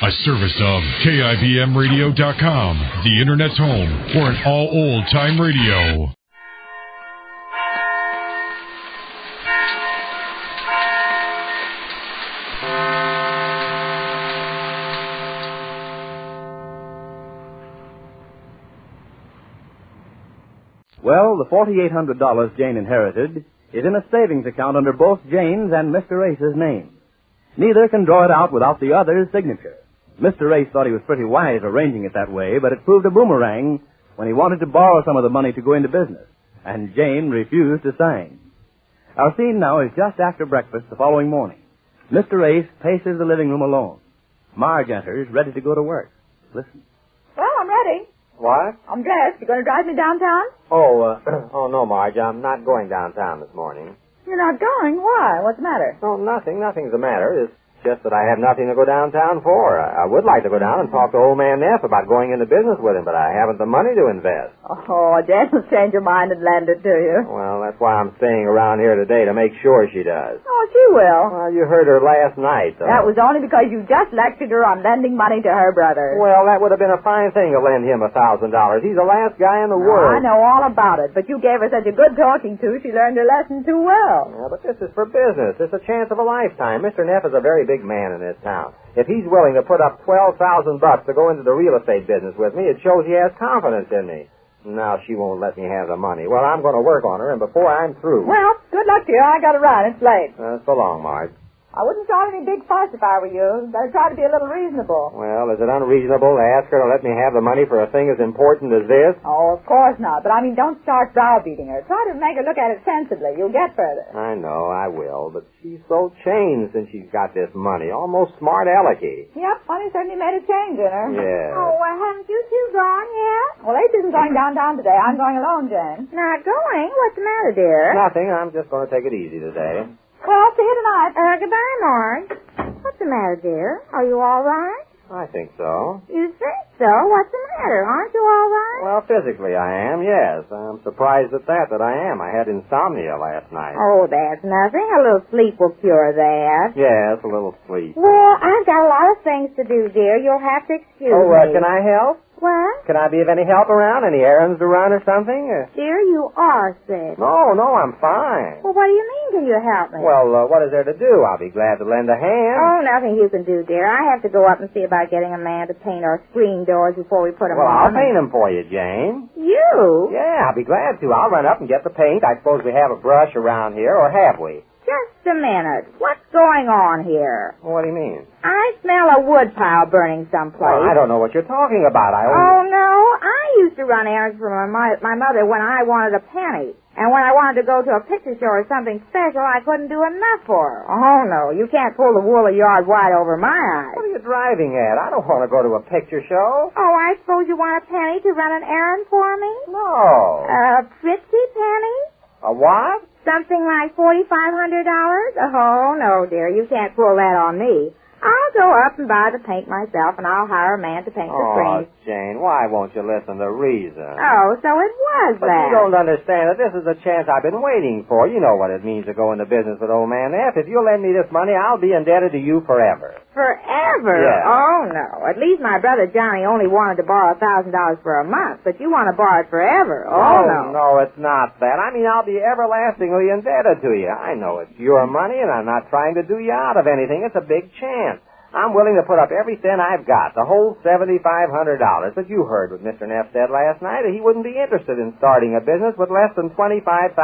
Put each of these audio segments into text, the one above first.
A service of KIBMradio.com, the Internet's home for an all old-time radio. Well, the $4,800 Jane inherited is in a savings account under both Jane's and Mr. Ace's names. Neither can draw it out without the other's signature. Mr. Ace thought he was pretty wise arranging it that way, but it proved a boomerang when he wanted to borrow some of the money to go into business, and Jane refused to sign. Our scene now is just after breakfast the following morning. Mr. Ace paces the living room alone. Marge enters, ready to go to work. Listen. Well, I'm ready. What? I'm dressed. You going to drive me downtown? Oh, no, Marge. I'm not going downtown this morning. You're not going? Why? What's the matter? Oh, nothing. Nothing's the matter. It's just that I have nothing to go downtown for. I would like to go down and talk to old man Neff about going into business with him, but I haven't the money to invest. Oh, Jen will change her mind and lend it to you. Well, that's why I'm staying around here today, to make sure she does. Oh, she will. Well, you heard her last night, though. That was only because you just lectured her on lending money to her brother. Well, that would have been a fine thing to lend him $1,000. He's the last guy in the world. I know all about it, but you gave her such a good talking to, she learned her lesson too well. Yeah, but this is for business. It's a chance of a lifetime. Mr. Neff is a very big man in this town. If he's willing to put up $12,000 to go into the real estate business with me, it shows he has confidence in me. Now she won't let me have the money. Well, I'm going to work on her, and before I'm through... Well, good luck to you. I got to run. It's late. So long, Marge. I wouldn't start any big fuss if I were you. Better try to be a little reasonable. Well, is it unreasonable to ask her to let me have the money for a thing as important as this? Oh, of course not. But, don't start browbeating her. Try to make her look at it sensibly. You'll get further. I know, I will. But she's so changed since she's got this money. Almost smart alecky. Yep, money certainly made a change in her. Yeah. Oh, haven't you two gone yet? Well, Ace isn't going downtown today. I'm going alone, Jane. Not going? What's the matter, dear? Nothing. I'm just going to take it easy today. Well, see you tonight. Goodbye, Marge. What's the matter, dear? Are you all right? I think so. You think so? What's the matter? Aren't you all right? Well, physically I am, yes. I'm surprised at that I am. I had insomnia last night. Oh, that's nothing. A little sleep will cure that. Yes, a little sleep. Well, I've got a lot of things to do, dear. You'll have to excuse me. Can I help? What? Can I be of any help around? Any errands to run or something? Dear, you are sick. No, I'm fine. Well, what do you mean, can you help me? Well, what is there to do? I'll be glad to lend a hand. Oh, nothing you can do, dear. I have to go up and see about getting a man to paint our screen doors before we put them on. Well, I'll on. paint them for you, Jane. You? Yeah, I'll be glad to. I'll run up and get the paint. I suppose we have a brush around here, or have we? Just a minute. What's going on here? Well, what do you mean? I smell a wood pile burning someplace. Well, I don't know what you're talking about. Oh, no. I used to run errands for my mother when I wanted a penny. And when I wanted to go to a picture show or something special, I couldn't do enough for her. Oh, no. You can't pull the wool a yard wide over my eyes. What are you driving at? I don't want to go to a picture show. Oh, I suppose you want a penny to run an errand for me? No. A pretty penny? A what? Something like $4,500? Oh, no, dear. You can't pull that on me. I'll go up and buy the paint myself, and I'll hire a man to paint the screen. Oh, Jane, why won't you listen to reason? Oh, so it was but that. You don't understand that this is a chance I've been waiting for. You know what it means to go into business with old man Neff. If you'll lend me this money, I'll be indebted to you forever. Forever? Yeah. Oh, no. At least my brother Johnny only wanted to borrow $1,000 for a month, but you want to borrow it forever. Oh, no. No, it's not that. I mean, I'll be everlastingly indebted to you. I know it's your money, and I'm not trying to do you out of anything. It's a big chance. I'm willing to put up every cent I've got, the whole $7,500. But you heard what Mr. Neff said last night, that he wouldn't be interested in starting a business with less than $25,000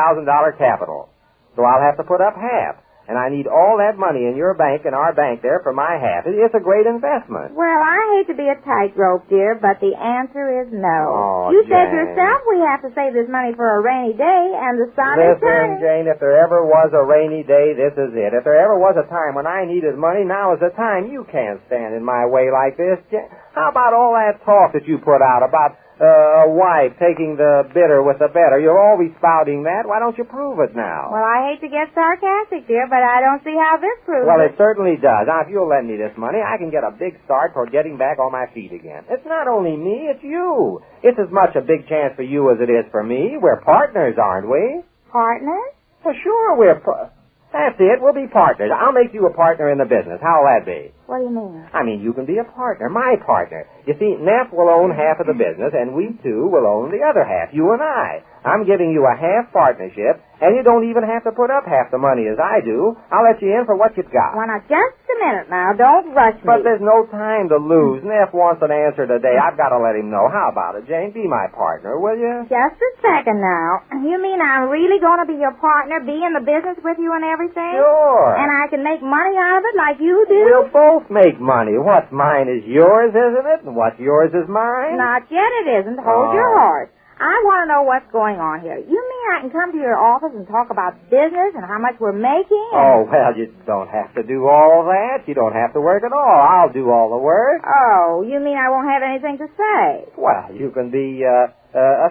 capital. So I'll have to put up half. And I need all that money in your bank and our bank there for my half. It's a great investment. Well, I hate to be a tightrope, dear, but the answer is no. Oh, you Jane. said yourself we have to save this money for a rainy day, and the sun is shining. Listen, Jane, if there ever was a rainy day, this is it. If there ever was a time when I needed money, now is the time. You can't stand in my way like this. How about all that talk that you put out about a wife taking the bitter with the better? You're always spouting that. Why don't you prove it now? Well, I hate to get sarcastic, dear, but I don't see how this proves Well, it certainly does. Now, if you'll lend me this money, I can get a big start toward getting back on my feet again. It's not only me, it's you. It's as much a big chance for you as it is for me. We're partners, aren't we? Partners? Well, sure, that's it. We'll be partners. I'll make you a partner in the business. How'll that be? What do you mean? I mean, you can be a partner, my partner. You see, Neff will own half of the business, and we two will own the other half, you and I. I'm giving you a half partnership, and you don't even have to put up half the money as I do. I'll let you in for what you've got. Well, now, just a minute now. Don't rush me. But there's no time to lose. Neff wants an answer today. I've got to let him know. How about it, Jane? Be my partner, will you? Just a second now. You mean I'm really going to be your partner, be in the business with you and everything? Sure. And I can make money out of it like you do? We'll both make money. What's mine is yours, isn't it? And what's yours is mine? Not yet it isn't. Hold your horse. I want to know what's going on here. You mean I can come to your office and talk about business and how much we're making? Oh, well, you don't have to do all that. You don't have to work at all. I'll do all the work. Oh, you mean I won't have anything to say? Well, you can be a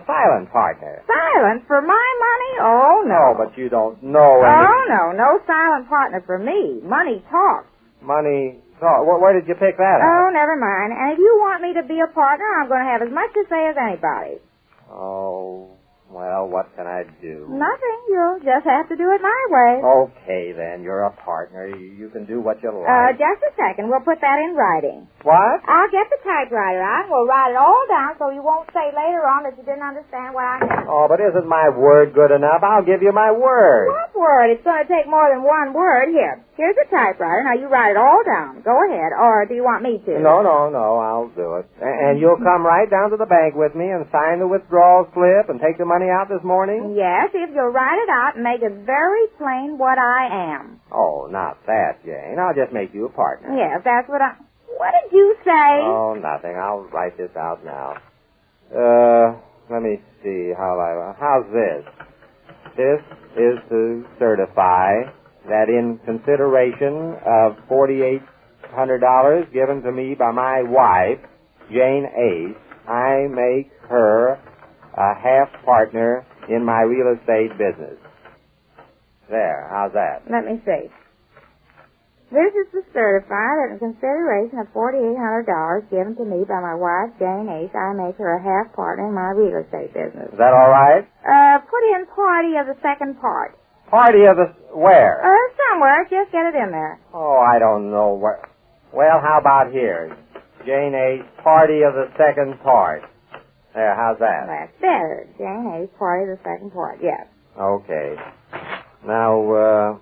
silent partner. Silent for my money? Oh, no. No, but you don't know any... Oh, no. No silent partner for me. Money talks. Money... talk. Where did you pick that up? Oh, never mind. And if you want me to be a partner, I'm going to have as much to say as anybody. Oh, well, what can I do? Nothing. You'll just have to do it my way. Okay, then. You're a partner. You can do what you like. Just a second. We'll put that in writing. What? I'll get the typewriter out and we'll write it all down so you won't say later on that you didn't understand what I meant. Oh, but isn't my word good enough? I'll give you my word. What word? It's going to take more than one word. Here's the typewriter. Now you write it all down. Go ahead. Or do you want me to? No. I'll do it. And you'll come right down to the bank with me and sign the withdrawal slip and take the money out this morning? Yes, if you'll write it out and make it very plain what I am. Oh, not that, Jane. I'll just make you a partner. Yes, that's what I... What did you say? Oh, nothing. I'll write this out now. Let me see how's this? This is to certify that in consideration of $4,800 given to me by my wife, Jane Ace, I make her a half partner in my real estate business. There, how's that? Let me see. This is to certify that in consideration of $4,800 given to me by my wife, Jane Ace, I make her a half partner in my real estate business. Is that all right? Put in party of the second part. Party of the... where? Somewhere. Just get it in there. Oh, I don't know where... Well, how about here? Jane Ace, party of the second part. There, how's that? That's better. Jane Ace, party of the second part. Yes. Okay. Now,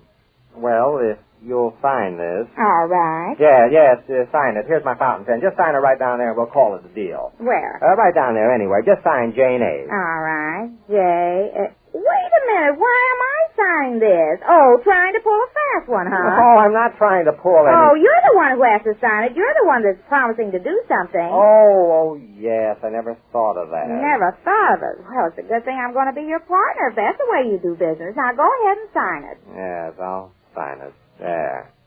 well, if you'll sign this. All right. Yes, sign it. Here's my fountain pen. Just sign it right down there and we'll call it a deal. Where? Right down there anyway. Just sign Jane Ace. All right. Wait a minute. Why am I signing this? Oh, trying to pull a fast one, huh? Oh, I'm not trying to pull any... Oh, you're the one who has to sign it. You're the one that's promising to do something. Oh, yes. I never thought of that. Never thought of it. Well, it's a good thing I'm going to be your partner if that's the way you do business. Now, go ahead and sign it. Yes, I'll sign it.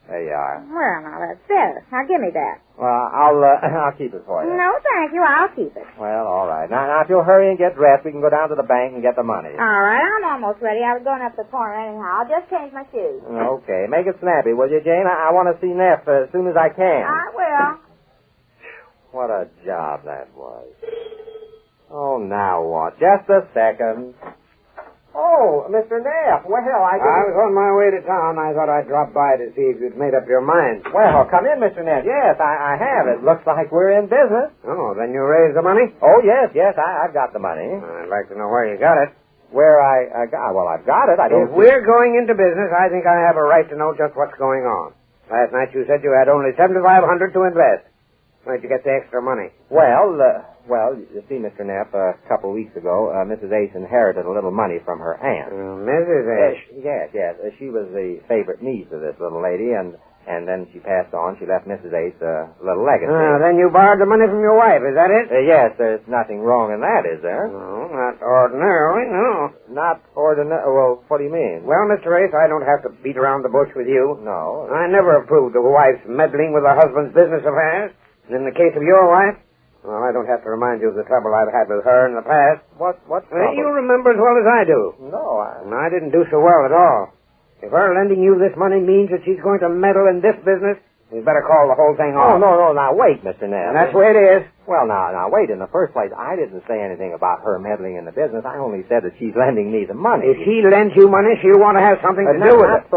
There you are. Well, now, that's better. Now, give me that. Well, I'll keep it for you. No, thank you. I'll keep it. Well, all right. Now, if you'll hurry and get dressed, we can go down to the bank and get the money. All right, I'm almost ready. I was going up the corner anyhow. I'll just change my shoes. Okay. Make it snappy, will you, Jane? I want to see Neff as soon as I can. I will. What a job that was. Oh, now what? Just a second. Oh, Mr. Neff. Well, I was on my way to town. I thought I'd drop by to see if you'd made up your mind. Well, come in, Mr. Neff. Yes, I have. It looks like we're in business. Oh, then you raised the money? Oh, yes, I've got the money. I'd like to know where you got it. Where I got... Well, I've got it. If we're going into business, I think I have a right to know just what's going on. Last night you said you had only $7,500 to invest. Where'd you get the extra money? Well, you see, Mr. Neff, a couple of weeks ago, Mrs. Ace inherited a little money from her aunt. Mrs. Ace? Yes. She was the favorite niece of this little lady, and then she passed on. She left Mrs. Ace a little legacy. Then you borrowed the money from your wife, is that it? Yes, there's nothing wrong in that, is there? No, not ordinarily, no. Not ordinarily? Well, what do you mean? Well, Mr. Ace, I don't have to beat around the bush with you. No. I never approved of a wife's meddling with her husband's business affairs. And in the case of your wife, well, I don't have to remind you of the trouble I've had with her in the past. What trouble? You remember as well as I do. No, I didn't do so well at all. If her lending you this money means that she's going to meddle in this business, You'd better call the whole thing Oh, off. no, now, wait, Mr. Neff. And that's the way it is. Well, now, wait. In the first place, I didn't say anything about her meddling in the business. I only said that she's lending me the money. If she lends you money, she'll want to have something to do with it.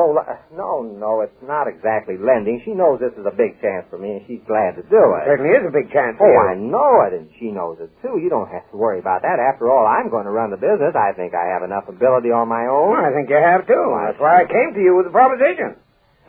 No, it's not exactly lending. She knows this is a big chance for me, and she's glad to do It it. certainly is a big chance for Oh, you. I know it, and she knows it, too. You don't have to worry about that. After all, I'm going to run the business. I think I have enough ability on my own. Well, I think you have, too. That's why I came to you with the proposition.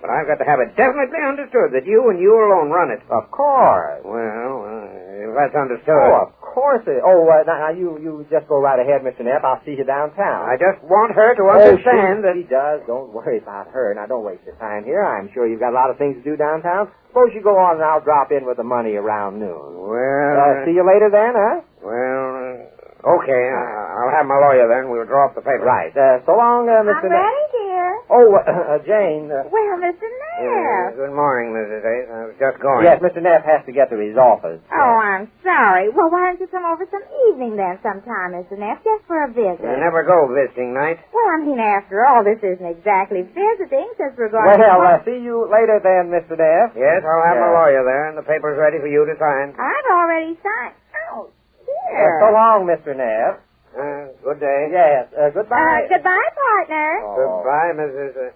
But I've got to have it definitely understood that you and you alone run it. Of course. Well, if that's understood. Oh, of course. Now, you just go right ahead, Mr. Neff. I'll see you downtown. I just want her to understand that... She does. Don't worry about her. Now, don't waste your time here. I'm sure you've got a lot of things to do downtown. Suppose you go on and I'll drop in with the money around noon. Well... see you later then, huh? Okay. I'll have my lawyer then. We'll draw up the paper. Right. So long, Mr. I'm ready, dear. Oh, Jane. Well, Mr. Neff. Good morning, Mrs. Ace. I was just going. Yes, Mr. Neff has to get to his office. Oh, I'm sorry. Well, why don't you come over some evening then sometime, Mr. Neff, just for a visit? I never go visiting night. Well, I mean, after all, this isn't exactly visiting since we're going Well, see you later then, Mr. Neff. Yes, I'll have my lawyer there, and the paper's ready for you to sign. I've already signed. Oh, dear. So long, Mr. Neff. Good day. Yes, goodbye. Goodbye, partner. Goodbye, Mrs.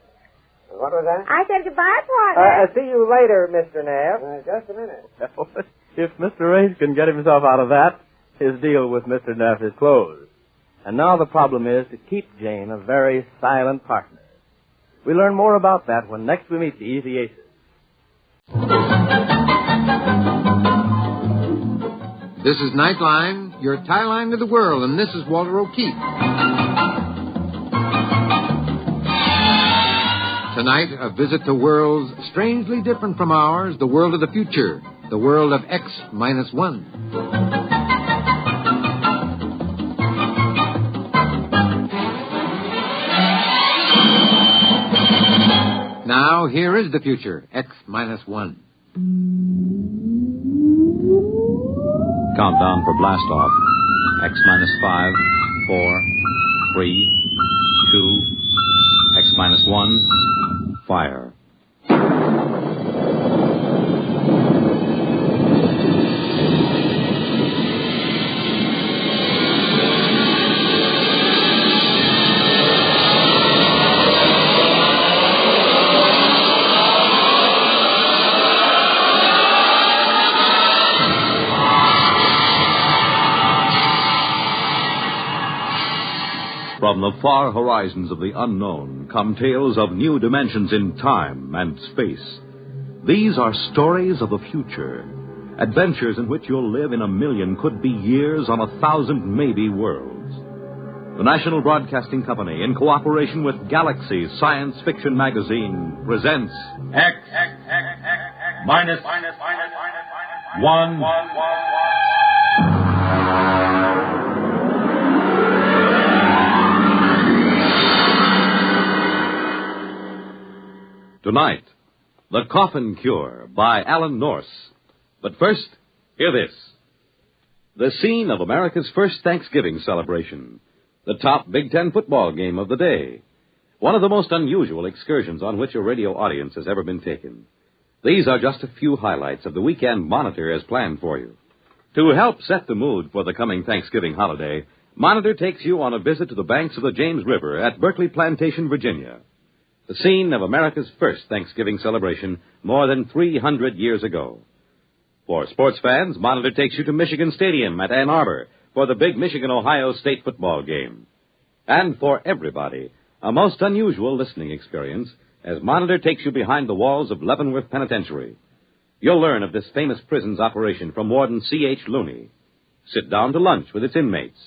What was that? I said goodbye, partner. See you later, Mr. Neff. Just a minute. If Mr. Race can get himself out of that, his deal with Mr. Neff is closed. And now the problem is to keep Jane a very silent partner. We learn more about that when next we meet the Easy Aces. This is Nightline, your tie line to the world, and this is Walter O'Keefe. Tonight, a visit to worlds strangely different from ours, the world of the future, the world of X-1. Now, here is the future, X-1. Countdown for blast off. X-5, 4, 3, 2, X-1, fire. From the far horizons of the unknown come tales of new dimensions in time and space. These are stories of the future, adventures in which you'll live in a million, could be years, on 1,000 maybe worlds. The National Broadcasting Company, in cooperation with Galaxy Science Fiction Magazine, presents X-1. Tonight, The Coffin Cure by Alan Norse. But first, hear this. The scene of America's first Thanksgiving celebration. The top Big Ten football game of the day. One of the most unusual excursions on which a radio audience has ever been taken. These are just a few highlights of the weekend Monitor has planned for you. To help set the mood for the coming Thanksgiving holiday, Monitor takes you on a visit to the banks of the James River at Berkeley Plantation, Virginia. The scene of America's first Thanksgiving celebration more than 300 years ago. For sports fans, Monitor takes you to Michigan Stadium at Ann Arbor for the big Michigan-Ohio State football game. And for everybody, a most unusual listening experience as Monitor takes you behind the walls of Leavenworth Penitentiary. You'll learn of this famous prison's operation from Warden C.H. Looney. Sit down to lunch with its inmates.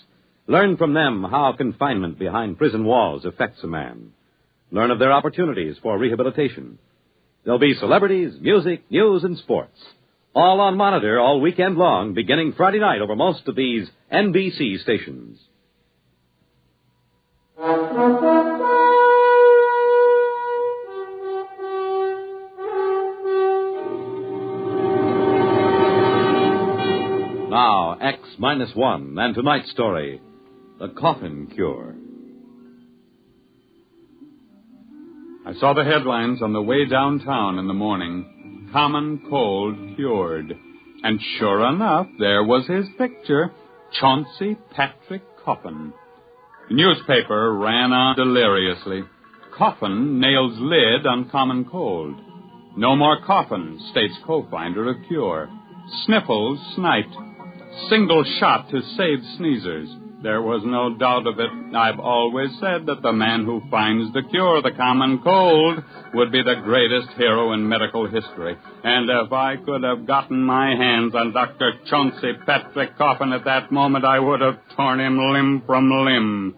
Learn from them how confinement behind prison walls affects a man. Learn of their opportunities for rehabilitation. There'll be celebrities, music, news, and sports. All on Monitor all weekend long, beginning Friday night over most of these NBC stations. Now, X-1, and tonight's story, The Coffin Cure. I saw the headlines on the way downtown in the morning. Common Cold Cured. And sure enough, there was his picture, Chauncey Patrick Coffin. The newspaper ran on deliriously. Coffin nails lid on common cold. No more coffin, states co-finder of cure. Sniffles sniped. Single shot to save sneezers. There was no doubt of it. I've always said that the man who finds the cure of the common cold would be the greatest hero in medical history. And if I could have gotten my hands on Dr. Chauncey Patrick Coffin at that moment, I would have torn him limb from limb.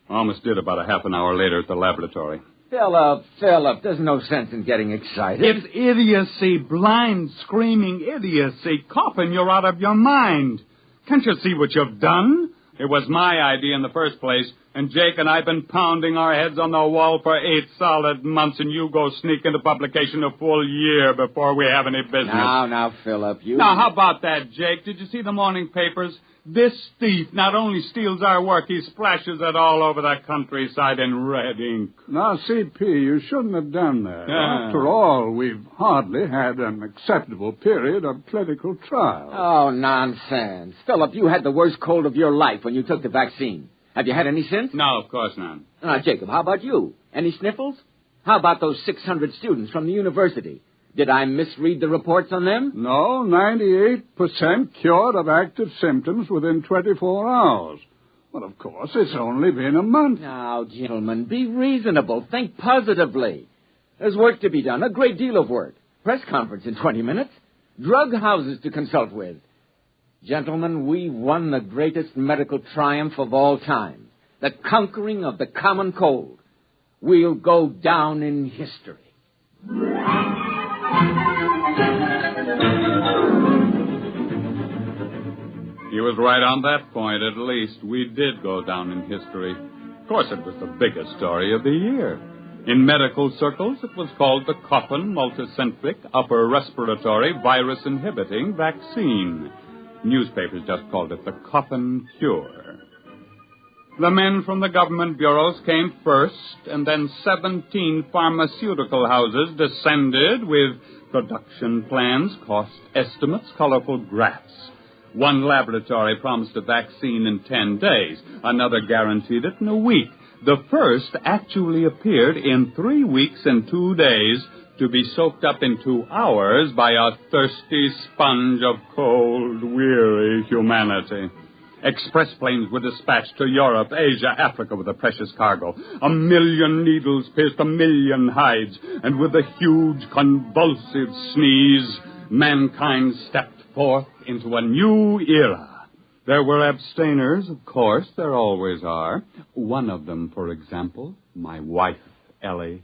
Almost did about a half an hour later at the laboratory. Philip, there's no sense in getting excited. It's idiocy, blind, screaming idiocy. Coffin, you're out of your mind. Can't you see what you've done? It was my idea in the first place, and Jake and I have been pounding our heads on the wall for 8 solid months, and you go sneak into publication a full year before we have any business. Now, Philip, you... Now, how about that, Jake? Did you see the morning papers? This thief not only steals our work, he splashes it all over the countryside in red ink. Now, CP, you shouldn't have done that. After all, we've hardly had an acceptable period of clinical trial. Oh, nonsense. Philip, you had the worst cold of your life when you took the vaccine. Have you had any since? No, of course not. Now, Jacob, how about you? Any sniffles? How about those 600 students from the university? Did I misread the reports on them? No, 98% cured of active symptoms within 24 hours. Well, of course, it's only been a month. Now, gentlemen, be reasonable. Think positively. There's work to be done, a great deal of work. Press conference in 20 minutes. Drug houses to consult with. Gentlemen, we won the greatest medical triumph of all time. The conquering of the common cold. We'll go down in history. He was right on that point, at least. We did go down in history. Of course, it was the biggest story of the year. In medical circles, it was called the Coffin Multicentric Upper Respiratory Virus-Inhibiting Vaccine. Newspapers just called it the Coffin Cure. The men from the government bureaus came first, and then 17 pharmaceutical houses descended with production plans, cost estimates, colorful graphs. One laboratory promised a vaccine in 10 days. Another guaranteed it in a week. The first actually appeared in 3 weeks and 2 days to be soaked up in 2 hours by a thirsty sponge of cold, weary humanity. Express planes were dispatched to Europe, Asia, Africa with a precious cargo. 1 million needles pierced 1 million hides, and with a huge convulsive sneeze, mankind stepped forth into a new era. There were abstainers, of course, there always are. One of them, for example, my wife, Ellie.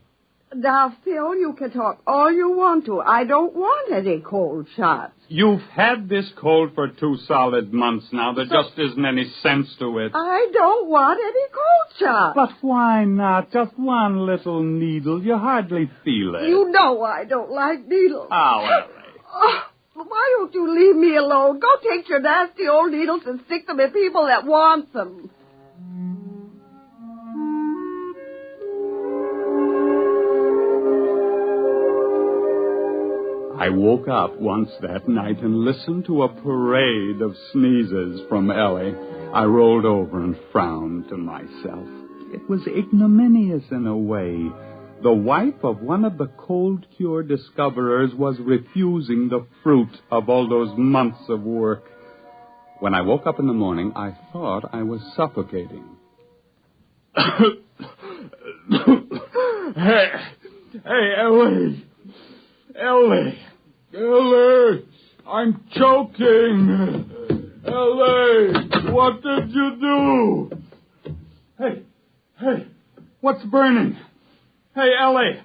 Now, Phil, you can talk all you want to. I don't want any cold shots. You've had this cold for 2 solid months now. There just isn't any sense to it. I don't want any cold shots. But why not? Just one little needle. You hardly feel it. You know I don't like needles. Oh, Ellie. Oh, why don't you leave me alone? Go take your nasty old needles and stick them in people that want them. I woke up once that night and listened to a parade of sneezes from Ellie. I rolled over and frowned to myself. It was ignominious in a way. The wife of one of the cold cure discoverers was refusing the fruit of all those months of work. When I woke up in the morning, I thought I was suffocating. Hey, Ellie! Ellie, I'm choking. Ellie, what did you do? Hey, what's burning? Hey, Ellie,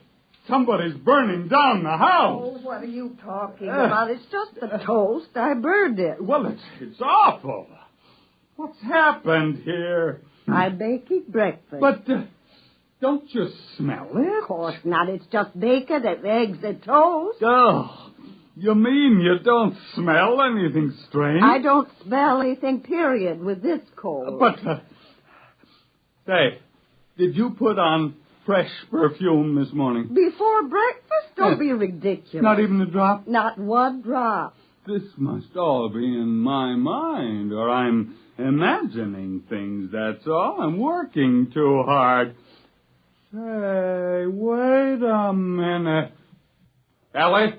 somebody's burning down the house. Oh, what are you talking about? It's just the toast. I burned it. Well, it's awful. What's happened here? I'm baking breakfast. But don't you smell it? Of course not. It's just bacon and eggs and toast. Oh, you mean you don't smell anything strange? I don't smell anything, period, with this cold. But, say, did you put on fresh perfume this morning. Before breakfast? Don't be ridiculous. Not even a drop? Not one drop. This must all be in my mind, or I'm imagining things, that's all. I'm working too hard. Say, wait a minute. Ellie,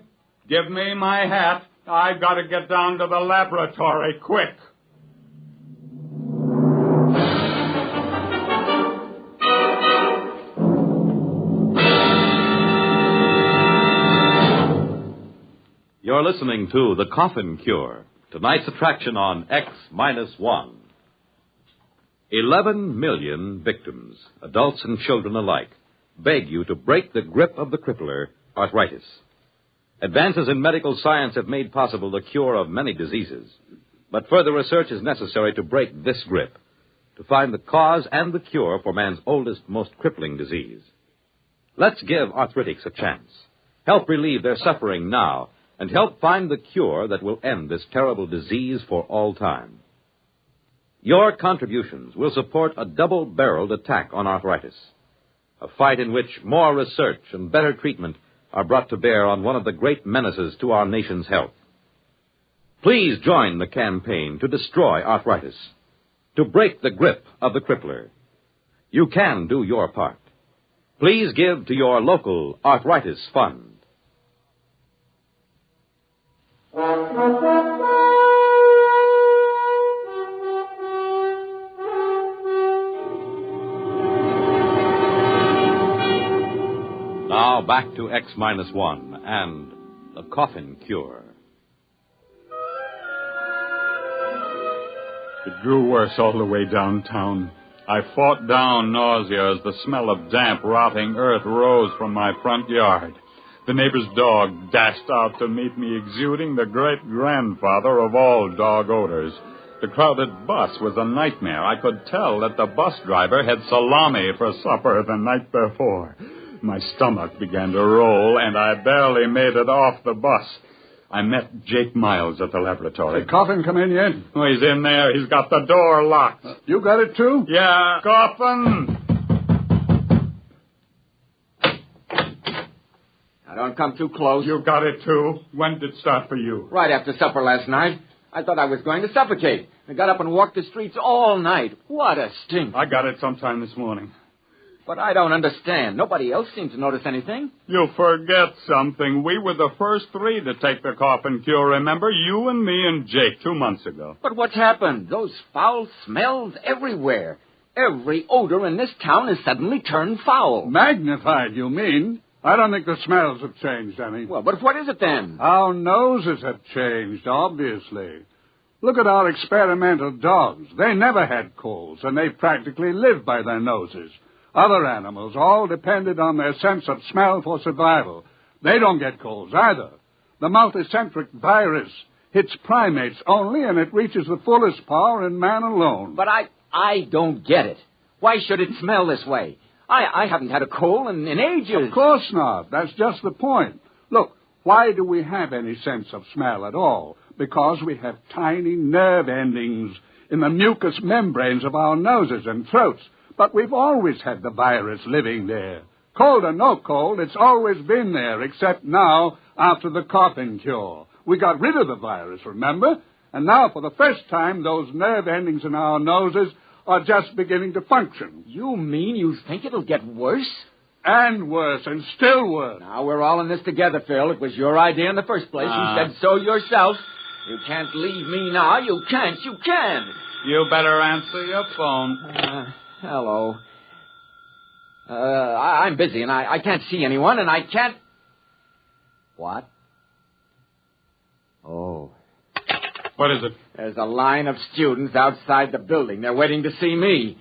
give me my hat. I've got to get down to the laboratory, quick. You're listening to The Coffin Cure, tonight's attraction on X-1. 11 million victims, adults and children alike, beg you to break the grip of the crippler, arthritis. Advances in medical science have made possible the cure of many diseases, but further research is necessary to break this grip, to find the cause and the cure for man's oldest, most crippling disease. Let's give arthritics a chance. Help relieve their suffering now, and help find the cure that will end this terrible disease for all time. Your contributions will support a double-barreled attack on arthritis, a fight in which more research and better treatment are brought to bear on one of the great menaces to our nation's health. Please join the campaign to destroy arthritis, to break the grip of the crippler. You can do your part. Please give to your local arthritis fund. Now back to X-1 and the Coffin Cure. It grew worse all the way downtown. I fought down nausea as the smell of damp, rotting earth rose from my front yard. The neighbor's dog dashed out to meet me, exuding the great-grandfather of all dog odors. The crowded bus was a nightmare. I could tell that the bus driver had salami for supper the night before. My stomach began to roll, and I barely made it off the bus. I met Jake Miles at the laboratory. Did Coffin come in yet? Oh, he's in there. He's got the door locked. You got it, too? Yeah. Coffin! Now, don't come too close. You got it, too? When did it start for you? Right after supper last night. I thought I was going to suffocate. I got up and walked the streets all night. What a stink. I got it sometime this morning. But I don't understand. Nobody else seemed to notice anything. You forget something. We were the first three to take the Coffin Cure, remember? You and me and Jake 2 months ago. But what's happened? Those foul smells everywhere. Every odor in this town has suddenly turned foul. Magnified, you mean? I don't think the smells have changed any. Well, but what is it then? Our noses have changed, obviously. Look at our experimental dogs. They never had colds, and they practically lived by their noses. Other animals all depended on their sense of smell for survival. They don't get colds either. The multicentric virus hits primates only, and it reaches the fullest power in man alone. But I don't get it. Why should it smell this way? I haven't had a cold in ages. Of course not. That's just the point. Look, why do we have any sense of smell at all? Because we have tiny nerve endings in the mucous membranes of our noses and throats. But we've always had the virus living there. Cold or no cold, it's always been there, except now, after the Coffin Cure. We got rid of the virus, remember? And now, for the first time, those nerve endings in our noses are just beginning to function. You mean you think it'll get worse? And worse, and still worse. Now, we're all in this together, Phil. It was your idea in the first place. You said so yourself. You can't leave me now. You can't. You can. You better answer your phone. Hello. I'm busy, and I can't see anyone, and I can't... What? Oh. What is it? There's a line of students outside the building. They're waiting to see me.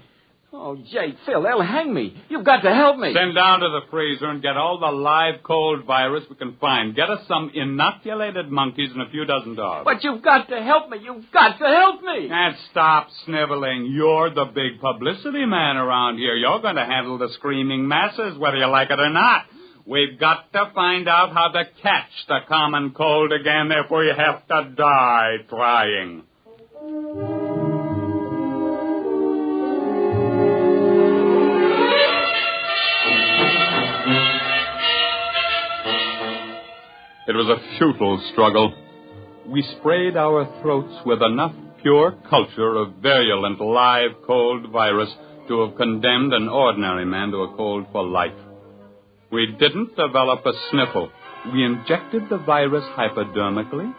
Oh, Jake, Phil, they'll hang me. You've got to help me. Send down to the freezer and get all the live cold virus we can find. Get us some inoculated monkeys and a few dozen dogs. But you've got to help me. You've got to help me. And stop sniveling. You're the big publicity man around here. You're going to handle the screaming masses, whether you like it or not. We've got to find out how to catch the common cold again. Therefore, you have to die trying. It was a futile struggle. We sprayed our throats with enough pure culture of virulent live cold virus to have condemned an ordinary man to a cold for life. We didn't develop a sniffle. We injected the virus hypodermically,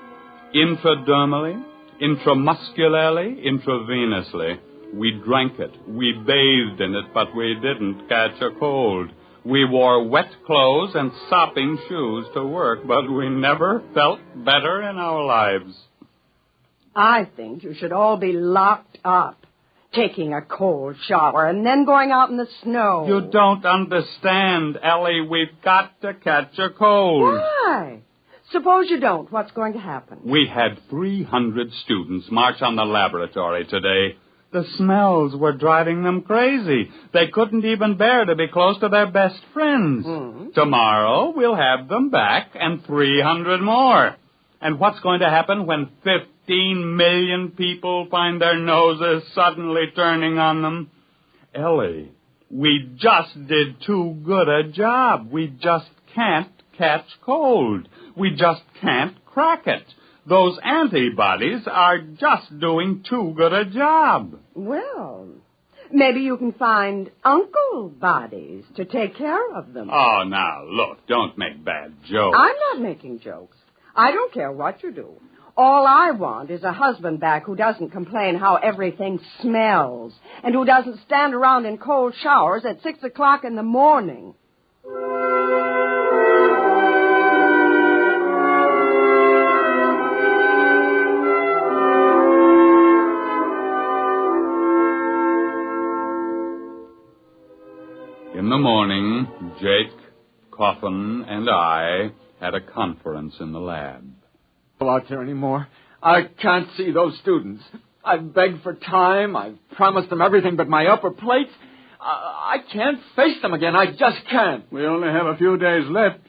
intradermally, intramuscularly, intravenously. We drank it. We bathed in it, but we didn't catch a cold. We wore wet clothes and sopping shoes to work, but we never felt better in our lives. I think you should all be locked up, taking a cold shower and then going out in the snow. You don't understand, Ellie. We've got to catch a cold. Why? Suppose you don't. What's going to happen? We had 300 students march on the laboratory today. The smells were driving them crazy. They couldn't even bear to be close to their best friends. Mm-hmm. Tomorrow, we'll have them back and 300 more. And what's going to happen when 15 million people find their noses suddenly turning on them? Ellie, we just did too good a job. We just can't catch cold. We just can't crack it. Those antibodies are just doing too good a job. Well, maybe you can find uncle bodies to take care of them. Oh, now, look, don't make bad jokes. I'm not making jokes. I don't care what you do. All I want is a husband back who doesn't complain how everything smells and who doesn't stand around in cold showers at 6 o'clock in the morning. In the morning, Jake, Coffin, and I had a conference in the lab. Go out there anymore. I can't see those students. I've begged for time. I've promised them everything but my upper plate. I can't face them again. I just can't. We only have a few days left.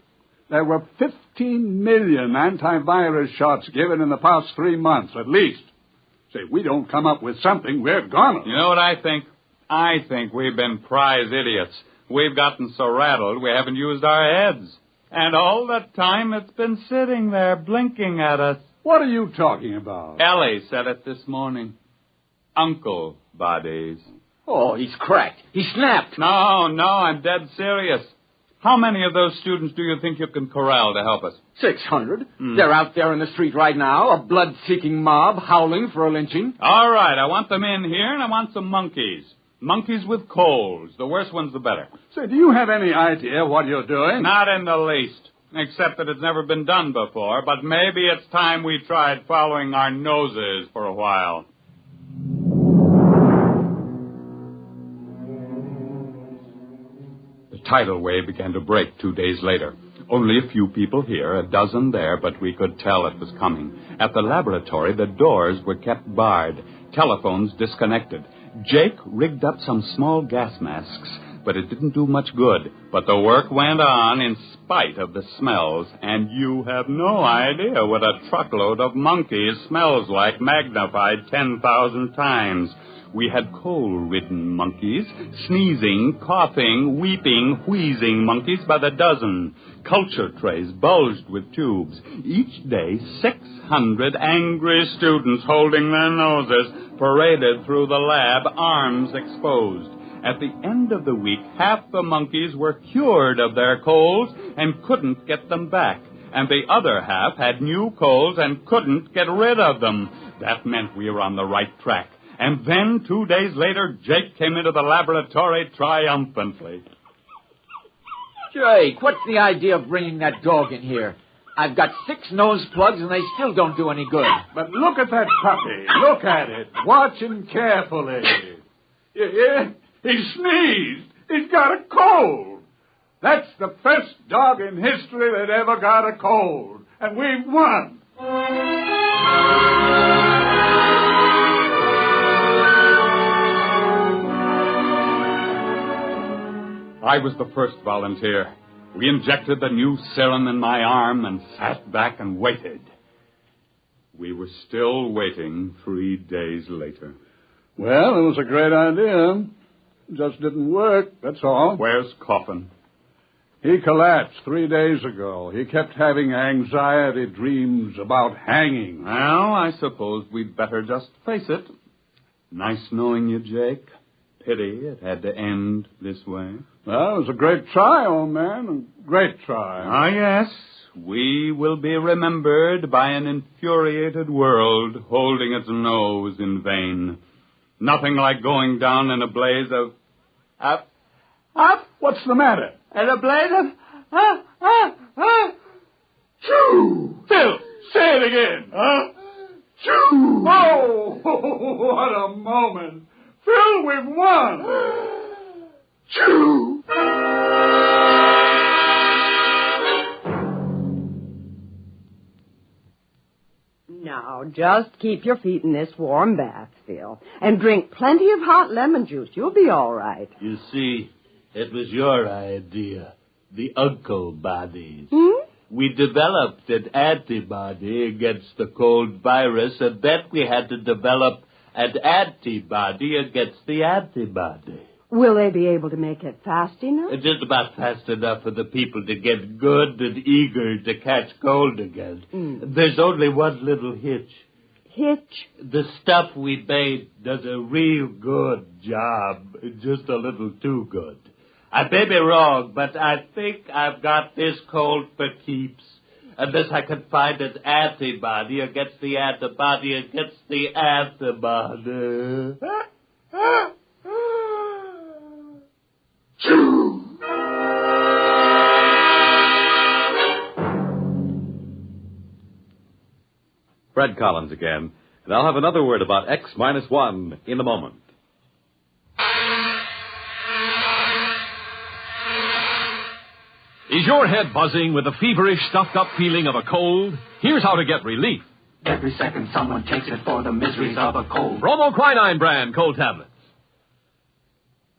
There were 15 million antivirus shots given in the past 3 months, at least. Say, if we don't come up with something, we're gonna. You know what I think? I think we've been prize idiots. We've gotten so rattled we haven't used our heads. And all the time it's been sitting there blinking at us. What are you talking about? Ellie said it this morning. Uncle bodies. Oh, he's cracked. He snapped. No, I'm dead serious. How many of those students do you think you can corral to help us? 600. They're out there in the street right now, a blood-seeking mob howling for a lynching. All right, I want them in here, and I want some monkeys. Monkeys with colds. The worse ones, the better. Say, do you have any idea what you're doing? Not in the least, except that it's never been done before, but maybe it's time we tried following our noses for a while. The tidal wave began to break 2 days later. Only a few people here, a dozen there, but we could tell it was coming. At the laboratory, the doors were kept barred, telephones disconnected. Jake rigged up some small gas masks, but it didn't do much good. But the work went on in spite of the smells, and you have no idea what a truckload of monkeys smells like, magnified 10,000 times. We had cold-ridden monkeys, sneezing, coughing, weeping, wheezing monkeys by the dozen. Culture trays bulged with tubes. Each day, 600 angry students holding their noses paraded through the lab, arms exposed. At the end of the week, half the monkeys were cured of their colds and couldn't get them back. And the other half had new colds and couldn't get rid of them. That meant we were on the right track. And then, 2 days later, Jake came into the laboratory triumphantly. Jake, what's the idea of bringing that dog in here? I've got 6 nose plugs, and they still don't do any good. But look at that puppy. Look at it. Watch him carefully. You hear? He sneezed. He's got a cold. That's the first dog in history that ever got a cold. And we've won. I was the first volunteer. We injected the new serum in my arm and sat back and waited. We were still waiting 3 days later. Well, it was a great idea. It just didn't work, that's all. Where's Coffin? He collapsed 3 days ago. He kept having anxiety dreams about hanging. Well, I suppose we'd better just face it. Nice knowing you, Jake. Pity it had to end this way. Well, it was a great try, old man. A great try. Ah, yes. We will be remembered by an infuriated world holding its nose in vain. Nothing like going down in a blaze of... Up! What's the matter? In a blaze of... Choo! Phil, say it again. Choo! Oh, what a moment. Phil, we've won. Choo! Now, just keep your feet in this warm bath, Phil, and drink plenty of hot lemon juice. You'll be all right. You see, it was your idea, the uncle bodies. We developed an antibody against the cold virus, and then we had to develop an antibody against the antibody. Will they be able to make it fast enough? Just about fast enough for the people to get good and eager to catch cold again. There's only one little hitch. Hitch? The stuff we made does a real good job, just a little too good. I may be wrong, but I think I've got this cold for keeps. Unless I can find an antibody against the antibody against the antibody. Fred Collins again, and I'll have another word about X-1 in a moment. Is your head buzzing with the feverish, stuffed-up feeling of a cold? Here's how to get relief. Every second someone takes it for the miseries of a cold. Bromoquinine brand cold tablets.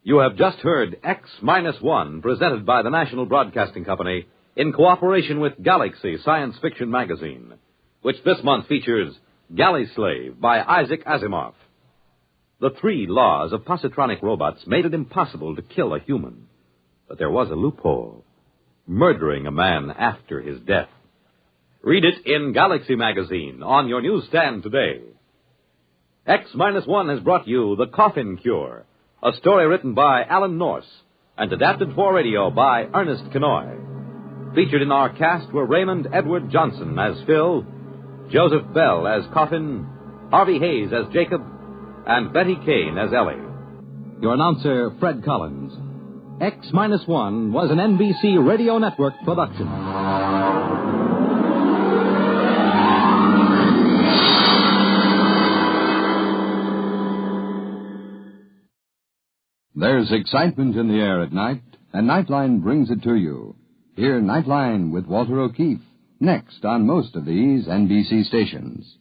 You have just heard X-1, presented by the National Broadcasting Company in cooperation with Galaxy Science Fiction Magazine, which this month features Galley Slave by Isaac Asimov. The 3 laws of positronic robots made it impossible to kill a human. But there was a loophole: murdering a man after his death. Read it in Galaxy Magazine on your newsstand today. X-1 has brought you The Coffin Cure, a story written by Alan Norse and adapted for radio by Ernest Kenoy. Featured in our cast were Raymond Edward Johnson as Phil, Joseph Bell as Coffin, Harvey Hayes as Jacob, and Betty Kane as Ellie. Your announcer, Fred Collins. X-1 was an NBC Radio Network production. There's excitement in the air at night, and Nightline brings it to you. Hear Nightline with Walter O'Keefe, next on most of these NBC stations.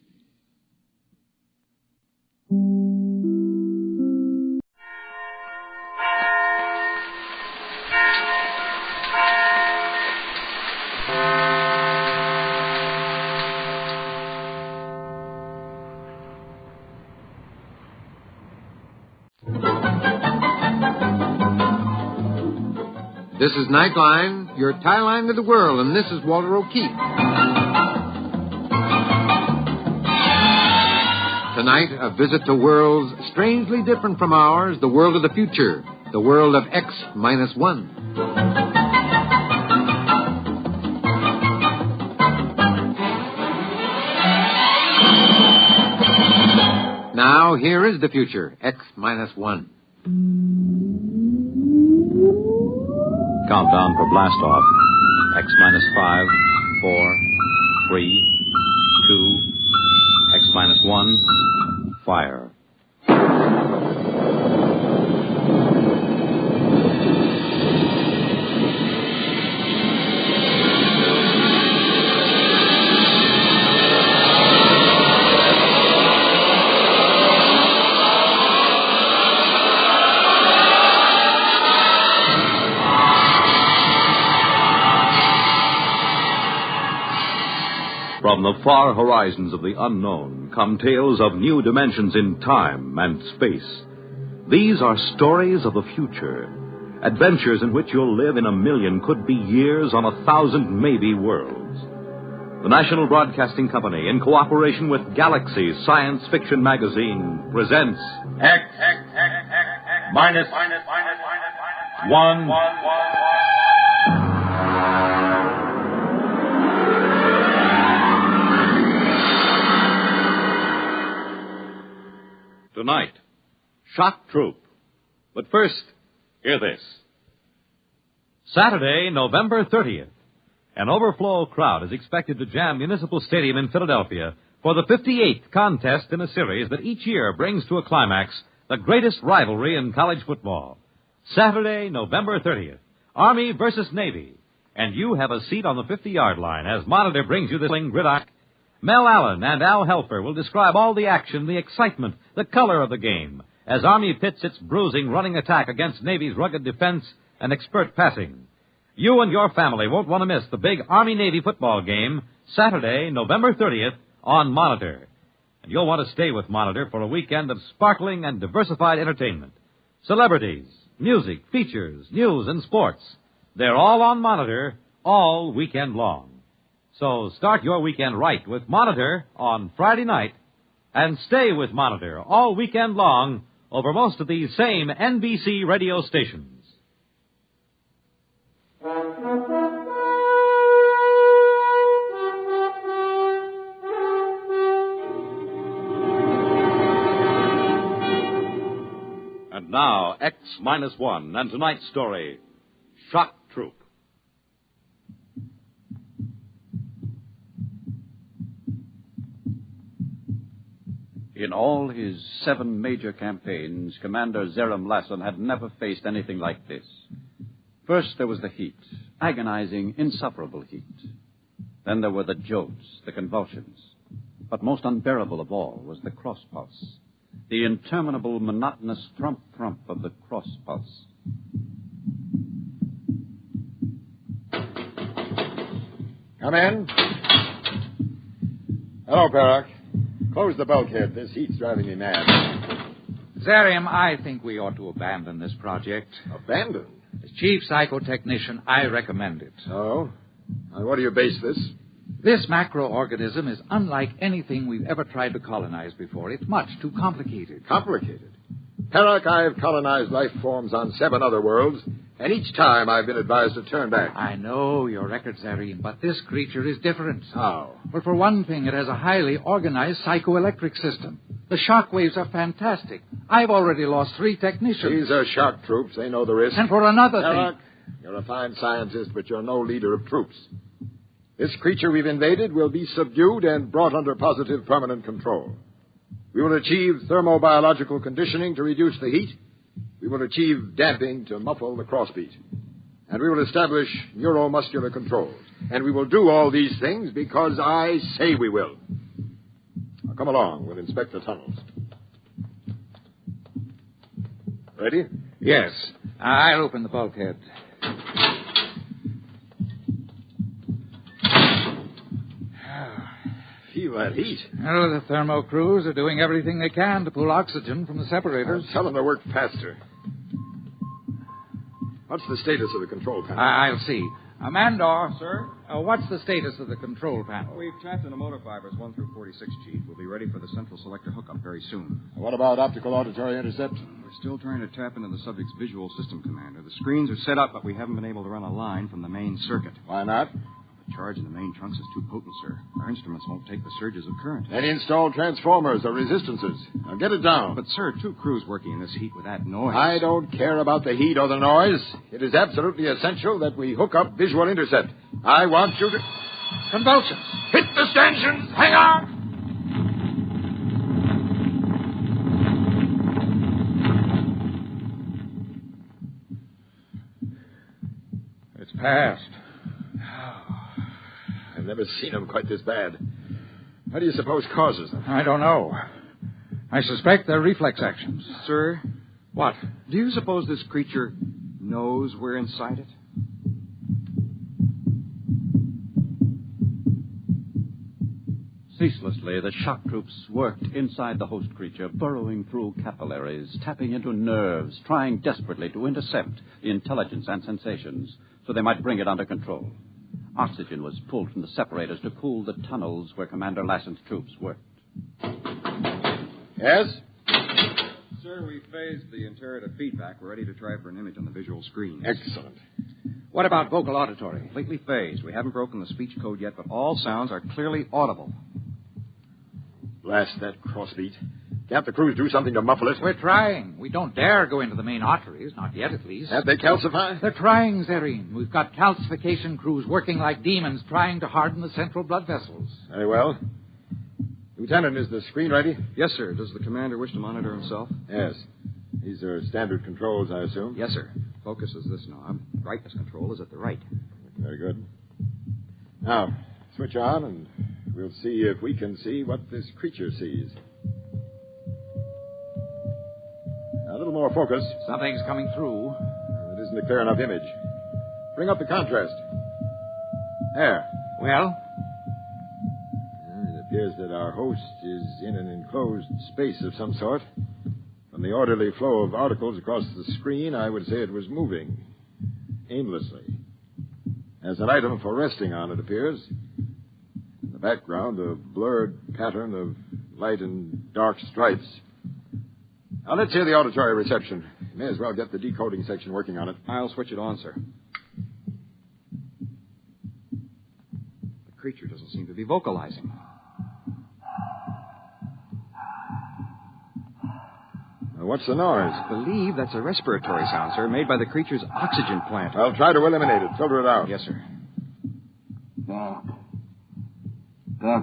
This is Nightline, your tie line to the world, and this is Walter O'Keefe. Tonight, a visit to worlds strangely different from ours, the world of the future, the world of X-1. Now, here is the future, X-1. Countdown for blast-off. X-5, 4, 3, 2, X-1, fire. From the far horizons of the unknown come tales of new dimensions in time and space. These are stories of the future, Adventures in which you'll live in 1,000,000 could-be years on 1,000 maybe worlds. The National Broadcasting Company, in cooperation with Galaxy Science Fiction Magazine, presents X minus 1. Tonight, Shock Troop. But first, hear this. Saturday, November 30th. An overflow crowd is expected to jam Municipal Stadium in Philadelphia for the 58th contest in a series that each year brings to a climax the greatest rivalry in college football. Saturday, November 30th. Army versus Navy. And you have a seat on the 50-yard line as Monitor brings you the sling gridiron. Mel Allen and Al Helfer will describe all the action, the excitement, the color of the game as Army pits its bruising running attack against Navy's rugged defense and expert passing. You and your family won't want to miss the big Army-Navy football game Saturday, November 30th on Monitor. And you'll want to stay with Monitor for a weekend of sparkling and diversified entertainment. Celebrities, music, features, news, and sports. They're all on Monitor all weekend long. So start your weekend right with Monitor on Friday night and stay with Monitor all weekend long over most of these same NBC radio stations. And now, X-1 and tonight's story, Shock Troop. In all his 7 major campaigns, Commander Zerem Lassen had never faced anything like this. First, there was the heat, agonizing, insufferable heat. Then there were the jolts, the convulsions. But most unbearable of all was the cross pulse, the interminable, monotonous thump-thump of the cross pulse. Come in. Hello, Perrock. Close the bulkhead. This heat's driving me mad. Zerium, I think we ought to abandon this project. Abandon? As chief psychotechnician, I recommend it. Oh? On what do you base this? This macroorganism is unlike anything we've ever tried to colonize before. It's much too complicated. Complicated? Perrock, I have colonized life forms on 7 other worlds, and each time I've been advised to turn back. I know your record, Zerine, but this creature is different. How? Well, for one thing, it has a highly organized psychoelectric system. The shock waves are fantastic. I've already lost 3 technicians. These are shock troops. They know the risk. And for another Perrock, thing... you're a fine scientist, but you're no leader of troops. This creature we've invaded will be subdued and brought under positive permanent control. We will achieve thermobiological conditioning to reduce the heat. We will achieve damping to muffle the crossbeat. And we will establish neuromuscular controls. And we will do all these things because I say we will. Now come along. We'll inspect the tunnels. Ready? Yes. I'll open the bulkhead. Feel that heat. Well, the thermo crews are doing everything they can to pull oxygen from the separators. Tell them to work faster. What's the status of the control panel? I'll see. Mandor. Sir? What's the status of the control panel? We've tapped into motor fibers 1 through 46, Chief. We'll be ready for the central selector hookup very soon. What about optical auditory intercept? We're still trying to tap into the subject's visual system, Commander. The screens are set up, but we haven't been able to run a line from the main circuit. Why not? The charge in the main trunks is too potent, sir. Our instruments won't take the surges of current. Then install transformers or resistances. Now get it down. But, sir, 2 crews working in this heat with that noise. I don't care about the heat or the noise. It is absolutely essential that we hook up visual intercept. I want you to... Convulsions. Hit the stanchions. Hang on. It's passed. I've never seen them quite this bad. What do you suppose causes them? I don't know. I suspect they're reflex actions. Sir? What? Do you suppose this creature knows we're inside it? Ceaselessly, the shock troops worked inside the host creature, burrowing through capillaries, tapping into nerves, trying desperately to intercept the intelligence and sensations so they might bring it under control. Oxygen was pulled from the separators to cool the tunnels where Commander Lassen's troops worked. Yes? Sir, we phased the interior feedback. We're ready to try for an image on the visual screen. Excellent. What about vocal auditory? Completely phased. We haven't broken the speech code yet, but all sounds are clearly audible. Blast that crossbeat. Can't the crews do something to muffle it? We're trying. We don't dare go into the main arteries, not yet at least. Have they calcified? They're trying, Zerine. We've got calcification crews working like demons trying to harden the central blood vessels. Very well. Lieutenant, is the screen ready? Yes, sir. Does the commander wish to monitor himself? Yes. These are standard controls, I assume? Yes, sir. Focus is this knob. Brightness control is at the right. Very good. Now, switch on, and we'll see if we can see what this creature sees. A little more focus. Something's coming through. It isn't a clear enough image. Bring up the contrast. There. Well? It appears that our host is in an enclosed space of some sort. From the orderly flow of articles across the screen, I would say it was moving aimlessly. As an item for resting on, it appears. In the background, a blurred pattern of light and dark stripes. Now, let's hear the auditory reception. May as well get the decoding section working on it. I'll switch it on, sir. The creature doesn't seem to be vocalizing. Now, what's the noise? I believe that's a respiratory sound, sir, made by the creature's oxygen plant. I'll try to eliminate it. Filter it out. Yes, sir. Doc,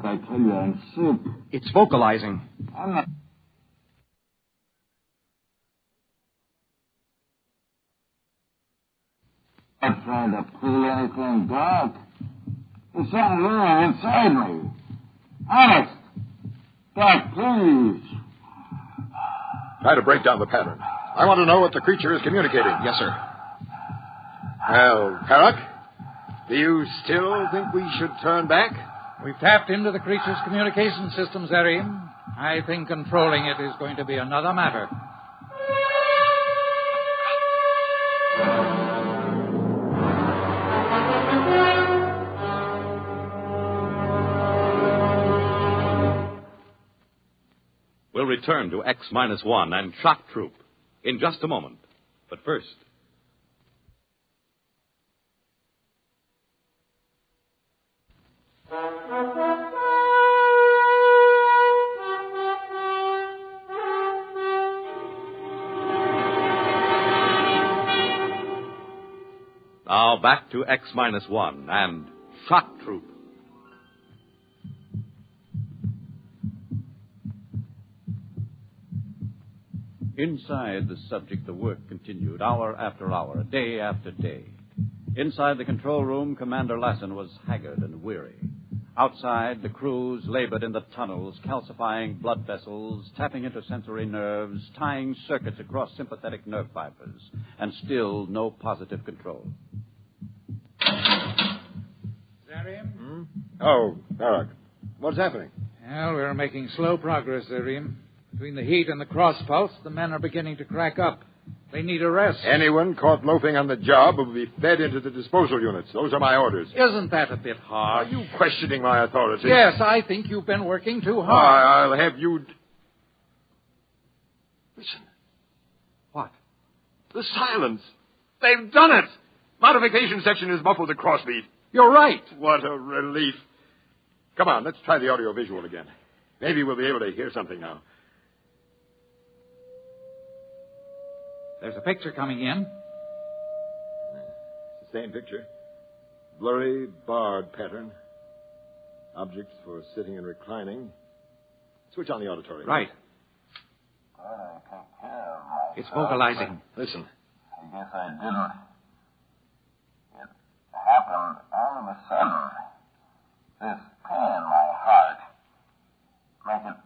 I tell you, I'm sick. It's vocalizing. I'm not... I'm trying to pull anything, Doc. There's something wrong inside me. Honest. Doc, please. Try to break down the pattern. I want to know what the creature is communicating. Yes, sir. Well, Carrock, do you still think we should turn back? We've tapped into the creature's communication system, Zerim. I think controlling it is going to be another matter. We'll return to X-1 and Shock Troop in just a moment. But first... Now back to X-1 and Shock Troop. Inside the subject, the work continued hour after hour, day after day. Inside the control room, Commander Lassen was haggard and weary. Outside, the crews labored in the tunnels, calcifying blood vessels, tapping into sensory nerves, tying circuits across sympathetic nerve fibers, and still no positive control. Zerim? Oh, Barak. What's happening? Well, we're making slow progress, Zerim. Between the heat and the cross pulse, the men are beginning to crack up. They need a rest. Anyone caught loafing on the job will be fed into the disposal units. Those are my orders. Isn't that a bit harsh? Are you questioning my authority? Yes, I think you've been working too hard. I'll have you... Listen. What? The silence. They've done it. Modification section is muffled to crossbeat. You're right. What a relief. Come on, let's try the audio-visual again. Maybe we'll be able to hear something now. There's a picture coming in. It's the same picture. Blurry, barred pattern. Objects for sitting and reclining. Switch on the auditory. Right. It's vocalizing. Listen. I guess I didn't. It happened all of a sudden. This pain in my heart. Like it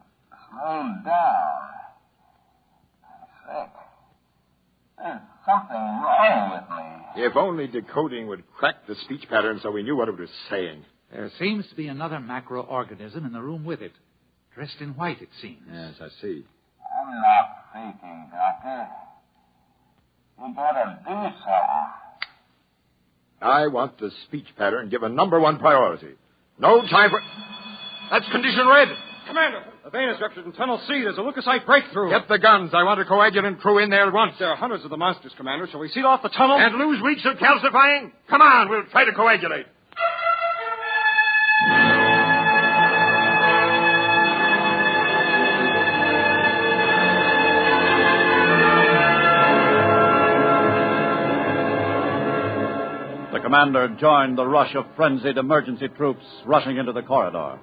slowed down. I'm sick. There's something wrong with me. If only decoding would crack the speech pattern so we knew what it was saying. There seems to be another macroorganism in the room with it. Dressed in white, it seems. Yes, I see. I'm not faking, Doctor. You gotta do something. I want the speech pattern given number one priority. No time for... That's condition red. Commander, a vein is ruptured in Tunnel C. There's a leukocyte breakthrough. Get the guns. I want a coagulant crew in there at once. There are hundreds of the monsters, Commander. Shall we seal off the tunnel? And lose weeks of calcifying? Come on, we'll try to coagulate. The commander joined the rush of frenzied emergency troops rushing into the corridor.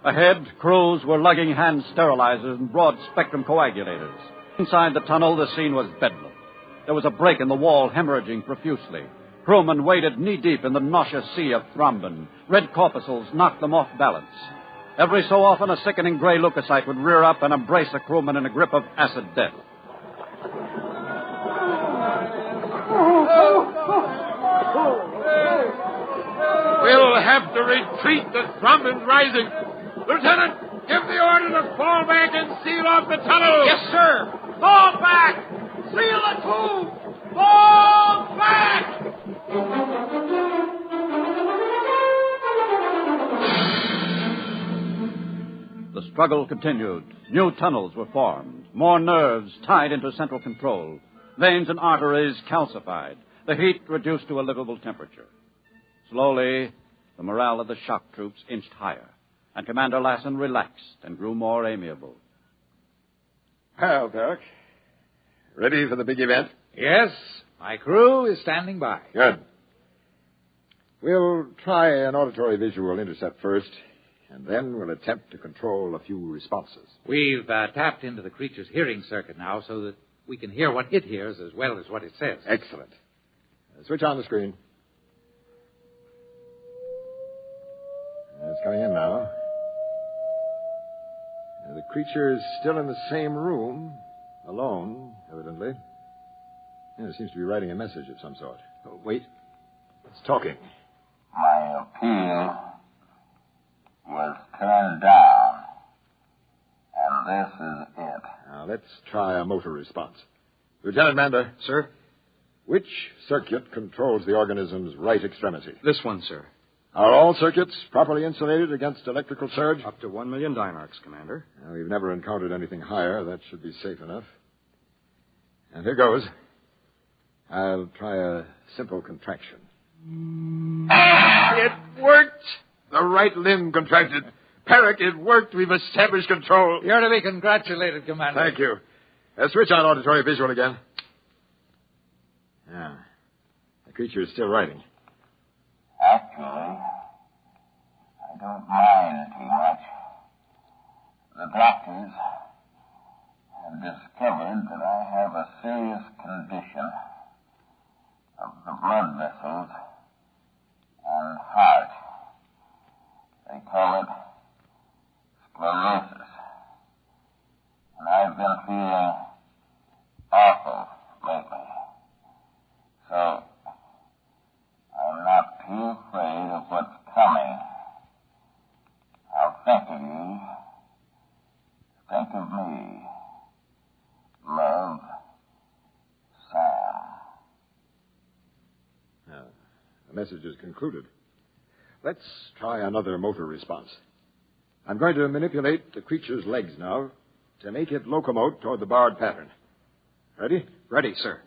Ahead, crews were lugging hand sterilizers and broad-spectrum coagulators. Inside the tunnel, the scene was bedlam. There was a break in the wall, hemorrhaging profusely. Crewmen waded knee-deep in the nauseous sea of thrombin. Red corpuscles knocked them off balance. Every so often, a sickening gray leukocyte would rear up and embrace a crewman in a grip of acid death. We'll have to retreat. The thrombin's rising. Lieutenant, give the order to fall back and seal off the tunnel. Yes, sir. Fall back! Seal the tube! Fall back! The struggle continued. New tunnels were formed. More nerves tied into central control. Veins and arteries calcified. The heat reduced to a livable temperature. Slowly, the morale of the shock troops inched higher, and Commander Lassen relaxed and grew more amiable. Well, Derek, ready for the big event? Yes, my crew is standing by. Good. We'll try an auditory visual intercept first, and then we'll attempt to control a few responses. We've tapped into the creature's hearing circuit now so that we can hear what it hears as well as what it says. Excellent. Switch on the screen. It's coming in now. The creature is still in the same room, alone, evidently. It seems to be writing a message of some sort. Oh, wait. It's talking. My appeal was turned down, and this is it. Now, let's try a motor response. Lieutenant Mander. Sir? Which circuit controls the organism's right extremity? This one, sir. Are all circuits properly insulated against electrical surge? Up to 1 million dynarcs, Commander. Now, we've never encountered anything higher. That should be safe enough. And here goes. I'll try a simple contraction. It worked! The right limb contracted. Perrick, it worked. We've established control. You're to be congratulated, Commander. Thank you. Switch on auditory visual again. Yeah. The creature is still writing. Actually, I don't mind too much. The doctors have discovered that I have a serious condition of the blood vessels and heart. They call it sclerosis. And I've been feeling awful lately. So I'm not too afraid of what's coming. I'll think of you. Think of me. Love, Sam. The message is concluded. Let's try another motor response. I'm going to manipulate the creature's legs now to make it locomote toward the barred pattern. Ready? Ready, sir.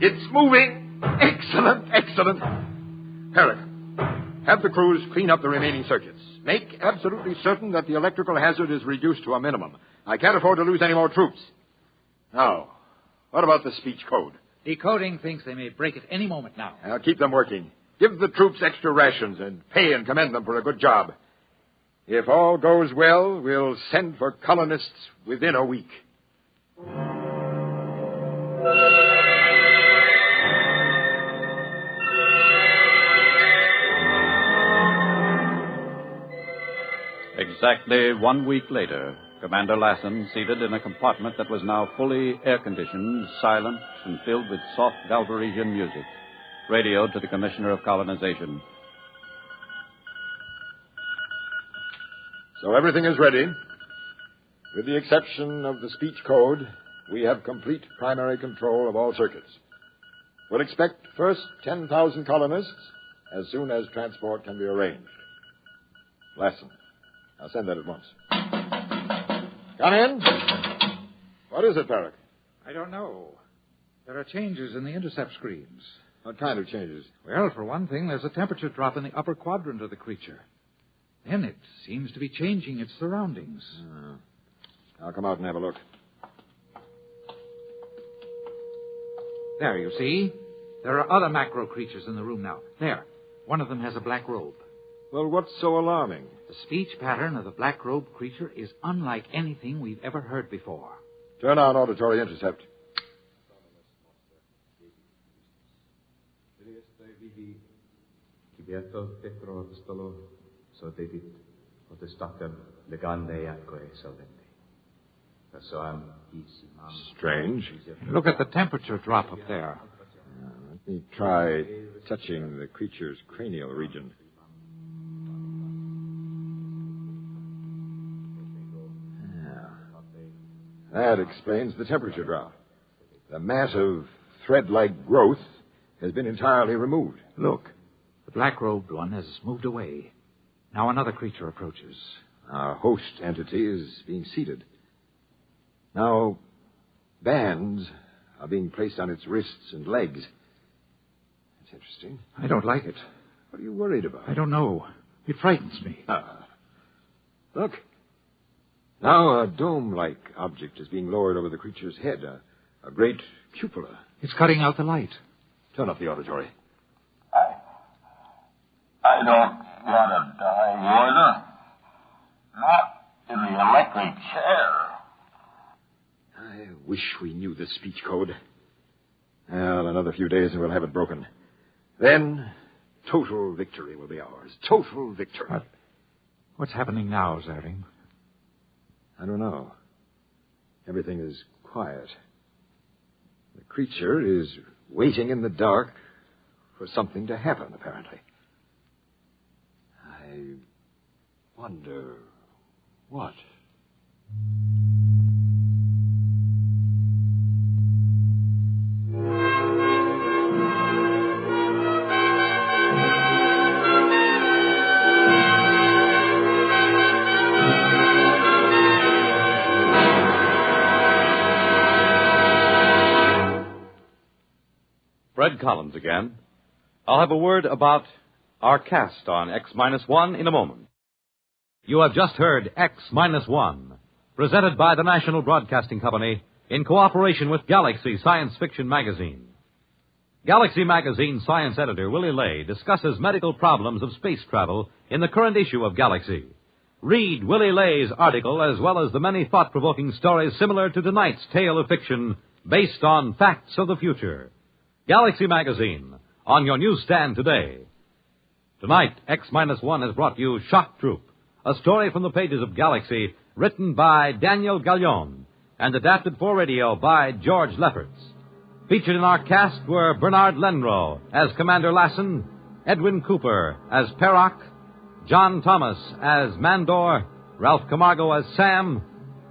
It's moving. Excellent, excellent. Perrick, have the crews clean up the remaining circuits. Make absolutely certain that the electrical hazard is reduced to a minimum. I can't afford to lose any more troops. Now, what about the speech code? Decoding thinks they may break it any moment now. I'll keep them working. Give the troops extra rations and pay and commend them for a good job. If all goes well, we'll send for colonists within a week. Exactly 1 week later, Commander Lassen, seated in a compartment that was now fully air-conditioned, silent, and filled with soft Galvaresian music, radioed to the Commissioner of Colonization. So everything is ready. With the exception of the speech code, we have complete primary control of all circuits. We'll expect first 10,000 colonists as soon as transport can be arranged. Lassen, I'll send that at once. Come in. What is it, Parrott? I don't know. There are changes in the intercept screens. What kind of changes? Well, for one thing, there's a temperature drop in the upper quadrant of the creature. Then it seems to be changing its surroundings. I'll come out and have a look. There, you see? There are other macro creatures in the room now. There. One of them has a black robe. Well, what's so alarming? The speech pattern of the black robe creature is unlike anything we've ever heard before. Turn on auditory intercept. Strange. Look at the temperature drop up there. Let me try touching the creature's cranial region. That explains the temperature drop. The mass of thread-like growth has been entirely removed. Look, the black-robed one has moved away. Now another creature approaches. Our host entity is being seated. Now, bands are being placed on its wrists and legs. That's interesting. I don't like it. What are you worried about? I don't know. It frightens me. Look. Now a dome-like object is being lowered over the creature's head, a great cupola. It's cutting out the light. Turn up the auditory. I don't want to die, Warder. Not in the electric chair. I wish we knew the speech code. Well, another few days and we'll have it broken. Then, total victory will be ours. Total victory. What's happening now, Zaring? I don't know. Everything is quiet. The creature is waiting in the dark for something to happen, apparently. I wonder what. Fred Collins again. I'll have a word about our cast on X-1 in a moment. You have just heard X-1, presented by the National Broadcasting Company in cooperation with Galaxy Science Fiction Magazine. Galaxy Magazine science editor Willie Lay discusses medical problems of space travel in the current issue of Galaxy. Read Willie Lay's article as well as the many thought-provoking stories similar to tonight's tale of fiction based on facts of the future. Galaxy Magazine, on your newsstand today. Tonight, X-1 has brought you Shock Troop, a story from the pages of Galaxy, written by Daniel Gallion and adapted for radio by George Lefferts. Featured in our cast were Bernard Lenrow as Commander Lassen, Edwin Cooper as Perrock, John Thomas as Mandor, Ralph Camargo as Sam,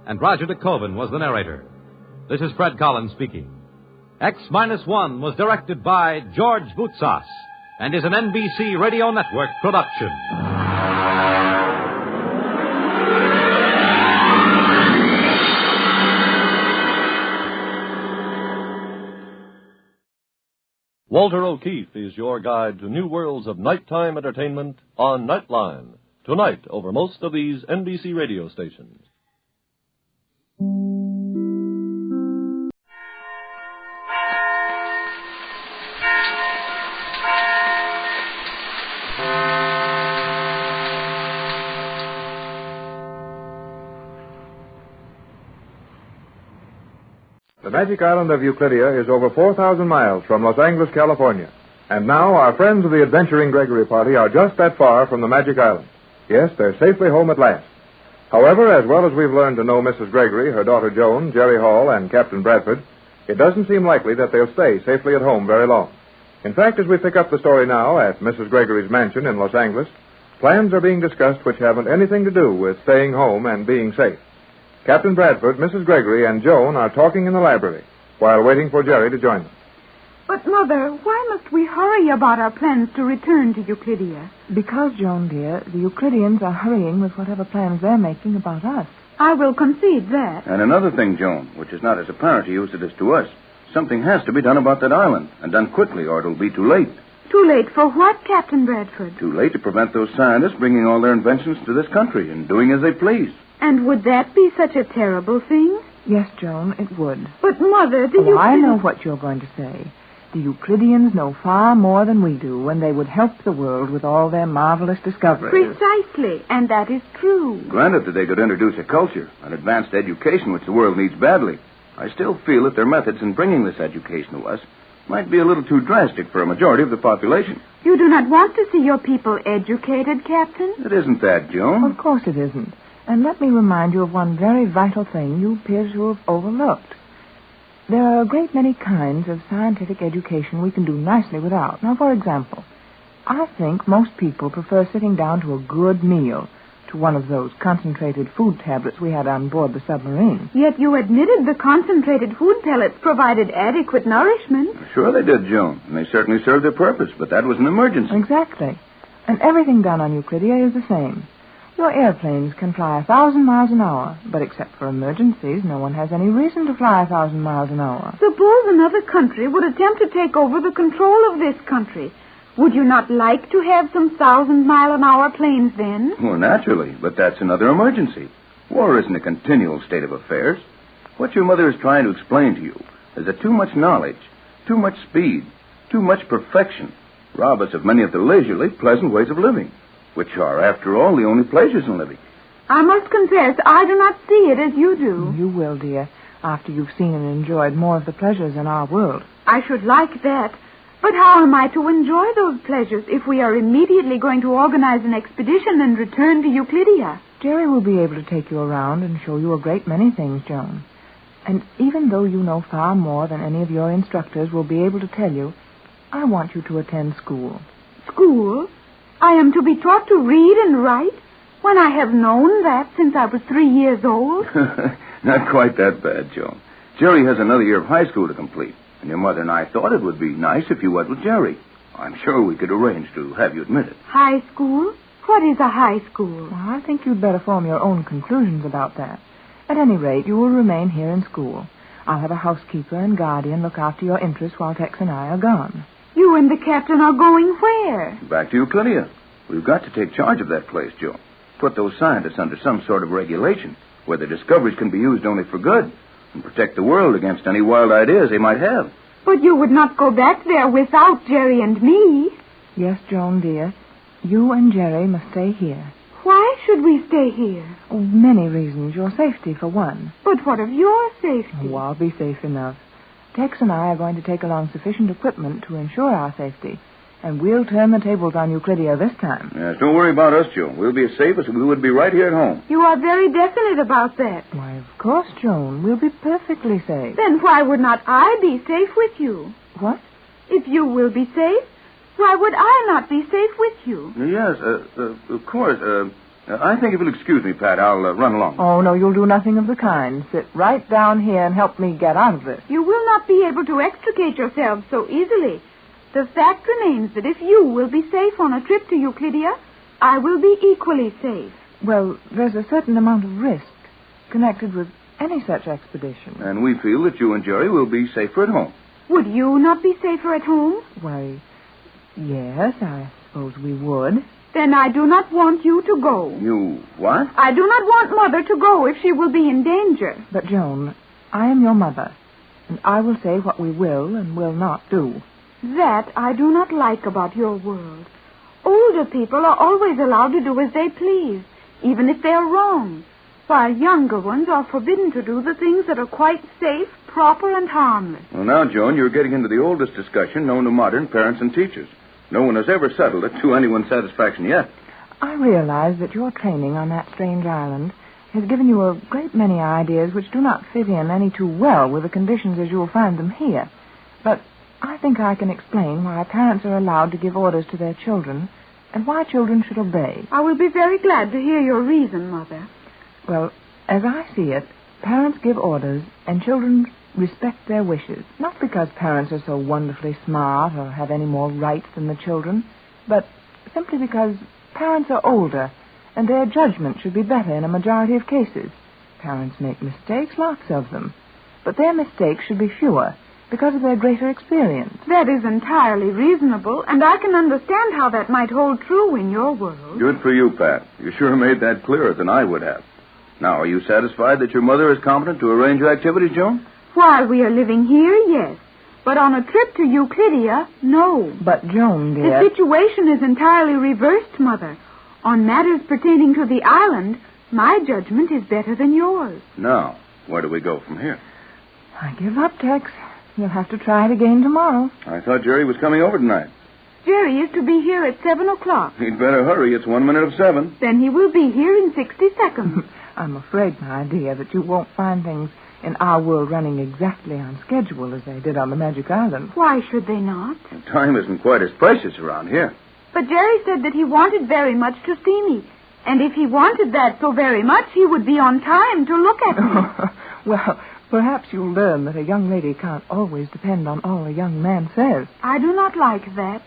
and Roger de Koven was the narrator. This is Fred Collins speaking. X-1 was directed by George Boutsas and is an NBC Radio Network production. Walter O'Keefe is your guide to new worlds of nighttime entertainment on Nightline, tonight over most of these NBC radio stations. The magic island of Euclidia is over 4,000 miles from Los Angeles, California. And now our friends of the Adventuring Gregory Party are just that far from the magic island. Yes, they're safely home at last. However, as well as we've learned to know Mrs. Gregory, her daughter Joan, Jerry Hall, and Captain Bradford, it doesn't seem likely that they'll stay safely at home very long. In fact, as we pick up the story now at Mrs. Gregory's mansion in Los Angeles, plans are being discussed which haven't anything to do with staying home and being safe. Captain Bradford, Mrs. Gregory, and Joan are talking in the library while waiting for Jerry to join them. But, Mother, why must we hurry about our plans to return to Euclidia? Because, Joan, dear, the Euclideans are hurrying with whatever plans they're making about us. I will concede that. And another thing, Joan, which is not as apparent to you as it is to us. Something has to be done about that island, and done quickly, or it'll be too late. Too late for what, Captain Bradford? Too late to prevent those scientists bringing all their inventions to this country and doing as they please. And would that be such a terrible thing? Yes, Joan, it would. But, Mother, I know what you're going to say. The Euclideans know far more than we do, and they would help the world with all their marvelous discoveries. Precisely, and that is true. Granted that they could introduce a culture, an advanced education which the world needs badly, I still feel that their methods in bringing this education to us might be a little too drastic for a majority of the population. You do not want to see your people educated, Captain? It isn't that, Joan. Of course it isn't. And let me remind you of one very vital thing you appear to have overlooked. There are a great many kinds of scientific education we can do nicely without. Now, for example, I think most people prefer sitting down to a good meal, to one of those concentrated food tablets we had on board the submarine. Yet you admitted the concentrated food pellets provided adequate nourishment. Sure they did, Joan, and they certainly served their purpose, but that was an emergency. Exactly. And everything done on Euclidia is the same. Your airplanes can fly 1,000 miles an hour, but except for emergencies, no one has any reason to fly 1,000 miles an hour. Suppose another country would attempt to take over the control of this country. Would you not like to have some 1,000-mile-an-hour planes then? Well, naturally, but that's another emergency. War isn't a continual state of affairs. What your mother is trying to explain to you is that too much knowledge, too much speed, too much perfection rob us of many of the leisurely, pleasant ways of living, which are, after all, the only pleasures in living. I must confess, I do not see it as you do. You will, dear, after you've seen and enjoyed more of the pleasures in our world. I should like that. But how am I to enjoy those pleasures if we are immediately going to organize an expedition and return to Euclidia? Jerry will be able to take you around and show you a great many things, Joan. And even though you know far more than any of your instructors will be able to tell you, I want you to attend school. School? I am to be taught to read and write when I have known that since I was 3 years old? Not quite that bad, Joan. Jerry has another year of high school to complete, and your mother and I thought it would be nice if you went with Jerry. I'm sure we could arrange to have you admitted. High school? What is a high school? Well, I think you'd better form your own conclusions about that. At any rate, you will remain here in school. I'll have a housekeeper and guardian look after your interests while Tex and I are gone. You and the captain are going where? Back to Euclidia. We've got to take charge of that place, Joan. Put those scientists under some sort of regulation where their discoveries can be used only for good and protect the world against any wild ideas they might have. But you would not go back there without Jerry and me. Yes, Joan, dear. You and Jerry must stay here. Why should we stay here? Oh, many reasons. Your safety, for one. But what of your safety? Oh, I'll be safe enough. Tex and I are going to take along sufficient equipment to ensure our safety. And we'll turn the tables on Euclidia this time. Yes, don't worry about us, Joan. We'll be as safe as we would be right here at home. You are very definite about that. Why, of course, Joan. We'll be perfectly safe. Then why would not I be safe with you? What? If you will be safe, why would I not be safe with you? Yes, of course. I think if you'll excuse me, Pat, I'll run along. Oh, no, you'll do nothing of the kind. Sit right down here and help me get out of this. You will not be able to extricate yourselves so easily. The fact remains that if you will be safe on a trip to Euclidia, I will be equally safe. Well, there's a certain amount of risk connected with any such expedition. And we feel that you and Jerry will be safer at home. Would you not be safer at home? Why, yes, I suppose we would. Then I do not want you to go. You what? I do not want Mother to go if she will be in danger. But, Joan, I am your mother, and I will say what we will and will not do. That I do not like about your world. Older people are always allowed to do as they please, even if they are wrong, while younger ones are forbidden to do the things that are quite safe, proper, and harmless. Well, now, Joan, you're getting into the oldest discussion known to modern parents and teachers. No one has ever settled it to anyone's satisfaction yet. I realize that your training on that strange island has given you a great many ideas which do not fit in any too well with the conditions as you'll find them here. But I think I can explain why parents are allowed to give orders to their children and why children should obey. I will be very glad to hear your reason, Mother. Well, as I see it, parents give orders and children respect their wishes, not because parents are so wonderfully smart or have any more rights than the children, but simply because parents are older and their judgment should be better in a majority of cases. Parents make mistakes, lots of them, but their mistakes should be fewer because of their greater experience. That is entirely reasonable, and I can understand how that might hold true in your world. Good for you, Pat. You sure made that clearer than I would have. Now, are you satisfied that your mother is competent to arrange your activities, Joan? While we are living here, yes. But on a trip to Guildea, no. But, Joan, dear... The situation is entirely reversed, Mother. On matters pertaining to the island, my judgment is better than yours. Now, where do we go from here? I give up, Tex. You'll have to try it again tomorrow. I thought Jerry was coming over tonight. Jerry is to be here at 7 o'clock. He'd better hurry. It's 1 minute of 7. Then he will be here in 60 seconds. I'm afraid, my dear, that you won't find things in our world running exactly on schedule as they did on the Magic Island. Why should they not? Time isn't quite as precious around here. But Jerry said that he wanted very much to see me. And if he wanted that so very much, he would be on time to look at me. Well, perhaps you'll learn that a young lady can't always depend on all a young man says. I do not like that.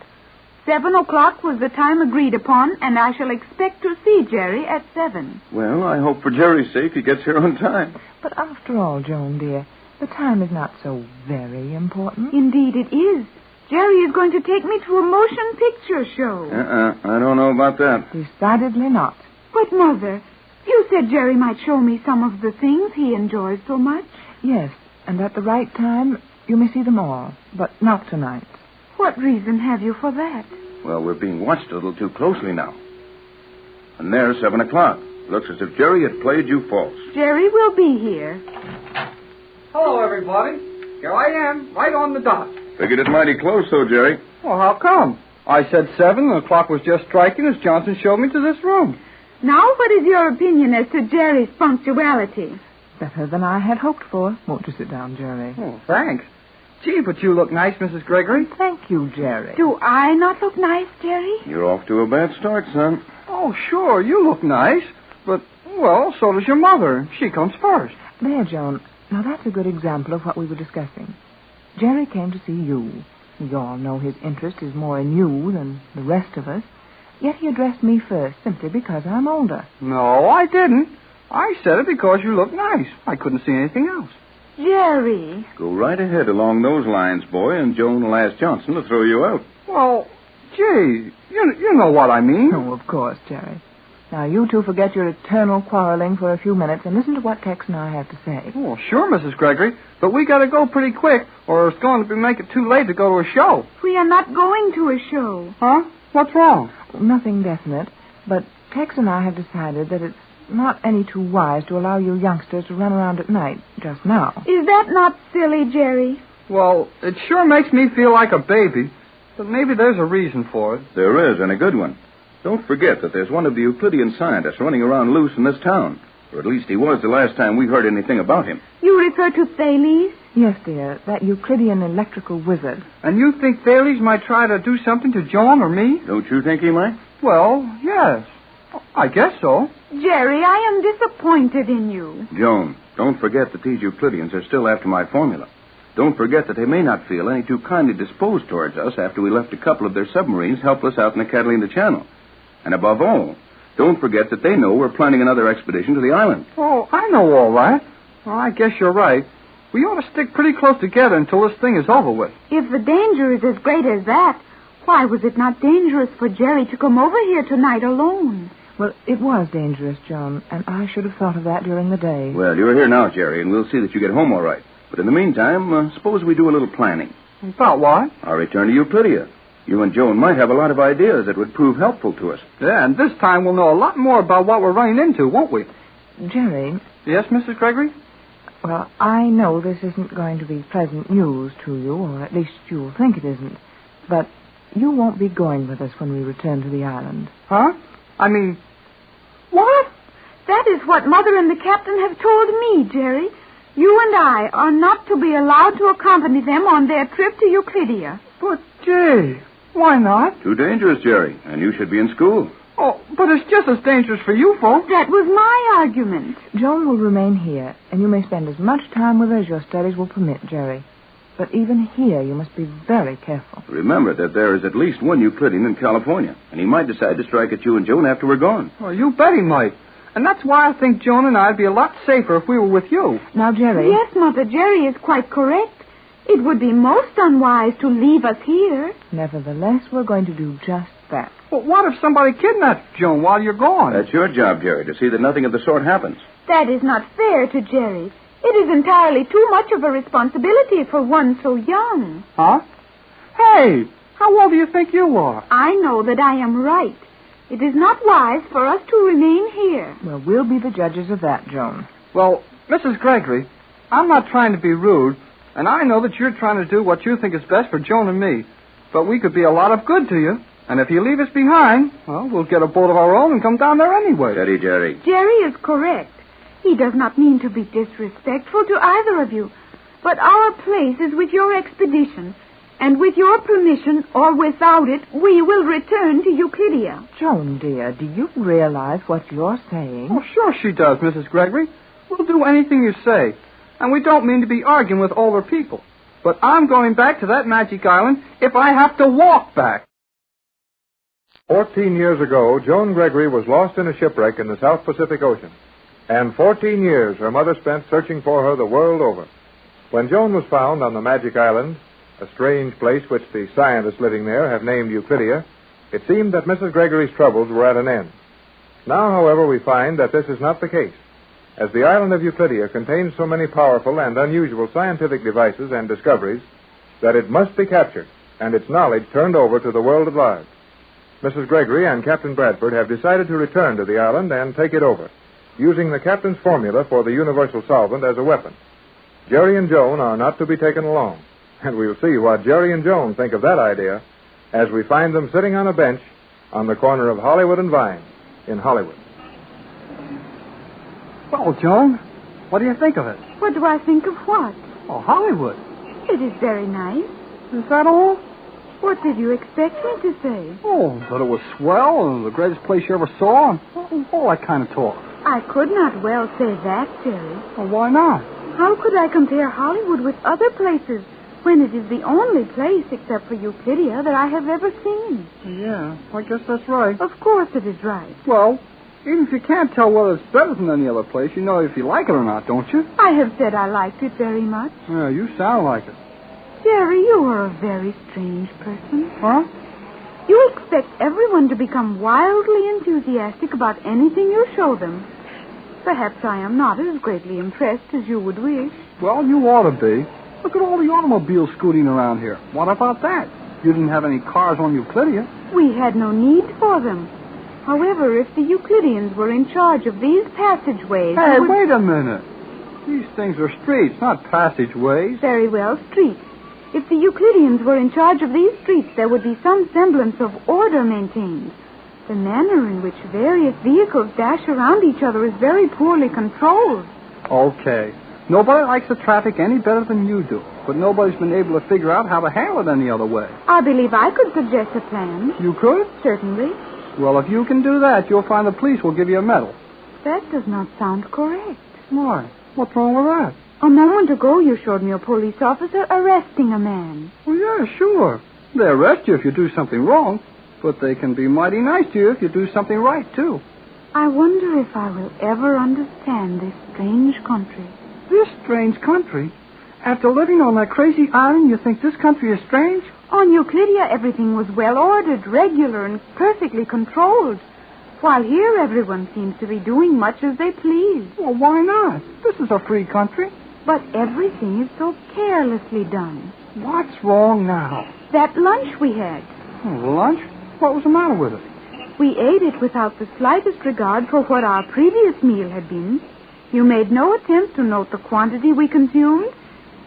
7 o'clock was the time agreed upon, and I shall expect to see Jerry at 7. Well, I hope for Jerry's sake he gets here on time. But after all, Joan, dear, the time is not so very important. Indeed it is. Jerry is going to take me to a motion picture show. I don't know about that. Decidedly not. But, Mother, you said Jerry might show me some of the things he enjoys so much. Yes, and at the right time, you may see them all, but not tonight. What reason have you for that? Well, we're being watched a little too closely now. And there's 7 o'clock. Looks as if Jerry had played you false. Jerry will be here. Hello, everybody. Here I am, right on the dot. Figured it mighty close, though, Jerry. Well, how come? I said 7, and the clock was just striking as Johnson showed me to this room. Now, what is your opinion as to Jerry's punctuality? Better than I had hoped for. Won't you sit down, Jerry? Oh, thanks. Gee, but you look nice, Mrs. Gregory. Thank you, Jerry. Do I not look nice, Jerry? You're off to a bad start, son. Oh, sure, you look nice. But, well, so does your mother. She comes first. There, Joan. Now, that's a good example of what we were discussing. Jerry came to see you. We all know his interest is more in you than the rest of us. Yet he addressed me first, simply because I'm older. No, I didn't. I said it because you look nice. I couldn't see anything else. Jerry. Go right ahead along those lines, boy, and Joan will ask Johnson to throw you out. Well, gee, you know what I mean. Oh, of course, Jerry. Now, you two forget your eternal quarreling for a few minutes and listen to what Tex and I have to say. Oh, sure, Mrs. Gregory. But we got to go pretty quick, or it's going to make it too late to go to a show. We are not going to a show. Huh? What's wrong? Nothing definite, but Tex and I have decided that it's not any too wise to allow you youngsters to run around at night just now. Is that not silly, Jerry? Well, it sure makes me feel like a baby, but maybe there's a reason for it. There is, and a good one. Don't forget that there's one of the Euclidean scientists running around loose in this town. Or at least he was the last time we heard anything about him. You refer to Thales? Yes, dear, that Euclidean electrical wizard. And you think Thales might try to do something to Joan or me? Don't you think he might? Well, yes. I guess so. Jerry, I am disappointed in you. Joan, don't forget that these Euclideans are still after my formula. Don't forget that they may not feel any too kindly disposed towards us after we left a couple of their submarines helpless out in the Catalina Channel. And above all, don't forget that they know we're planning another expedition to the island. Oh, I know all that. Well, I guess you're right. We ought to stick pretty close together until this thing is over with. If the danger is as great as that, why was it not dangerous for Jerry to come over here tonight alone? Well, it was dangerous, Joan, and I should have thought of that during the day. Well, you're here now, Jerry, and we'll see that you get home all right. But in the meantime, suppose we do a little planning. About what? Our return to Euclidia. You and Joan might have a lot of ideas that would prove helpful to us. Yeah, and this time we'll know a lot more about what we're running into, won't we? Jerry? Yes, Mrs. Gregory? Well, I know this isn't going to be pleasant news to you, or at least you'll think it isn't. But you won't be going with us when we return to the island. Huh? I mean, what? That is what Mother and the Captain have told me, Jerry. You and I are not to be allowed to accompany them on their trip to Euclidia. But, gee, why not? Too dangerous, Jerry, and you should be in school. Oh, but it's just as dangerous for you folks. That was my argument. Joan will remain here, and you may spend as much time with her as your studies will permit, Jerry. But even here, you must be very careful. Remember that there is at least one Euclidean in California, and he might decide to strike at you and Joan after we're gone. Well, you bet he might. And that's why I think Joan and I'd be a lot safer if we were with you. Now, Jerry... Yes, Mother, Jerry is quite correct. It would be most unwise to leave us here. Nevertheless, we're going to do just that. But what if somebody kidnaps Joan while you're gone? That's your job, Jerry, to see that nothing of the sort happens. That is not fair to Jerry. It is entirely too much of a responsibility for one so young. Huh? Hey, how old do you think you are? I know that I am right. It is not wise for us to remain here. Well, we'll be the judges of that, Joan. Well, Mrs. Gregory, I'm not trying to be rude, and I know that you're trying to do what you think is best for Joan and me. But we could be a lot of good to you. And if you leave us behind, well, we'll get a boat of our own and come down there anyway. Steady, Jerry. Jerry is correct. He does not mean to be disrespectful to either of you. But our place is with your expedition. And with your permission, or without it, we will return to Euclidia. Joan, dear, do you realize what you're saying? Oh, sure she does, Mrs. Gregory. We'll do anything you say. And we don't mean to be arguing with older people. But I'm going back to that magic island if I have to walk back. 14 years ago, Joan Gregory was lost in a shipwreck in the South Pacific Ocean. And 14 years her mother spent searching for her the world over. When Joan was found on the magic island, a strange place which the scientists living there have named Euclidia, it seemed that Mrs. Gregory's troubles were at an end. Now, however, we find that this is not the case, as the island of Euclidia contains so many powerful and unusual scientific devices and discoveries that it must be captured and its knowledge turned over to the world at large. Mrs. Gregory and Captain Bradford have decided to return to the island and take it over, using the captain's formula for the universal solvent as a weapon. Jerry and Joan are not to be taken along, and we'll see what Jerry and Joan think of that idea as we find them sitting on a bench on the corner of Hollywood and Vine in Hollywood. Well, Joan, what do you think of it? What do I think of what? Oh, Hollywood. It is very nice. Is that all? What did you expect me to say? Oh, that it was swell and the greatest place you ever saw, and all that kind of talk. I could not well say that, Jerry. Well, why not? How could I compare Hollywood with other places when it is the only place, except for Euclidia, that I have ever seen? Yeah, I guess that's right. Of course it is right. Well, even if you can't tell whether it's better than any other place, you know if you like it or not, don't you? I have said I liked it very much. Yeah, you sound like it. Jerry, you are a very strange person. Huh? You expect everyone to become wildly enthusiastic about anything you show them. Perhaps I am not as greatly impressed as you would wish. Well, you ought to be. Look at all the automobiles scooting around here. What about that? You didn't have any cars on Euclidia. We had no need for them. However, if the Euclideans were in charge of these passageways... Hey, wait a minute. These things are streets, not passageways. Very well, streets. If the Euclideans were in charge of these streets, there would be some semblance of order maintained. The manner in which various vehicles dash around each other is very poorly controlled. Okay. Nobody likes the traffic any better than you do, but nobody's been able to figure out how to handle it any other way. I believe I could suggest a plan. You could? Certainly. Well, if you can do that, you'll find the police will give you a medal. That does not sound correct. Why? What's wrong with that? A moment ago, you showed me a police officer arresting a man. Well, yeah, sure. They arrest you if you do something wrong, but they can be mighty nice to you if you do something right, too. I wonder if I will ever understand this strange country. This strange country? After living on that crazy island, you think this country is strange? On Euclidia, everything was well ordered, regular, and perfectly controlled. While here, everyone seems to be doing much as they please. Well, why not? This is a free country. But everything is so carelessly done. What's wrong now? That lunch we had. Oh, lunch? What was the matter with it? We ate it without the slightest regard for what our previous meal had been. You made no attempt to note the quantity we consumed,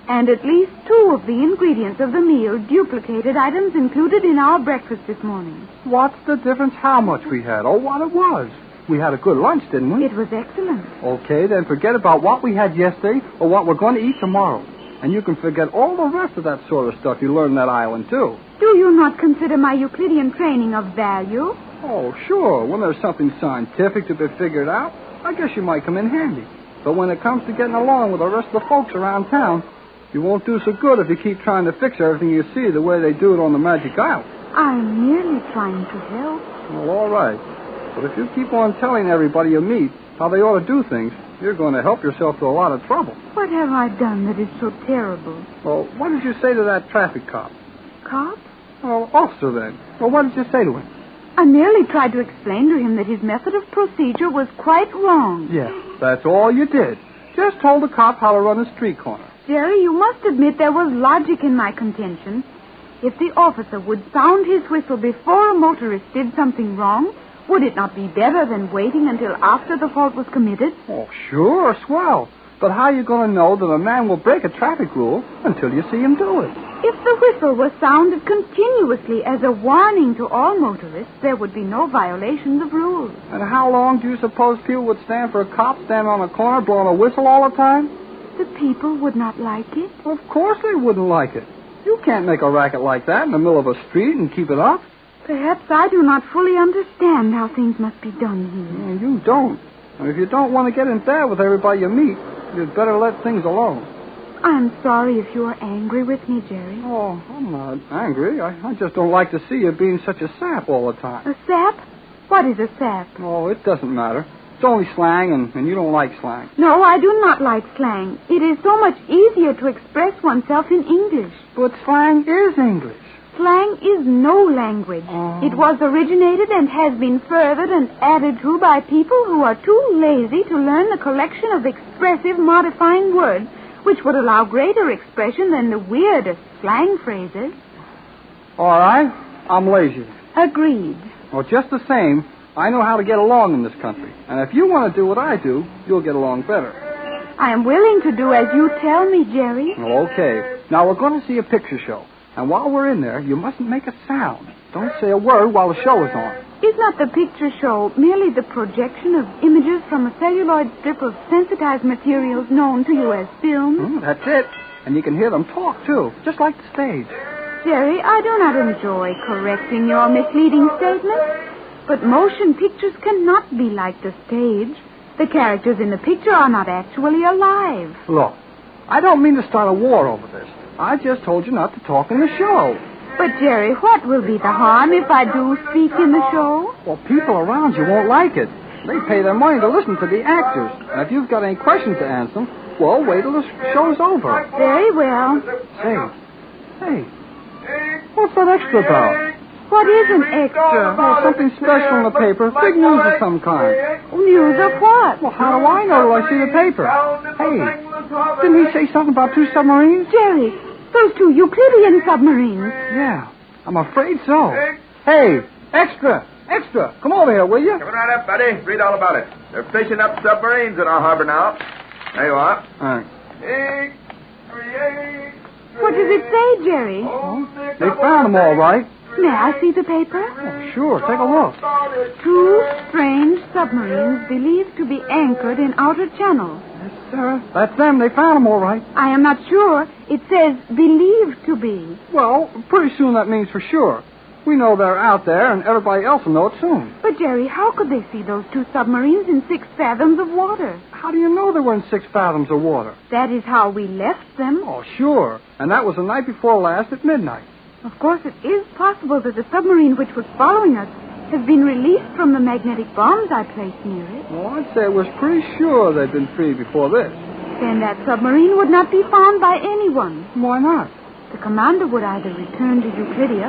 and at least 2 of the ingredients of the meal duplicated items included in our breakfast this morning. What's the difference how much we had or what it was? We had a good lunch, didn't we? It was excellent. Okay, then forget about what we had yesterday or what we're going to eat tomorrow. And you can forget all the rest of that sort of stuff you learned on that island, too. Do you not consider my Euclidean training of value? Oh, sure. When there's something scientific to be figured out, I guess you might come in handy. But when it comes to getting along with the rest of the folks around town, you won't do so good if you keep trying to fix everything you see the way they do it on the Magic Isle. I'm merely trying to help. Well, all right. But if you keep on telling everybody you meet how they ought to do things, you're going to help yourself to a lot of trouble. What have I done that is so terrible? Well, what did you say to that traffic cop? Cop? Well, officer then. Well, what did you say to him? I merely tried to explain to him that his method of procedure was quite wrong. Yes, that's all you did. Just told the cop how to run a street corner. Jerry, you must admit there was logic in my contention. If the officer would sound his whistle before a motorist did something wrong, would it not be better than waiting until after the fault was committed? Oh, sure, swell. But how are you going to know that a man will break a traffic rule until you see him do it? If the whistle was sounded continuously as a warning to all motorists, there would be no violations of rules. And how long do you suppose people would stand for a cop standing on a corner blowing a whistle all the time? The people would not like it. Of course they wouldn't like it. You can't make a racket like that in the middle of a street and keep it up. Perhaps I do not fully understand how things must be done here. You don't. And if you don't want to get in bed with everybody you meet, you'd better let things alone. I'm sorry if you are angry with me, Jerry. Oh, I'm not angry. I just don't like to see you being such a sap all the time. A sap? What is a sap? Oh, it doesn't matter. It's only slang, and you don't like slang. No, I do not like slang. It is so much easier to express oneself in English. But slang is English. Slang is no language. It was originated and has been furthered and added to by people who are too lazy to learn the collection of expressive modifying words which would allow greater expression than the weirdest slang phrases. All right, I'm lazy. Agreed. Well, just the same, I know how to get along in this country. And if you want to do what I do, you'll get along better. I am willing to do as you tell me, Jerry. Well, okay. Now, we're going to see a picture show. And while we're in there, you mustn't make a sound. Don't say a word while the show is on. Is not the picture show merely the projection of images from a celluloid strip of sensitized materials known to you as film? That's it. And you can hear them talk, too, just like the stage. Jerry, I do not enjoy correcting your misleading statements, but motion pictures cannot be like the stage. The characters in the picture are not actually alive. Look, I don't mean to start a war over this. I just told you not to talk in the show. But, Jerry, what will be the harm if I do speak in the show? Well, people around you won't like it. They pay their money to listen to the actors. And if you've got any questions to answer them, well, wait till the show's over. Very well. Hey, what's that extra about? What is an extra? Oh, something special in the paper. Big news of some kind. News of what? Well, how do I know till I see the paper? Hey, didn't he say something about 2 submarines? Jerry, those 2 Euclidean submarines. Yeah, I'm afraid so. Hey, extra. Come over here, will you? Coming right up, buddy. Read all about it. They're fishing up submarines in our harbor now. There you are. All right. What does it say, Jerry? They found them all right. May I see the paper? Oh, sure. Take a look. 2 strange submarines believed to be anchored in outer channels. Yes, sir. That's them. They found them all right. I am not sure. It says believed to be. Well, pretty soon that means for sure. We know they're out there, and everybody else will know it soon. But, Jerry, how could they see those 2 submarines in 6 fathoms of water? How do you know they were in 6 fathoms of water? That is how we left them. Oh, sure. And that was the night before last at midnight. Of course, it is possible that the submarine which was following us has been released from the magnetic bombs I placed near it. Well, I'd say it was pretty sure they'd been free before this. Then that submarine would not be found by anyone. Why not? The commander would either return to Euclidia,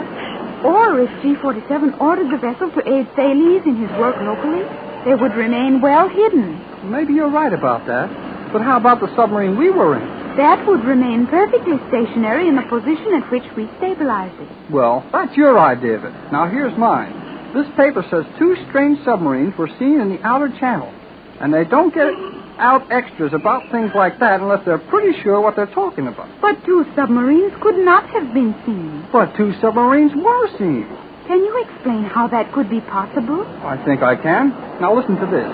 or if G-47 ordered the vessel to aid Thales in his work locally, they would remain well hidden. Maybe you're right about that. But how about the submarine we were in? That would remain perfectly stationary in the position at which we stabilized it. Well, that's your idea of it. Now, here's mine. This paper says 2 strange submarines were seen in the outer channel. And they don't get out extras about things like that unless they're pretty sure what they're talking about. But 2 submarines could not have been seen. But 2 submarines were seen. Can you explain how that could be possible? I think I can. Now listen to this.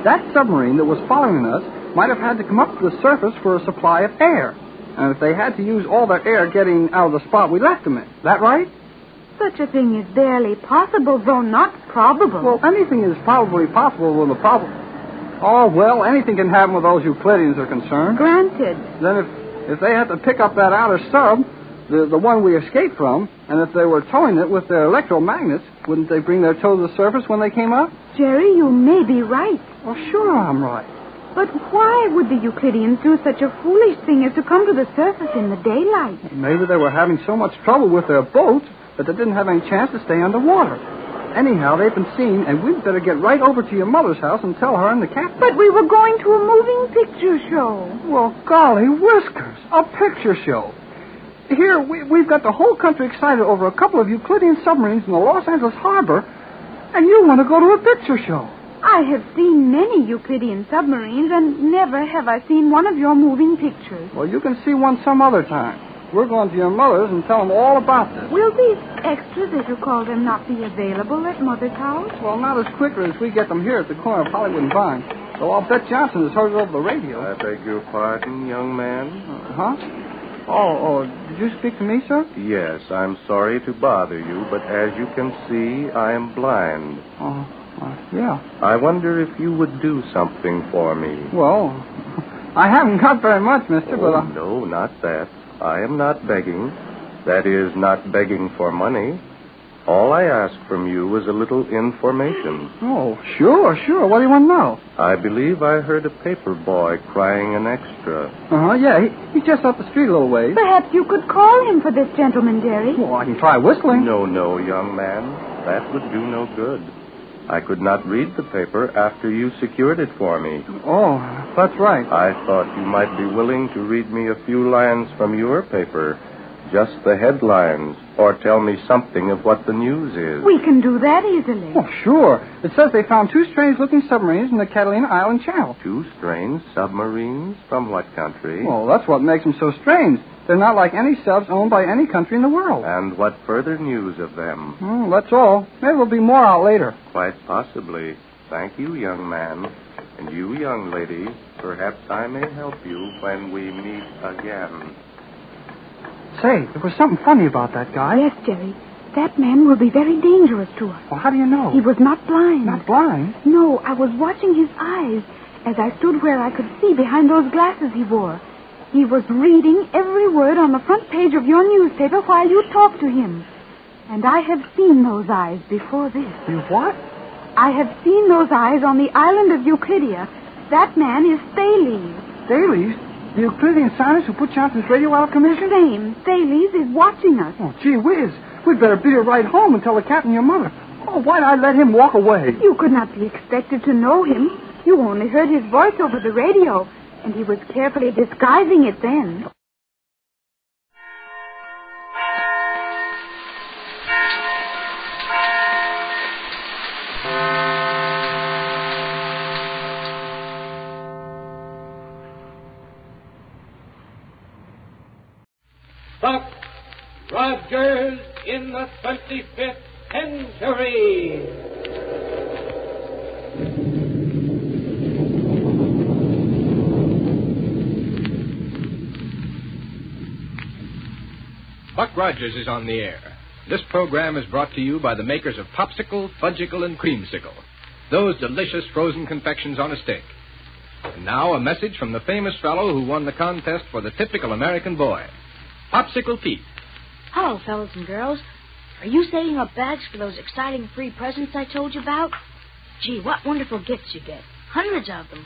That submarine that was following us might have had to come up to the surface for a supply of air. And if they had to use all their air getting out of the spot we left them in. That right? Such a thing is barely possible, though not probable. Well, anything is probably possible with a problem. Oh, well, anything can happen where those Euclideans are concerned. Granted. Then if they had to pick up that outer sub, the one we escaped from, and if they were towing it with their electromagnets, wouldn't they bring their tow to the surface when they came up? Jerry, you may be right. Well, sure I'm right. But why would the Euclideans do such a foolish thing as to come to the surface in the daylight? Maybe they were having so much trouble with their boat that they didn't have any chance to stay underwater. Anyhow, they've been seen, and we'd better get right over to your mother's house and tell her and the captain. But we were going to a moving picture show. Well, golly whiskers, a picture show. Here, we've got the whole country excited over a couple of Euclidean submarines in the Los Angeles harbor, and you want to go to a picture show. I have seen many Euclidean submarines, and never have I seen one of your moving pictures. Well, you can see one some other time. We're going to your mother's and tell them all about this. Will these extras, as you call them, not be available at Mother's house? Well, not as quickly as we get them here at the corner of Hollywood and Vine. So I'll bet Johnson has heard it over the radio. I beg your pardon, young man. Huh? Oh, did you speak to me, sir? Yes, I'm sorry to bother you, but as you can see, I am blind. Yeah. I wonder if you would do something for me. Well, I haven't got very much, mister, but... No, not that. I am not begging. That is, not begging for money. All I ask from you is a little information. Oh, sure. What do you want to know? I believe I heard a paper boy crying an extra. Yeah, he's just up the street a little ways. Perhaps you could call him for this gentleman, Jerry. Well, I can try whistling. No, young man. That would do no good. I could not read the paper after you secured it for me. Oh, that's right. I thought you might be willing to read me a few lines from your paper. Just the headlines, or tell me something of what the news is. We can do that easily. Oh, sure. It says they found two strange-looking submarines in the Catalina Island Channel. Two strange submarines? From what country? Well, that's what makes them so strange. They're not like any subs owned by any country in the world. And what further news of them? That's all. Maybe there'll be more out later. Quite possibly. Thank you, young man. And you, young lady, perhaps I may help you when we meet again. Say, there was something funny about that guy. Yes, Jerry. That man will be very dangerous to us. Well, how do you know? He was not blind. Not blind? No, I was watching his eyes as I stood where I could see behind those glasses he wore. He was reading every word on the front page of your newspaper while you talked to him. And I have seen those eyes before this. You what? I have seen those eyes on the island of Guildea. That man is Thales. Thales? The Euclidean scientist who put Johnson's radio out of commission? Same. Thales is watching us. Oh, gee whiz. We'd better beat her right home and tell the captain your mother. Oh, why'd I let him walk away? You could not be expected to know him. You only heard his voice over the radio, and he was carefully disguising it then. Buck Rogers in the 25th century. Buck Rogers is on the air. This program is brought to you by the makers of Popsicle, Fudgicle, and Creamsicle, those delicious frozen confections on a stick. And now a message from the famous fellow who won the contest for the typical American boy, Popsicle Pete. Hello, fellas and girls. Are you saving up bags for those exciting free presents I told you about? Gee, what wonderful gifts you get. Hundreds of them.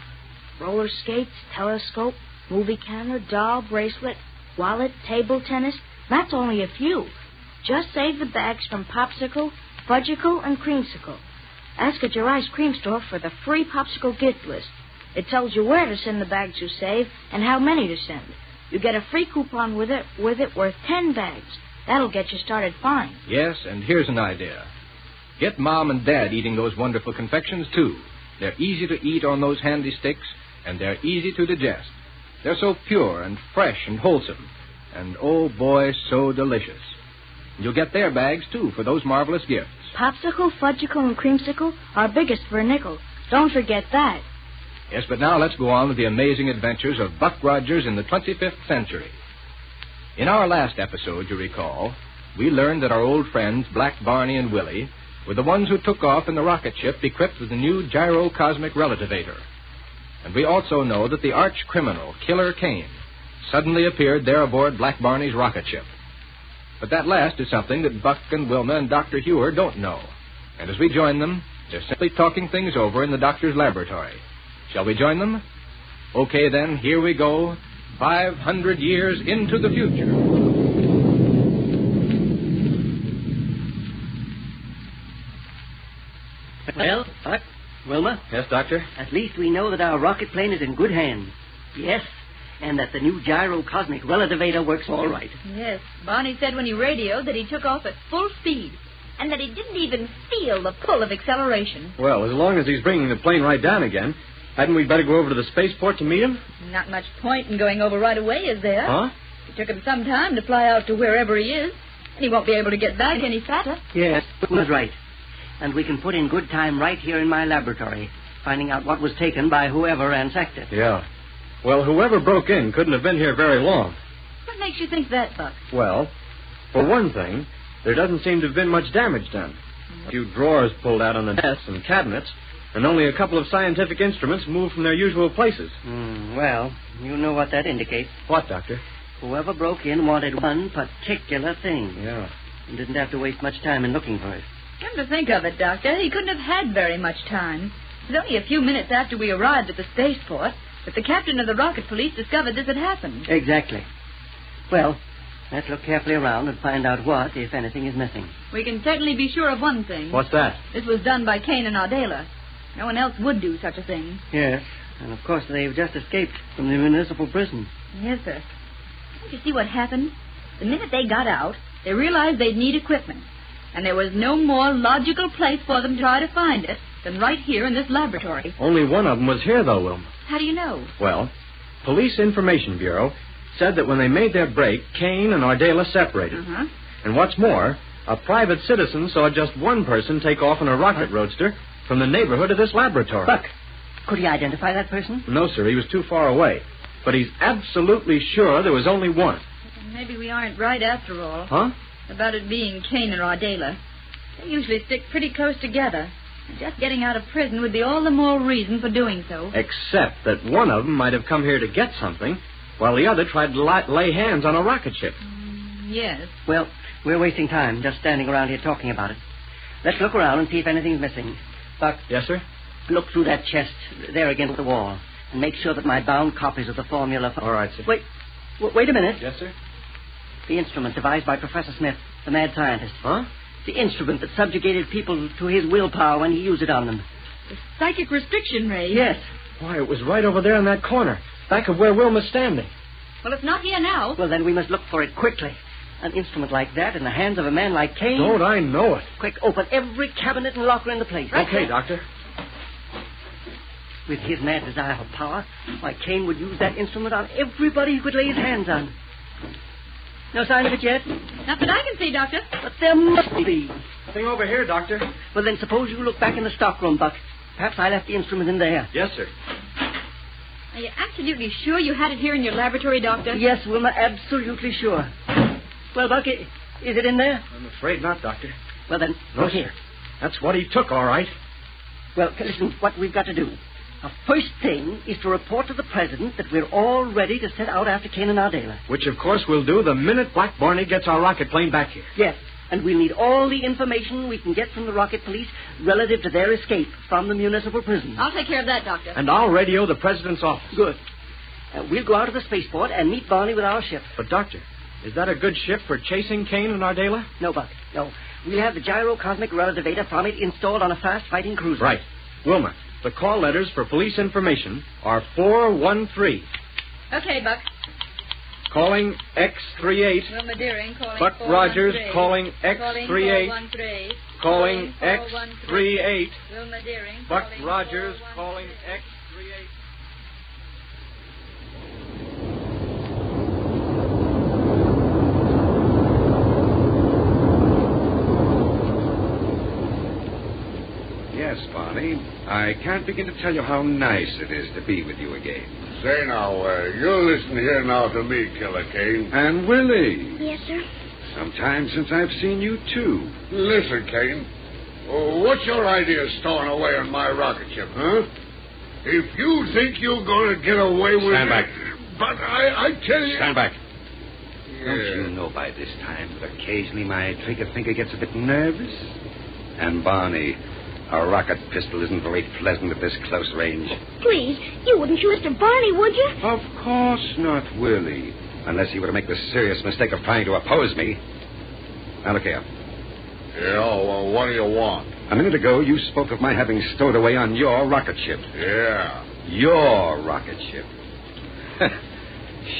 Roller skates, telescope, movie camera, doll, bracelet, wallet, table tennis. That's only a few. Just save the bags from Popsicle, Fudgicle, and Creamsicle. Ask at your ice cream store for the free Popsicle gift list. It tells you where to send the bags you save and how many to send. You get a free coupon with it worth 10 bags. That'll get you started fine. Yes, and here's an idea. Get Mom and Dad eating those wonderful confections, too. They're easy to eat on those handy sticks, and they're easy to digest. They're so pure and fresh and wholesome, and, oh, boy, so delicious. You'll get their bags, too, for those marvelous gifts. Popsicle, fudgicle, and creamsicle are biggest for a nickel. Don't forget that. Yes, but now let's go on with the amazing adventures of Buck Rogers in the 25th century. In our last episode, you recall, we learned that our old friends, Black Barney and Willie, were the ones who took off in the rocket ship equipped with the new gyrocosmic relativator. And we also know that the arch-criminal, Killer Kane, suddenly appeared there aboard Black Barney's rocket ship. But that last is something that Buck and Wilma and Dr. Hewer don't know. And as we join them, they're simply talking things over in the doctor's laboratory. Shall we join them? Okay, then, here we go, 500 years into the future. Well, Buck, Wilma? Yes, Doctor? At least we know that our rocket plane is in good hands. Yes, and that the new gyrocosmic relativator works all right. Yes, Barney said when he radioed that he took off at full speed, and that he didn't even feel the pull of acceleration. Well, as long as he's bringing the plane right down again, hadn't we better go over to the spaceport to meet him? Not much point in going over right away, is there? Huh? It took him some time to fly out to wherever he is, and he won't be able to get back any faster. Yes, was right. And we can put in good time right here in my laboratory, finding out what was taken by whoever ransacked it. Yeah. Well, whoever broke in couldn't have been here very long. What makes you think that, Buck? Well, for one thing, there doesn't seem to have been much damage done. A few drawers pulled out on the desks and cabinets, and only a couple of scientific instruments moved from their usual places. Well, you know what that indicates. What, Doctor? Whoever broke in wanted one particular thing. Yeah. And didn't have to waste much time in looking for it. Come to think of it, Doctor, he couldn't have had very much time. It was only a few minutes after we arrived at the spaceport that the captain of the rocket police discovered this had happened. Exactly. Well, let's look carefully around and find out what, if anything, is missing. We can certainly be sure of one thing. What's that? This was done by Kane and Ardela. No one else would do such a thing. Yes, and of course they've just escaped from the municipal prison. Yes, sir. Don't you see what happened? The minute they got out, they realized they'd need equipment. And there was no more logical place for them to try to find it than right here in this laboratory. Only one of them was here, though, Wilma. How do you know? Well, Police Information Bureau said that when they made their break, Kane and Ardela separated. Uh-huh. And what's more, a private citizen saw just one person take off in a rocket roadster from the neighborhood of this laboratory. Buck, could he identify that person? No, sir, he was too far away. But he's absolutely sure there was only one. Maybe we aren't right after all. Huh? About it being Kane and Ardela. They usually stick pretty close together. And just getting out of prison would be all the more reason for doing so. Except that one of them might have come here to get something, while the other tried to lay hands on a rocket ship. Yes. Well, we're wasting time just standing around here talking about it. Let's look around and see if anything's missing. Buck. Yes, sir? Look through that chest there against the wall and make sure that my bound copies of the formula... All right, sir. Wait a minute. Yes, sir? The instrument devised by Professor Smith, the mad scientist. Huh? The instrument that subjugated people to his willpower when he used it on them. The psychic restriction ray. Yes. Why, it was right over there in that corner, back of where Wilma's standing. Well, it's not here now. Well, then we must look for it quickly. An instrument like that in the hands of a man like Kane... Don't I know it? Quick, open every cabinet and locker in the place. Right, okay, Doctor. With his mad desire for power, why, Kane would use that instrument on everybody he could lay his hands on. No sign of it yet? Not that I can see, Doctor. But there must be. Nothing over here, Doctor. Well, then suppose you look back in the stockroom, Buck. Perhaps I left the instrument in there. Yes, sir. Are you absolutely sure you had it here in your laboratory, Doctor? Yes, Wilma, absolutely sure. Well, Buck, is it in there? I'm afraid not, Doctor. Well, then, No, look here. sir. That's what he took, all right. Well, listen, what we've got to do. Our first thing is to report to the President that we're all ready to set out after Kane and Ardela. Which, of course, we'll do the minute Black Barney gets our rocket plane back here. Yes, and we'll need all the information we can get from the rocket police relative to their escape from the municipal prison. I'll take care of that, Doctor. And I'll radio the President's office. Good. We'll go out to the spaceport and meet Barney with our ship. But, Doctor, is that a good ship for chasing Kane and Ardela? No, Buck, no. We'll have the gyrocosmic relativator from it installed on a fast-fighting cruiser. Right. Wilma, the call letters for police information are 413. Okay, Buck. Calling X38. Wilma Deering calling Buck 413. Rogers calling X38. Calling X38. Wilma Deering. Buck Rogers calling X38. I can't begin to tell you how nice it is to be with you again. Say now, you listen here now to me, Killer Kane. And Willie. Yes, sir? Some time since I've seen you, too. Listen, Kane. What's your idea of stowing away on my rocket ship, huh? If you think you're going to get away with Stand it... back. But I tell you... Stand back. Yeah. Don't you know by this time that occasionally my trigger finger gets a bit nervous? And, Barney, a rocket pistol isn't very pleasant at this close range. Please, you wouldn't shoot Mr. Barney, would you? Of course not, Willie. Unless you were to make the serious mistake of trying to oppose me. Now, look here. Yeah, well, what do you want? A minute ago, you spoke of my having stowed away on your rocket ship. Yeah. Your rocket ship.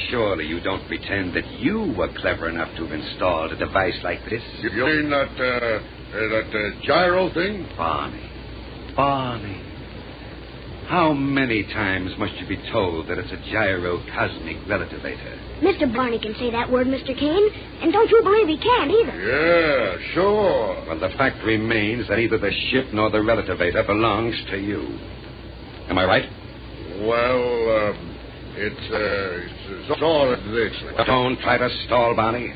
Surely you don't pretend that you were clever enough to have installed a device like this? You mean that gyro thing? Barney. How many times must you be told that it's a gyrocosmic relativator? Mr. Barney can say that word, Mr. Kane, and don't you believe he can either. Yeah, sure. Well, the fact remains that neither the ship nor the relativator belongs to you. Am I right? Well, it's all this. Don't try to stall, Barney.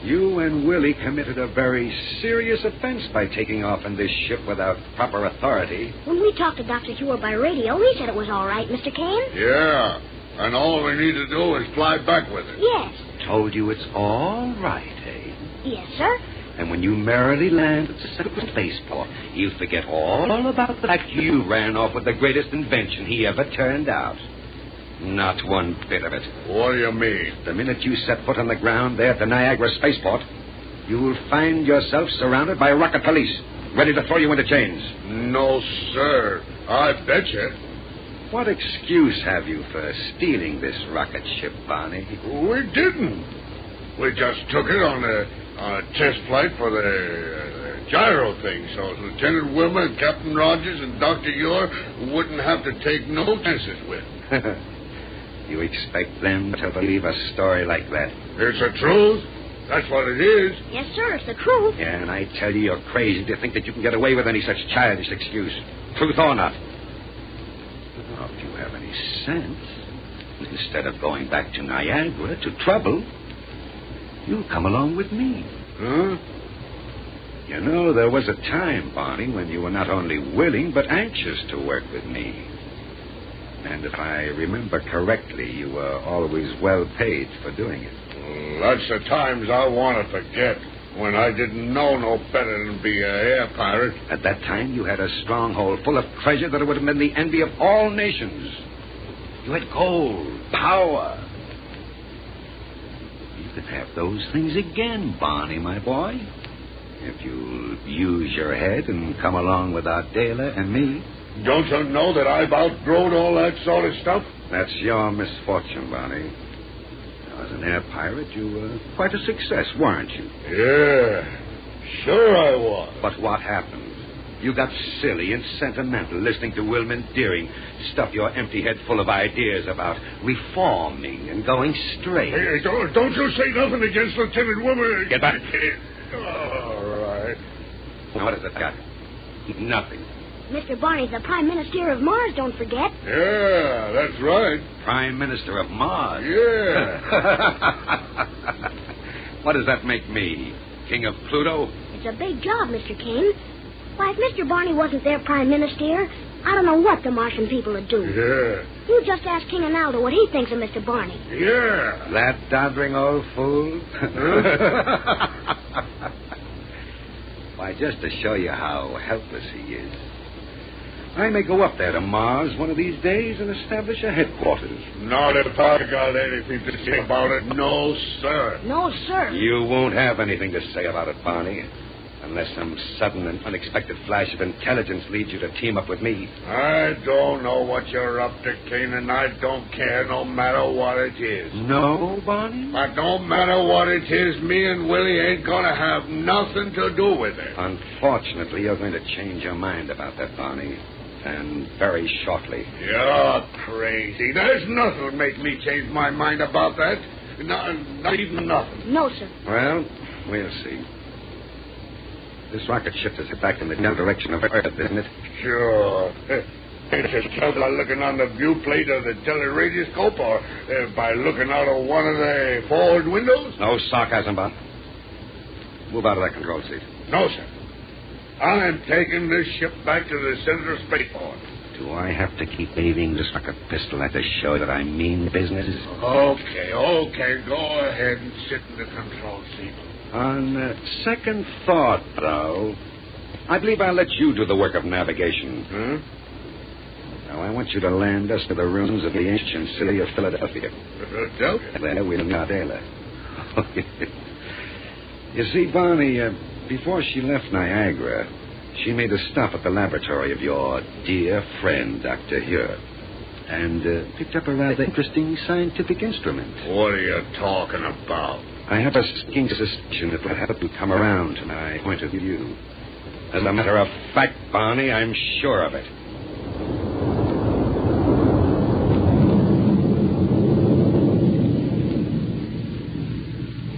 You and Willie committed a very serious offense by taking off in this ship without proper authority. When we talked to Dr. Cure by radio, he said it was all right, Mr. Kane. Yeah, and all we need to do is fly back with it. Yes. Told you it's all right, eh? Yes, sir. And when you merrily land at the Central Spaceport, you forget all about the fact you ran off with the greatest invention he ever turned out. Not one bit of it. What do you mean? The minute you set foot on the ground there at the Niagara Spaceport, you'll find yourself surrounded by rocket police, ready to throw you into chains. No, sir. I bet you. What excuse have you for stealing this rocket ship, Barney? We didn't. We just took it on a test flight for the gyro thing, so Lieutenant Wilmer and Captain Rogers and Dr. Cure wouldn't have to take no chances with. You expect them to believe a story like that? It's the truth. That's what it is. Yes, sir, it's the truth. Yeah, and I tell you, you're crazy to think that you can get away with any such childish excuse. Truth or not. Well, if you have any sense, instead of going back to Niagara to trouble, you'll come along with me. Huh? You know, there was a time, Barney, when you were not only willing, but anxious to work with me. And if I remember correctly, you were always well paid for doing it. That's the times I want to forget, when I didn't know no better than be an air pirate. At that time, you had a stronghold full of treasure that would have been the envy of all nations. You had gold, power. You can have those things again, Barney, my boy. If you'll use your head and come along with Adela and me. Don't you know that I've outgrown all that sort of stuff? That's your misfortune, Barney. Now, as an air pirate, you were quite a success, weren't you? Yeah, sure I was. But what happened? You got silly and sentimental listening to Wilman Deering stuff your empty head full of ideas about reforming and going straight. Hey, don't you say nothing against Lieutenant Wilmer. Get back. All right. What has it got? Nothing. Mr. Barney's the Prime Minister of Mars, don't forget. Yeah, that's right. Prime Minister of Mars? Yeah. What does that make me? King of Pluto? It's a big job, Mr. Kane. Why, if Mr. Barney wasn't their Prime Minister, I don't know what the Martian people would do. Yeah. You just ask King Analdo what he thinks of Mr. Barney. Yeah. That doddering old fool? Why, just to show you how helpless he is, I may go up there to Mars one of these days and establish a headquarters. Not if I got anything to say about it. No, sir. No, sir. You won't have anything to say about it, Barney. Unless some sudden and unexpected flash of intelligence leads you to team up with me. I don't know what you're up to, Kane, and I don't care no matter what it is. No, Barney? But no matter what it is, me and Willie ain't going to have nothing to do with it. Unfortunately, you're going to change your mind about that, Barney. And very shortly. You're crazy. There's nothing would make me change my mind about that. Not even nothing. No, sir. Well, we'll see. This rocket ship is back in the general direction of Earth, isn't it? Sure. It's just tell by looking on the viewplate of the teleradioscope or by looking out of one of the forward windows? No sarcasm, Bob. Move out of that control seat. No, sir. I'm taking this ship back to the Center Spaceport. Do I have to keep waving this like a pistol at to show that I mean business? Okay. Go ahead and sit in the control seat. On second thought, though, I believe I'll let you do the work of navigation. Now, I want you to land us to the ruins of the ancient city of Philadelphia. Philadelphia? There we'll not You see, Barney, before she left Niagara, she made a stop at the laboratory of your dear friend, Dr. Hure, and picked up a rather interesting scientific instrument. What are you talking about? I have a stinking suspicion it will help you come around to my point of view. As a matter of fact, Barney, I'm sure of it.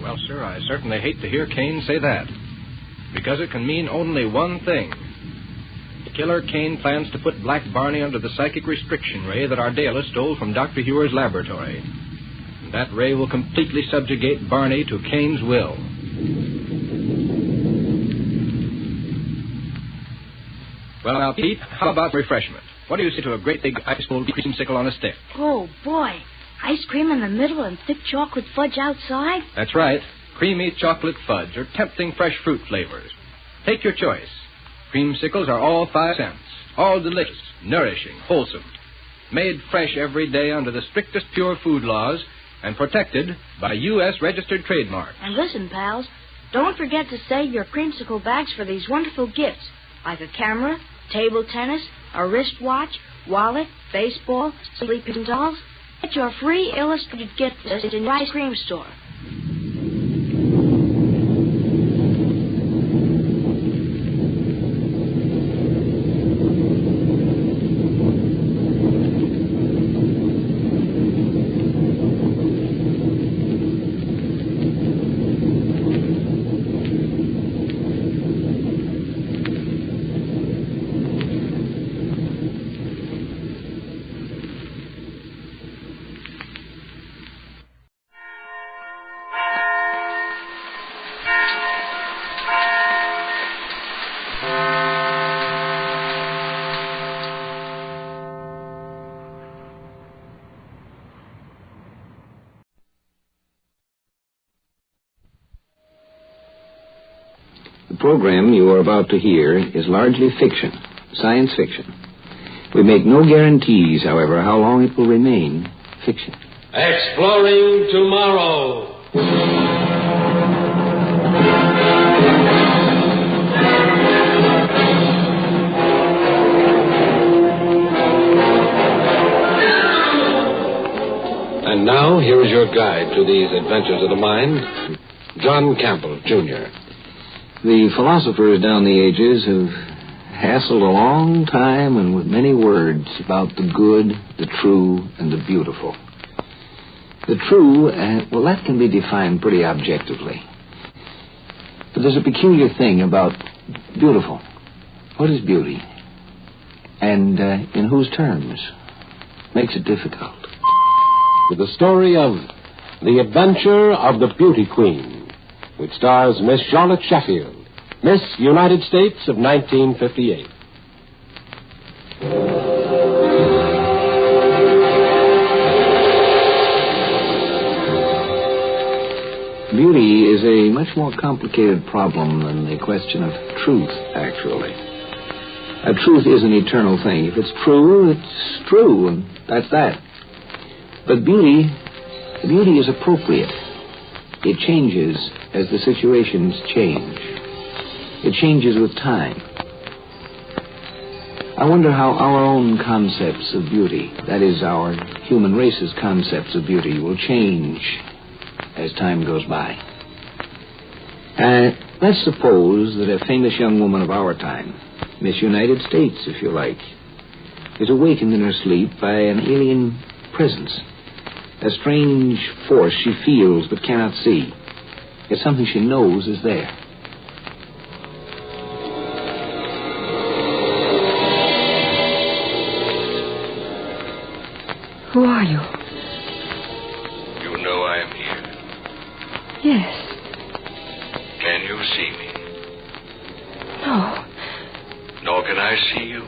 Well, sir, I certainly hate to hear Kane say that, because it can mean only one thing. Killer Kane plans to put Black Barney under the psychic restriction ray that Ardela stole from Dr. Hure's laboratory. That ray will completely subjugate Barney to Kane's will. Well, now, Pete, how about refreshment? What do you say to a great big ice-cold creamsicle on a stick? Oh, boy. Ice cream in the middle and thick chocolate fudge outside? That's right. Creamy chocolate fudge or tempting fresh fruit flavors. Take your choice. Creamsicles are all 5 cents. All delicious, nourishing, wholesome. Made fresh every day under the strictest pure food laws and protected by U.S. registered trademark. And listen, pals, don't forget to save your creamsicle bags for these wonderful gifts, like a camera, table tennis, a wristwatch, wallet, baseball, sleeping dolls. Get your free illustrated gift list in your ice cream store. The program you are about to hear is largely fiction, science fiction. We make no guarantees, however, how long it will remain fiction. Exploring Tomorrow. And now, here is your guide to these adventures of the mind, John Campbell, Jr. The philosophers down the ages have hassled a long time and with many words about the good, the true, and the beautiful. The true, well, that can be defined pretty objectively. But there's a peculiar thing about beautiful. What is beauty? And in whose terms? Makes it difficult. With the story of The Adventure of the Beauty Queen, which stars Miss Charlotte Sheffield, Miss United States of 1958. Beauty is a much more complicated problem than the question of truth, actually. A truth is an eternal thing. If it's true, it's true, and that's that. But beauty is appropriate. It changes as the situations change. It changes with time. I wonder how our own concepts of beauty, that is, our human race's concepts of beauty, will change as time goes by. Let's suppose that a famous young woman of our time, Miss United States, if you like, is awakened in her sleep by an alien presence, a strange force she feels but cannot see. It's something she knows is there. Who are you? You know I am here. Yes. Can you see me? No. Nor can I see you.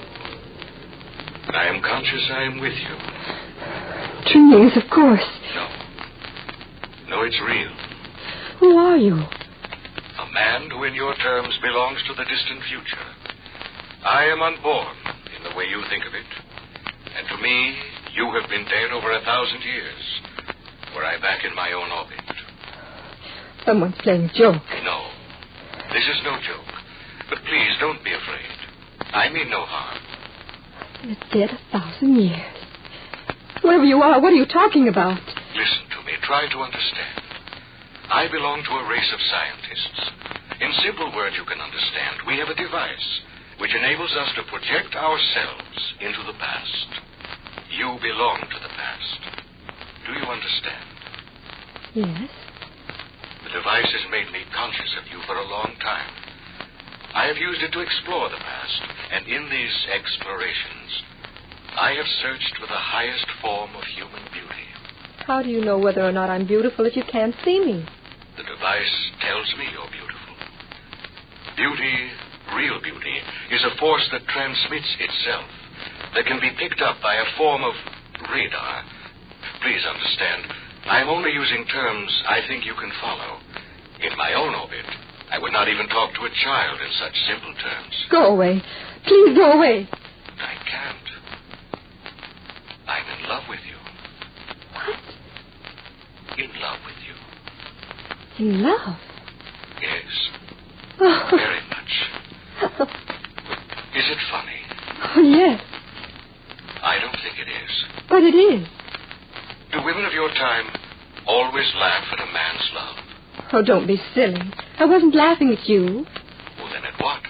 I am conscious I am with you. Dreams, of course. No, it's real. Who are you? A man who in your terms belongs to the distant future. I am unborn in the way you think of it. And to me, you have been dead over 1,000 years. Were I back in my own orbit. Someone's playing a joke. No. This is no joke. But please, don't be afraid. I mean no harm. You're dead 1,000 years. Whoever you are, what are you talking about? Listen to me. Try to understand. I belong to a race of scientists. In simple words you can understand, we have a device which enables us to project ourselves into the past. You belong to the past. Do you understand? Yes. The device has made me conscious of you for a long time. I have used it to explore the past, and in these explorations, I have searched for the highest form of human beauty. How do you know whether or not I'm beautiful if you can't see me? The device tells me you're beautiful. Beauty, real beauty, is a force that transmits itself, that can be picked up by a form of radar. Please understand, I'm only using terms I think you can follow. In my own orbit, I would not even talk to a child in such simple terms. Go away. Please go away. I can't. I'm in love with you. What? In love with you. In love? Yes. Oh. Very much. Is it funny? Oh, yes. I don't think it is. But it is. Do women of your time always laugh at a man's love? Oh, don't be silly. I wasn't laughing at you. Well, then at what?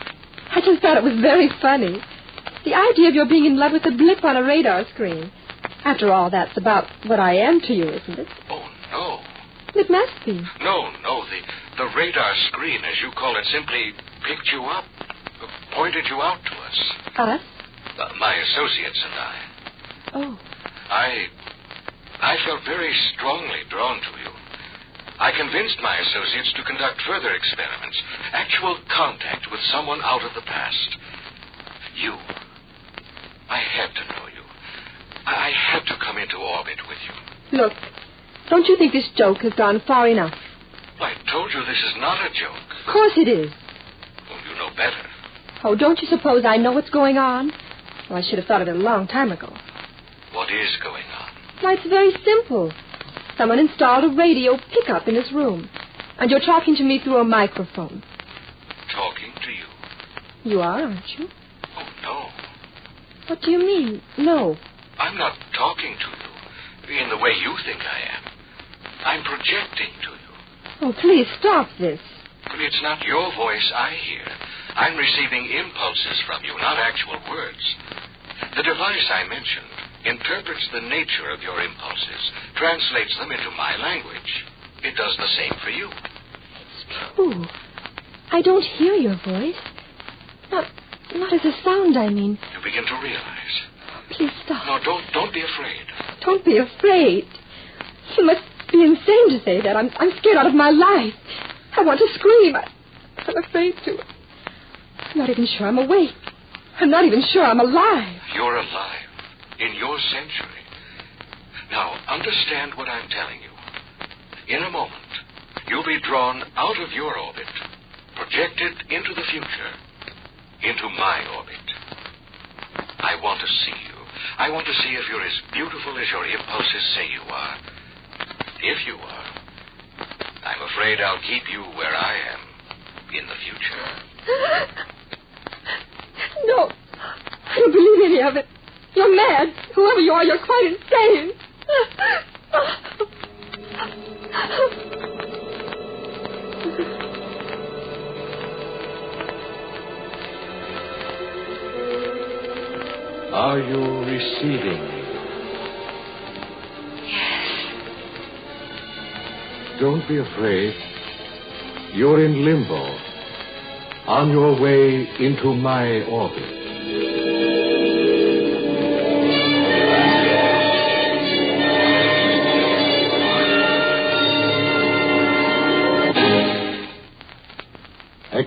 I just thought it was very funny. The idea of your being in love with a blip on a radar screen. After all, that's about what I am to you, isn't it? Oh, no. It must be. No. The radar screen, as you call it, simply picked you up, pointed you out to us. Us? My associates and I. Oh. I felt very strongly drawn to you. I convinced my associates to conduct further experiments, actual contact with someone out of the past. You. I had to know you. I had to come into orbit with you. Look, don't you think this joke has gone far enough? I told you this is not a joke. Of course it is. Well, you know better. Oh, don't you suppose I know what's going on? Well, I should have thought of it a long time ago. What is going on? Why, it's very simple. Someone installed a radio pickup in this room. And you're talking to me through a microphone. Talking to you? You are, aren't you? Oh, no. What do you mean, no? I'm not talking to you in the way you think I am. I'm projecting to you. Oh, please stop this. But it's not your voice I hear. I'm receiving impulses from you, not actual words. The device I mentioned interprets the nature of your impulses, translates them into my language. It does the same for you. It's true. I don't hear your voice. Not as a sound, I mean. You begin to realize. Please stop. No, don't be afraid. Don't be afraid. You must be insane to say that. I'm scared out of my life. I want to scream. I'm afraid to. I'm not even sure I'm awake. I'm not even sure I'm alive. You're alive. In your century. Now, understand what I'm telling you. In a moment, you'll be drawn out of your orbit, projected into the future, into my orbit. I want to see you. I want to see if you're as beautiful as your impulses say you are. If you are, I'm afraid I'll keep you where I am in the future. No, I don't believe any of it. You're mad. Whoever you are, you're quite insane. Are you receiving me? Yes. Don't be afraid. You're in limbo, on your way into my orbit.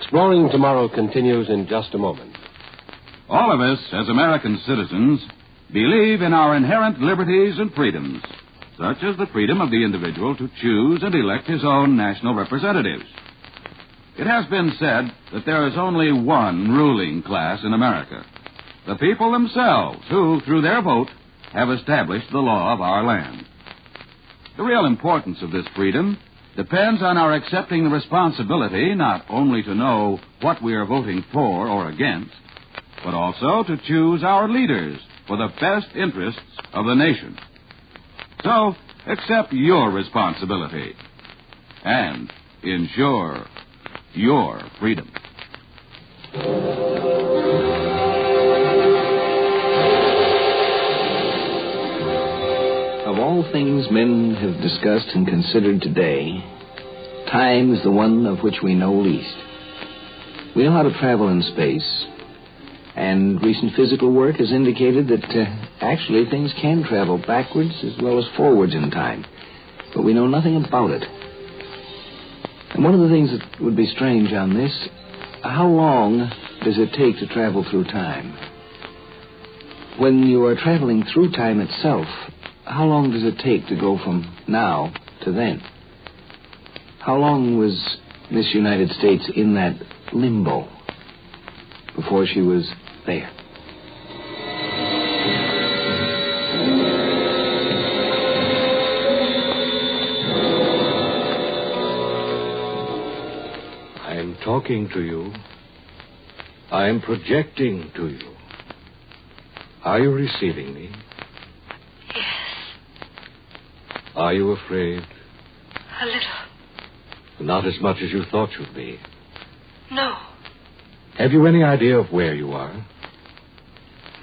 Exploring Tomorrow continues in just a moment. All of us, as American citizens, believe in our inherent liberties and freedoms, such as the freedom of the individual to choose and elect his own national representatives. It has been said that there is only one ruling class in America, the people themselves, who, through their vote, have established the law of our land. The real importance of this freedom depends on our accepting the responsibility not only to know what we are voting for or against, but also to choose our leaders for the best interests of the nation. So, accept your responsibility and ensure your freedom. Of all things men have discussed and considered today, time is the one of which we know least. We know how to travel in space, and recent physical work has indicated that actually things can travel backwards as well as forwards in time, but we know nothing about it. And one of the things that would be strange on this, how long does it take to travel through time? When you are traveling through time itself, how long does it take to go from now to then? How long was Miss United States in that limbo before she was there? I'm talking to you. I'm projecting to you. Are you receiving me? Are you afraid? A little. Not as much as you thought you'd be. No. Have you any idea of where you are?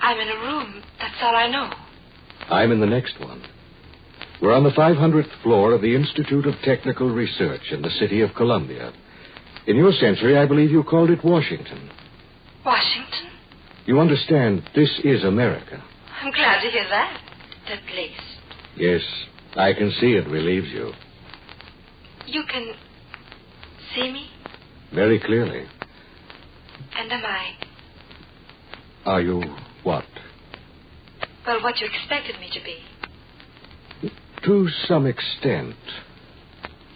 I'm in a room. That's all I know. I'm in the next one. We're on the 500th floor of the Institute of Technical Research in the city of Columbia. In your century, I believe you called it Washington. Washington? You understand, this is America. I'm glad to hear that. The place. Yes, I can see it relieves you. You can see me? Very clearly. And am I? Are you what? Well, what you expected me to be. To some extent.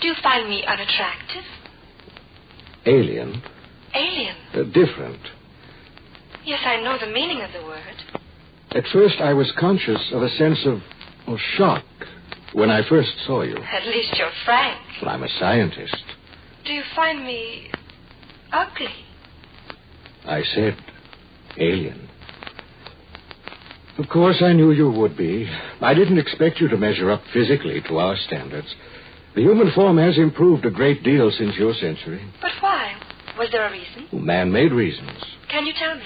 Do you find me unattractive? Alien. Alien? Different. Yes, I know the meaning of the word. At first, I was conscious of a sense of shock when I first saw you. At least you're frank. Well, I'm a scientist. Do you find me ugly? I said alien. Of course, I knew you would be. I didn't expect you to measure up physically to our standards. The human form has improved a great deal since your century. But why? Was there a reason? Man-made reasons. Can you tell me?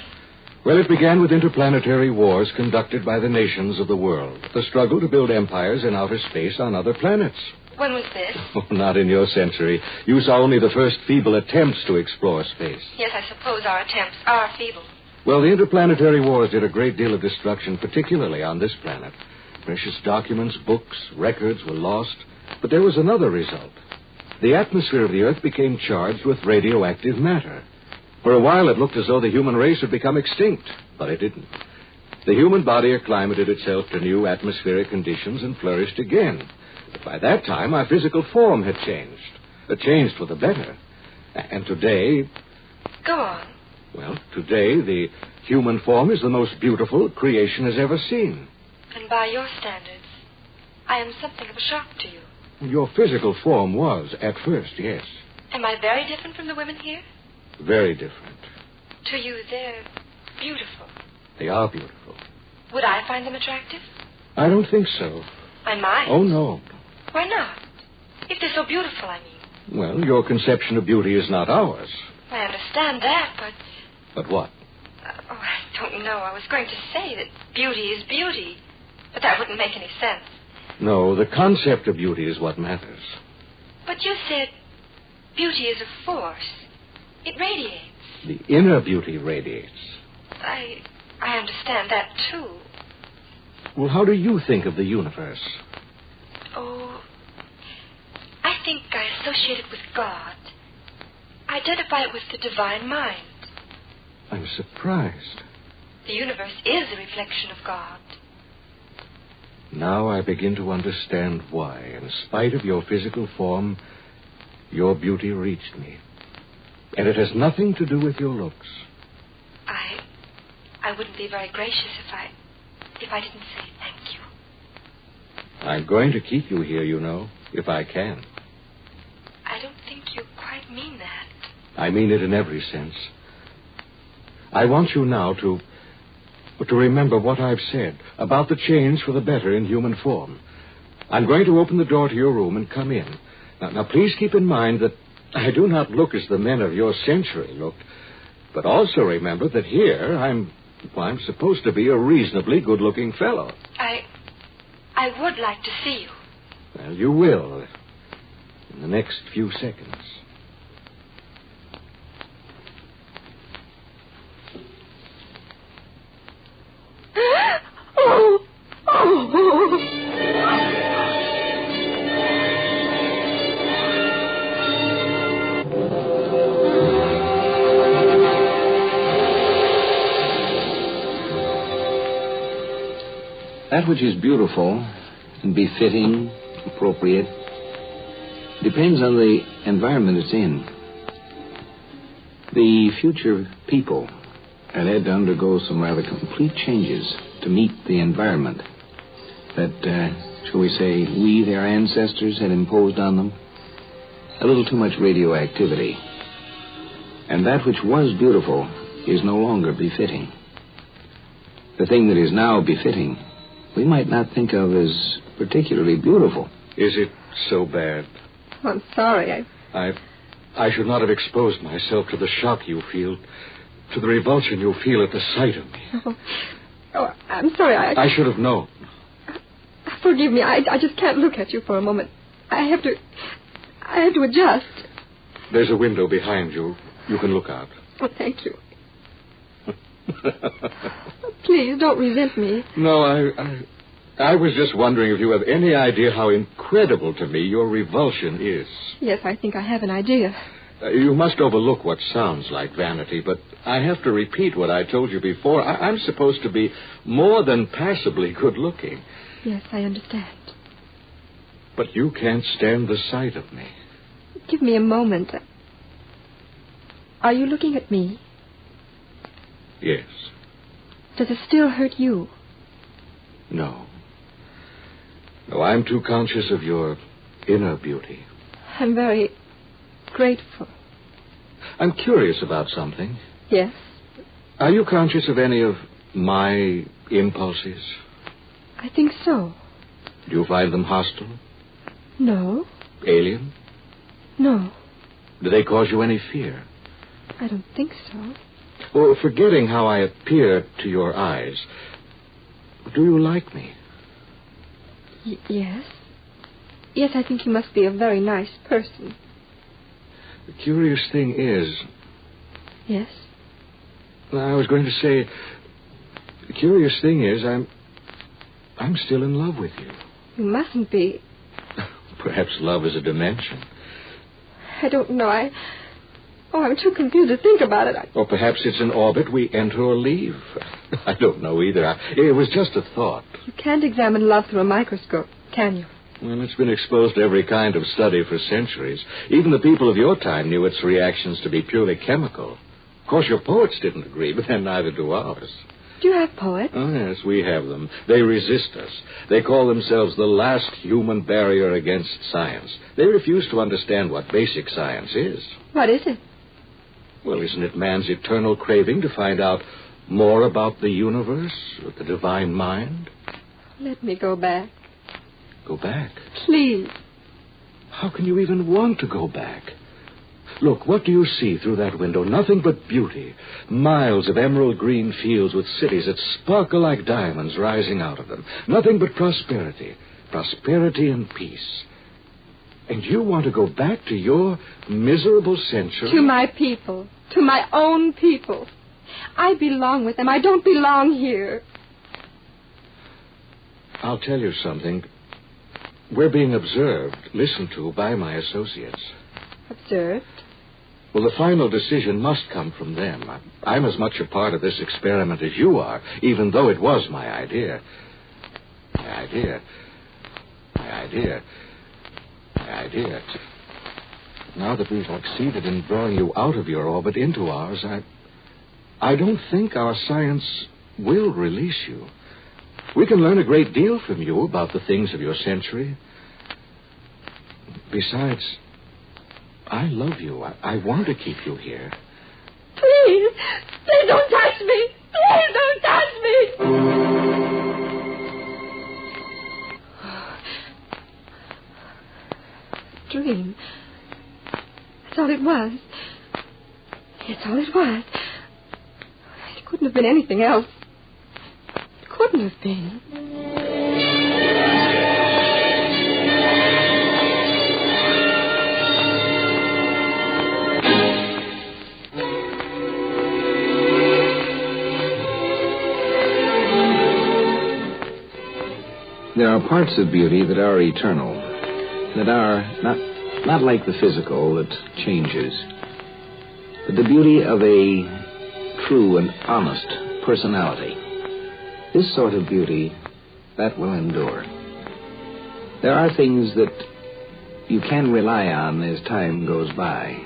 Well, it began with interplanetary wars conducted by the nations of the world. The struggle to build empires in outer space on other planets. When was this? Oh, not in your century. You saw only the first feeble attempts to explore space. Yes, I suppose our attempts are feeble. Well, the interplanetary wars did a great deal of destruction, particularly on this planet. Precious documents, books, records were lost. But there was another result. The atmosphere of the Earth became charged with radioactive matter. For a while, it looked as though the human race had become extinct, but it didn't. The human body acclimated itself to new atmospheric conditions and flourished again. But by that time, our physical form had changed. Changed for the better. And today... Go on. Well, today, the human form is the most beautiful creation has ever seen. And by your standards, I am something of a shock to you. Your physical form was, at first, yes. Am I very different from the women here? Very different. To you, they're beautiful. They are beautiful. Would I find them attractive? I don't think so. I might. Oh, no. Why not? If they're so beautiful, I mean. Well, your conception of beauty is not ours. I understand that, but... But what? I don't know. I was going to say that beauty is beauty, but that wouldn't make any sense. No, the concept of beauty is what matters. But you said beauty is a force. It radiates. The inner beauty radiates. I understand that, too. Well, how do you think of the universe? Oh, I think I associate it with God. I identify it with the divine mind. I'm surprised. The universe is a reflection of God. Now I begin to understand why, in spite of your physical form, your beauty reached me. And it has nothing to do with your looks. I wouldn't be very gracious if I didn't say thank you. I'm going to keep you here, you know, if I can. I don't think you quite mean that. I mean it in every sense. I want you now to remember what I've said about the change for the better in human form. I'm going to open the door to your room and come in. Now, please keep in mind that I do not look as the men of your century looked, but also remember that here I'm supposed to be a reasonably good-looking fellow. I would like to see you. Well, you will in the next few seconds. That which is beautiful and befitting, appropriate, depends on the environment it's in. The future people had to undergo some rather complete changes to meet the environment that, shall we say, we, their ancestors, had imposed on them. A little too much radioactivity. And that which was beautiful is no longer befitting. The thing that is now befitting we might not think of as particularly beautiful. Is it so bad? I'm sorry. I should not have exposed myself to the shock you feel, to the revulsion you feel at the sight of me. Oh, I'm sorry. I should have known. Forgive me. I just can't look at you for a moment. I have to adjust. There's a window behind you. You can look out. Oh, thank you. Please, don't resent me. No, I was just wondering if you have any idea how incredible to me your revulsion is. Yes, I think I have an idea. You must overlook what sounds like vanity, but I have to repeat what I told you before. I'm supposed to be more than passably good-looking. Yes, I understand. But you can't stand the sight of me. Give me a moment. Are you looking at me? Yes. Does it still hurt you? No. No, I'm too conscious of your inner beauty. I'm very grateful. I'm curious about something. Yes? Are you conscious of any of my impulses? I think so. Do you find them hostile? No. Alien? No. Do they cause you any fear? I don't think so. Well, forgetting how I appear to your eyes, do you like me? Yes. Yes, I think you must be a very nice person. The curious thing is... Yes? I was going to say, the curious thing is I'm still in love with you. You mustn't be. Perhaps love is a dimension. I don't know. I'm too confused to think about it. Or perhaps it's an orbit we enter or leave. I don't know either. It was just a thought. You can't examine love through a microscope, can you? Well, it's been exposed to every kind of study for centuries. Even the people of your time knew its reactions to be purely chemical. Of course, your poets didn't agree, but then neither do ours. Do you have poets? Oh, yes, we have them. They resist us. They call themselves the last human barrier against science. They refuse to understand what basic science is. What is it? Well, isn't it man's eternal craving to find out more about the universe, or the divine mind? Let me go back. Go back? Please. How can you even want to go back? Look, what do you see through that window? Nothing but beauty. Miles of emerald green fields with cities that sparkle like diamonds rising out of them. Nothing but prosperity. Prosperity and peace. And you want to go back to your miserable century? To my people. To my own people. I belong with them. I don't belong here. I'll tell you something. We're being observed, listened to by my associates. Observed? Well, the final decision must come from them. I'm as much a part of this experiment as you are, even though it was my idea. Now that we've succeeded in drawing you out of your orbit into ours, I don't think our science will release you. We can learn a great deal from you about the things of your century. Besides, I love you. I want to keep you here. Please don't touch me. Please don't touch me. Dream. That's all it was. It's all it was. It couldn't have been anything else. It couldn't have been. There are parts of beauty that are eternal, that are not like the physical that changes, but the beauty of a true and honest personality. This sort of beauty, that will endure. There are things that you can rely on as time goes by.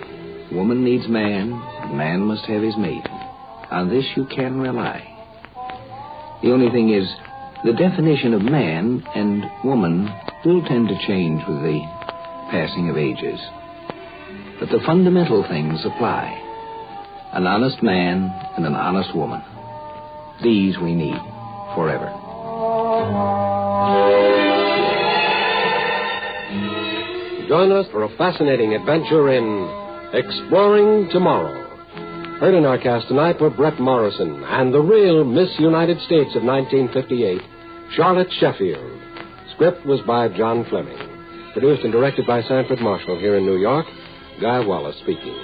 Woman needs man, man must have his mate. On this you can rely. The only thing is, the definition of man and woman will tend to change with the passing of ages. But the fundamental things apply. An honest man and an honest woman. These we need forever. Join us for a fascinating adventure in Exploring Tomorrow. Heard in our cast tonight were Brett Morrison and the real Miss United States of 1958, Charlotte Sheffield. Script was by John Fleming. Produced and directed by Sanford Marshall here in New York. Guy Wallace speaking.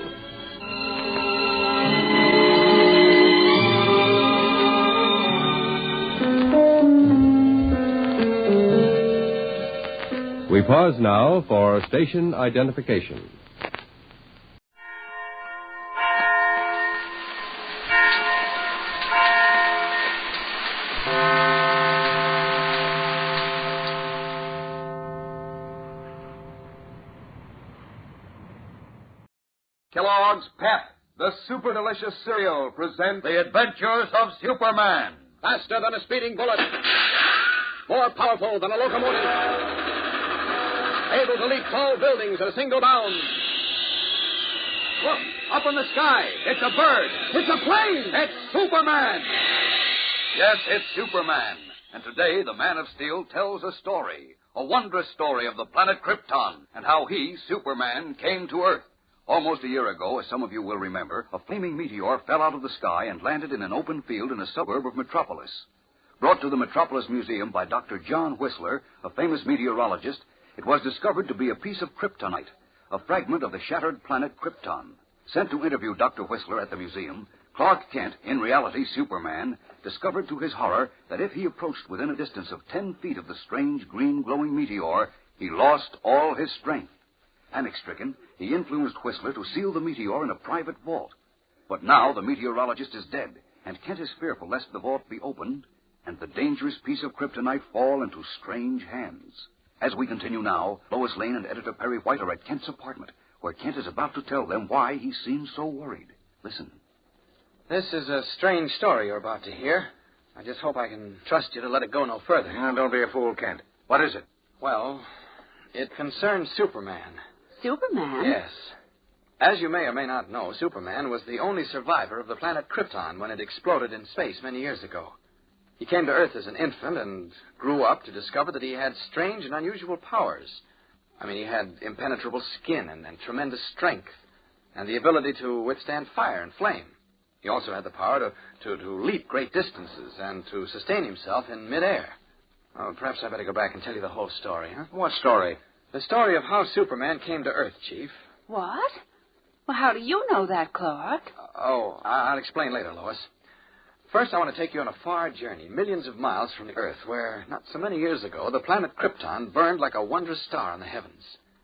We pause now for station identification. Kellogg's Pep, the super delicious cereal, presents The Adventures of Superman. Faster than a speeding bullet. More powerful than a locomotive. Able to leap tall buildings at a single bound. Look, up in the sky. It's a bird. It's a plane. It's Superman. Yes, it's Superman. And today, the Man of Steel tells a story, a wondrous story of the planet Krypton and how he, Superman, came to Earth. Almost a year ago, as some of you will remember, a flaming meteor fell out of the sky and landed in an open field in a suburb of Metropolis. Brought to the Metropolis Museum by Dr. John Whistler, a famous meteorologist, it was discovered to be a piece of kryptonite, a fragment of the shattered planet Krypton. Sent to interview Dr. Whistler at the museum, Clark Kent, in reality Superman, discovered to his horror that if he approached within a distance of 10 feet of the strange green glowing meteor, he lost all his strength. Panic-stricken, he influenced Whistler to seal the meteor in a private vault. But now the meteorologist is dead, and Kent is fearful lest the vault be opened and the dangerous piece of kryptonite fall into strange hands. As we continue now, Lois Lane and Editor Perry White are at Kent's apartment, where Kent is about to tell them why he seems so worried. Listen. This is a strange story you're about to hear. I just hope I can trust you to let it go no further. Now, don't be a fool, Kent. What is it? Well, it concerns Superman. Superman? Yes. As you may or may not know, Superman was the only survivor of the planet Krypton when it exploded in space many years ago. He came to Earth as an infant and grew up to discover that he had strange and unusual powers. I mean, he had impenetrable skin and tremendous strength and the ability to withstand fire and flame. He also had the power to leap great distances and to sustain himself in midair. Oh, perhaps I better go back and tell you the whole story, huh? What story? The story of how Superman came to Earth, Chief. What? Well, how do you know that, Clark? I'll explain later, Lois. First, I want to take you on a far journey, millions of miles from the Earth, where, not so many years ago, the planet Krypton burned like a wondrous star in the heavens.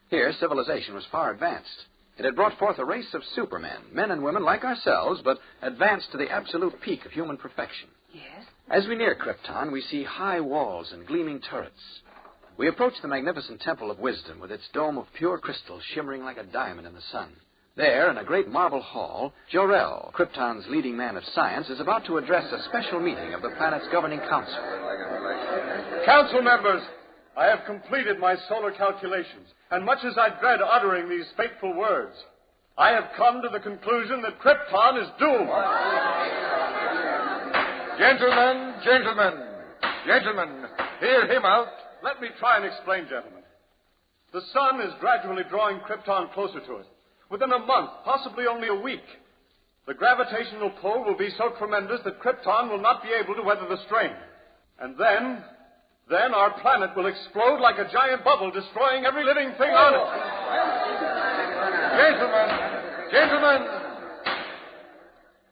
Here, civilization was far advanced. It had brought forth a race of supermen, men and women like ourselves, but advanced to the absolute peak of human perfection. Yes? As we near Krypton, we see high walls and gleaming turrets. We approach the magnificent Temple of Wisdom with its dome of pure crystal shimmering like a diamond in the sun. There, in a great marble hall, Jor-El, Krypton's leading man of science, is about to address a special meeting of the planet's governing council. Council members, I have completed my solar calculations, and much as I dread uttering these fateful words, I have come to the conclusion that Krypton is doomed. Gentlemen, hear him out. Let me try and explain, gentlemen. The sun is gradually drawing Krypton closer to it. Within a month, possibly only a week, the gravitational pull will be so tremendous that Krypton will not be able to weather the strain. And then our planet will explode like a giant bubble, destroying every living thing on it. Gentlemen,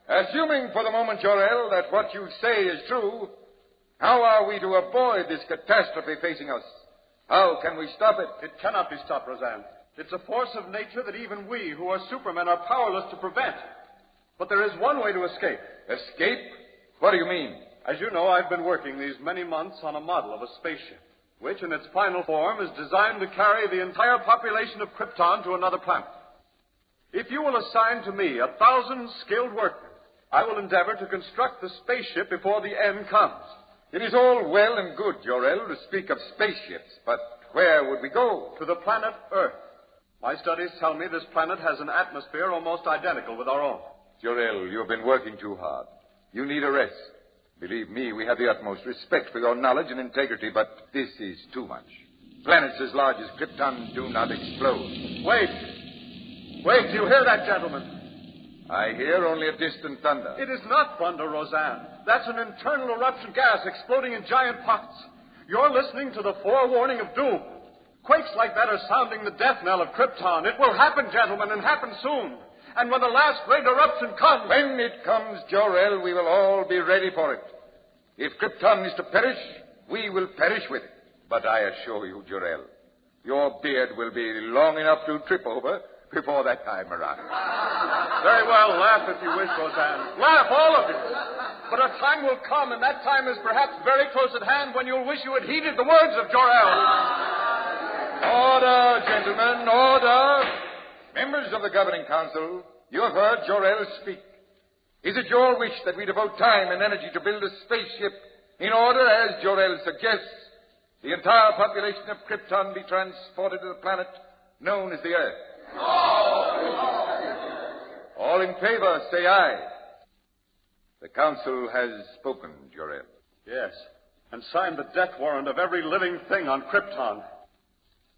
assuming for the moment, Jor-El, that what you say is true, how are we to avoid this catastrophe facing us? How can we stop it? It cannot be stopped, Roseanne. It's a force of nature that even we, who are supermen, are powerless to prevent. But there is one way to escape. Escape? What do you mean? As you know, I've been working these many months on a model of a spaceship, which in its final form is designed to carry the entire population of Krypton to another planet. If you will assign to me 1,000 skilled workmen, I will endeavor to construct the spaceship before the end comes. It is all well and good, Jor-El, to speak of spaceships, but where would we go? To the planet Earth. My studies tell me this planet has an atmosphere almost identical with our own. Jor-El, you have been working too hard. You need a rest. Believe me, we have the utmost respect for your knowledge and integrity, but this is too much. Planets as large as Krypton do not explode. Wait, do you hear that, gentlemen? I hear only a distant thunder. It is not thunder, Roseanne. That's an internal eruption gas exploding in giant pockets. You're listening to the forewarning of doom. Quakes like that are sounding the death knell of Krypton. It will happen, gentlemen, and happen soon. And when the last great eruption comes... When it comes, Jor-El, we will all be ready for it. If Krypton is to perish, we will perish with it. But I assure you, Jor-El, your beard will be long enough to trip over before that time arrives. Very well, laugh if you wish, Roseanne. Laugh, all of you. But a time will come, and that time is perhaps very close at hand, when you'll wish you had heeded the words of Jor-El. Order, gentlemen, order. Members of the Governing Council, you have heard Jor-El speak. Is it your wish that we devote time and energy to build a spaceship in order, as Jor-El suggests, the entire population of Krypton be transported to the planet known as the Earth? All in favor, say aye. The Council has spoken, Jor-El. Yes, and signed the death warrant of every living thing on Krypton.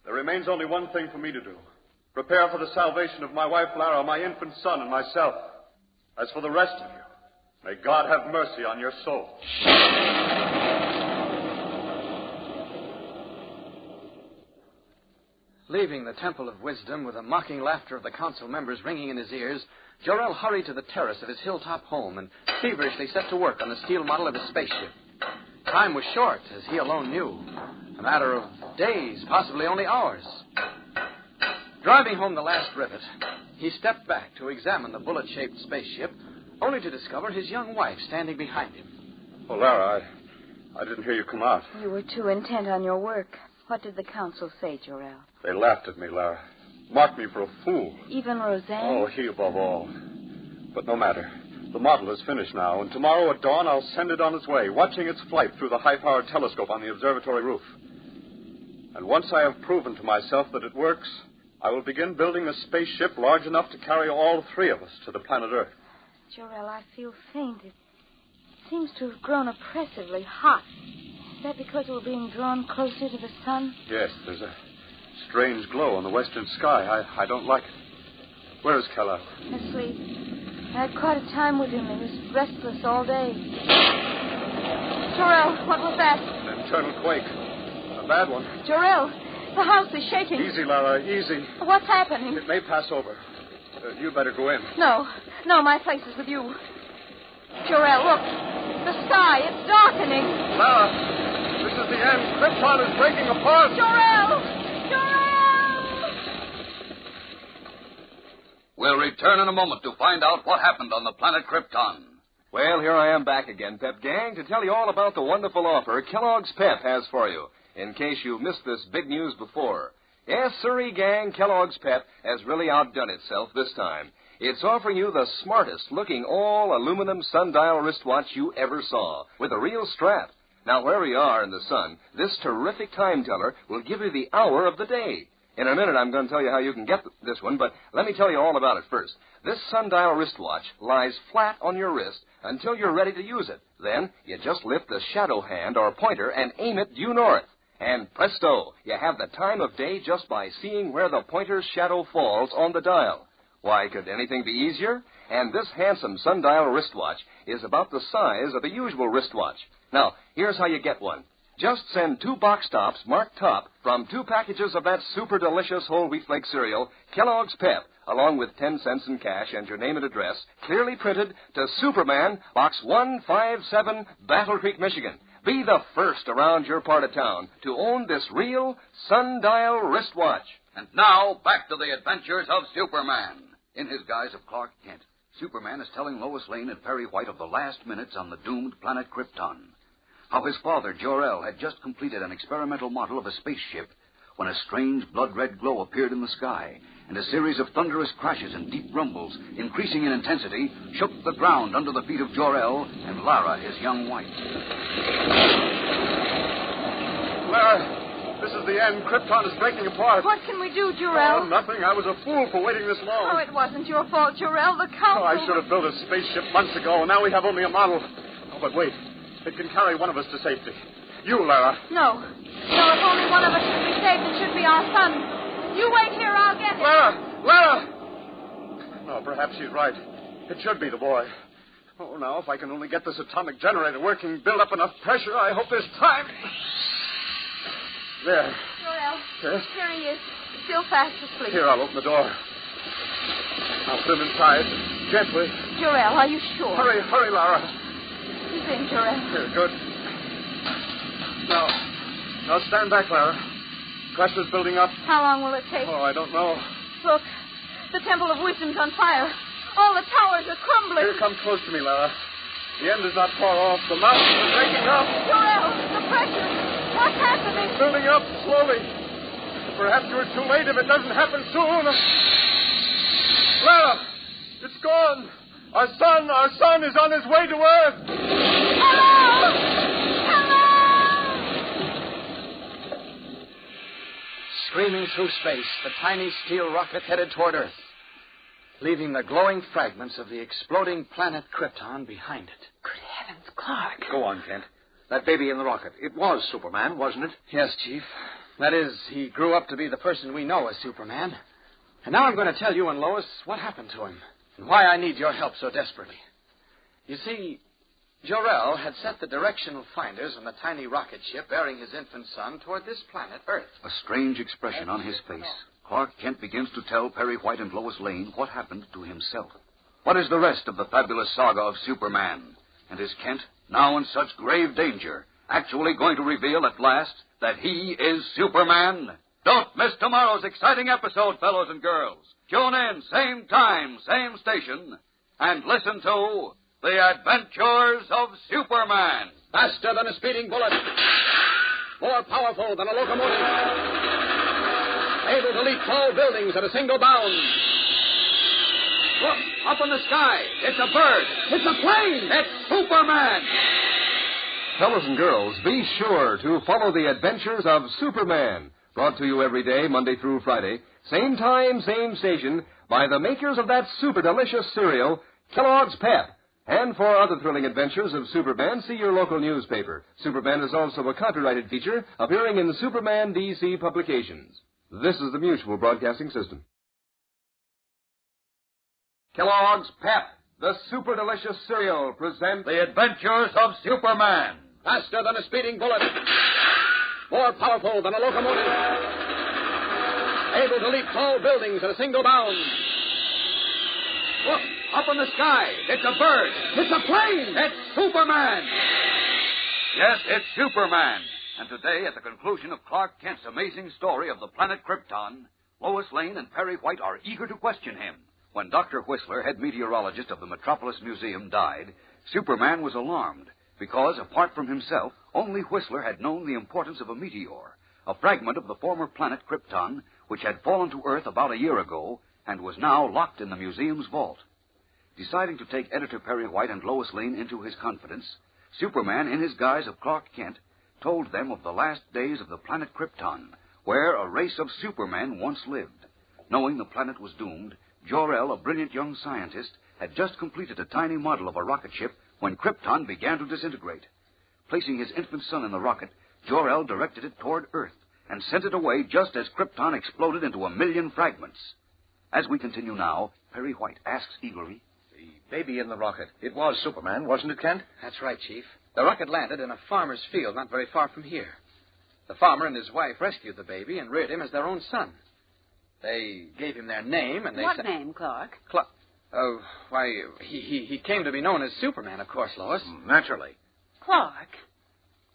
There remains only one thing for me to do. Prepare for the salvation of my wife, Lara, my infant son, and myself. As for the rest of you, may God have mercy on your soul. Leaving the Temple of Wisdom with the mocking laughter of the council members ringing in his ears, Jor-El hurried to the terrace of his hilltop home and feverishly set to work on the steel model of his spaceship. Time was short, as he alone knew. A matter of days, possibly only hours. Driving home the last rivet, he stepped back to examine the bullet-shaped spaceship, only to discover his young wife standing behind him. Oh, Lara, I didn't hear you come out. You were too intent on your work. What did the council say, Jor-El? They laughed at me, Lara. Marked me for a fool. Even Roseanne? Oh, he above all. But no matter. The model is finished now, and tomorrow at dawn I'll send it on its way, watching its flight through the high-powered telescope on the observatory roof. And once I have proven to myself that it works, I will begin building a spaceship large enough to carry all three of us to the planet Earth. Jor-El, I feel faint. It seems to have grown oppressively hot. Is that because we're being drawn closer to the sun? Yes, there's a strange glow on the western sky. I don't like it. Where is Keller? Asleep. I had quite a time with him. He was restless all day. Jor-El, what was that? An internal quake. A bad one. Jor-El, the house is shaking. Easy, Lara, easy. What's happening? It may pass over. You'd better go in. No, my place is with you. Jor-El, look. The sky, it's darkening. Lara, this is the end. Krypton is breaking apart. Jor-El! Jor-El! return in a moment to find out what happened on the planet Krypton. Well, here I am back again, Pep Gang, to tell you all about the wonderful offer Kellogg's Pep has for you, in case you missed this big news before. Yes, sirree, gang, Kellogg's Pep has really outdone itself this time. It's offering you the smartest-looking all-aluminum sundial wristwatch you ever saw, with a real strap. Now, wherever you are in the sun, this terrific time teller will give you the hour of the day. In a minute, I'm going to tell you how you can get this one, but let me tell you all about it first. This sundial wristwatch lies flat on your wrist until you're ready to use it. Then, you just lift the shadow hand or pointer and aim it due north. And presto, you have the time of day just by seeing where the pointer's shadow falls on the dial. Why, could anything be easier? And this handsome sundial wristwatch is about the size of a usual wristwatch. Now, here's how you get one. Just send 2 box tops marked top from 2 packages of that super delicious whole wheat flake cereal, Kellogg's Pep, along with 10 cents in cash and your name and address, clearly printed to Superman, Box 157, Battle Creek, Michigan. Be the first around your part of town to own this real sundial wristwatch. And now, back to the adventures of Superman. In his guise of Clark Kent, Superman is telling Lois Lane and Perry White of the last minutes on the doomed planet Krypton. How his father, Jor-El, had just completed an experimental model of a spaceship when a strange blood-red glow appeared in the sky, and a series of thunderous crashes and deep rumbles, increasing in intensity, shook the ground under the feet of Jor-El and Lara, his young wife. Lara, this is the end. Krypton is breaking apart. What can we do, Jor-El? Oh, nothing. I was a fool for waiting this long. Oh, it wasn't your fault, Jor-El. The council... Oh, I should have built a spaceship months ago. Now we have only a model. Oh, but wait. It can carry one of us to safety. You, Lara. No. No, if only one of us should be saved, it should be our son. You wait here, I'll get him. Lara! Oh, perhaps she's right. It should be the boy. Oh, now, if I can only get this atomic generator working, build up enough pressure, I hope there's time. There. Jor-El. Yes? Here he is. Still fast asleep. Here, I'll open the door. I'll swim inside. Gently. Jor-El, are you sure? Hurry, Lara. He's in, Jor-El. Here, good. Now stand back, Lara. Pressure's building up. How long will it take? Oh, I don't know. Look, the Temple of Wisdom's on fire. All the towers are crumbling. Here, come close to me, Lara. The end is not far off. The mountains are breaking up. Jor-El, the pressure. What's happening? It's building up slowly. Perhaps you're too late if it doesn't happen soon. Lara, it's gone. Our son is on his way to Earth. Hello! Screaming through space, the tiny steel rocket headed toward Earth, leaving the glowing fragments of the exploding planet Krypton behind it. Good heavens, Clark. Go on, Kent. That baby in the rocket, it was Superman, wasn't it? Yes, Chief. That is, he grew up to be the person we know as Superman. And now I'm going to tell you and Lois what happened to him and why I need your help so desperately. You see, Jor-El had set the directional finders on the tiny rocket ship bearing his infant son toward this planet, Earth. A strange expression on his face. Clark Kent begins to tell Perry White and Lois Lane what happened to himself. What is the rest of the fabulous saga of Superman? And is Kent, now in such grave danger, actually going to reveal at last that he is Superman? Don't miss tomorrow's exciting episode, fellows and girls. Tune in, same time, same station, and listen to The Adventures of Superman. Faster than a speeding bullet. More powerful than a locomotive. Able to leap tall buildings at a single bound. Look, up in the sky. It's a bird. It's a plane. It's Superman. Fellows and girls, be sure to follow the adventures of Superman. Brought to you every day, Monday through Friday. Same time, same station, by the makers of that super delicious cereal, Kellogg's Pep. And for other thrilling adventures of Superman, see your local newspaper. Superman is also a copyrighted feature appearing in Superman DC publications. This is the Mutual Broadcasting System. Kellogg's Pep, the super delicious cereal, presents The Adventures of Superman. Faster than a speeding bullet. More powerful than a locomotive. Able to leap tall buildings at a single bound. Look, up in the sky. It's a bird. It's a plane. It's Superman. Yes, it's Superman. And today, at the conclusion of Clark Kent's amazing story of the planet Krypton, Lois Lane and Perry White are eager to question him. When Dr. Whistler, head meteorologist of the Metropolis Museum, died, Superman was alarmed because, apart from himself, only Whistler had known the importance of a meteor, a fragment of the former planet Krypton, which had fallen to Earth about a year ago and was now locked in the museum's vault. Deciding to take Editor Perry White and Lois Lane into his confidence, Superman, in his guise of Clark Kent, told them of the last days of the planet Krypton, where a race of Supermen once lived. Knowing the planet was doomed, Jor-El, a brilliant young scientist, had just completed a tiny model of a rocket ship when Krypton began to disintegrate. Placing his infant son in the rocket, Jor-El directed it toward Earth and sent it away just as Krypton exploded into 1,000,000 fragments. As we continue now, Perry White asks eagerly, The baby in the rocket, it was Superman, wasn't it, Kent? That's right, Chief. The rocket landed in a farmer's field not very far from here. The farmer and his wife rescued the baby and reared him as their own son. They gave him their name, and they What name, Clark? Why, he came to be known as Superman, of course, Lois. Naturally. Clark,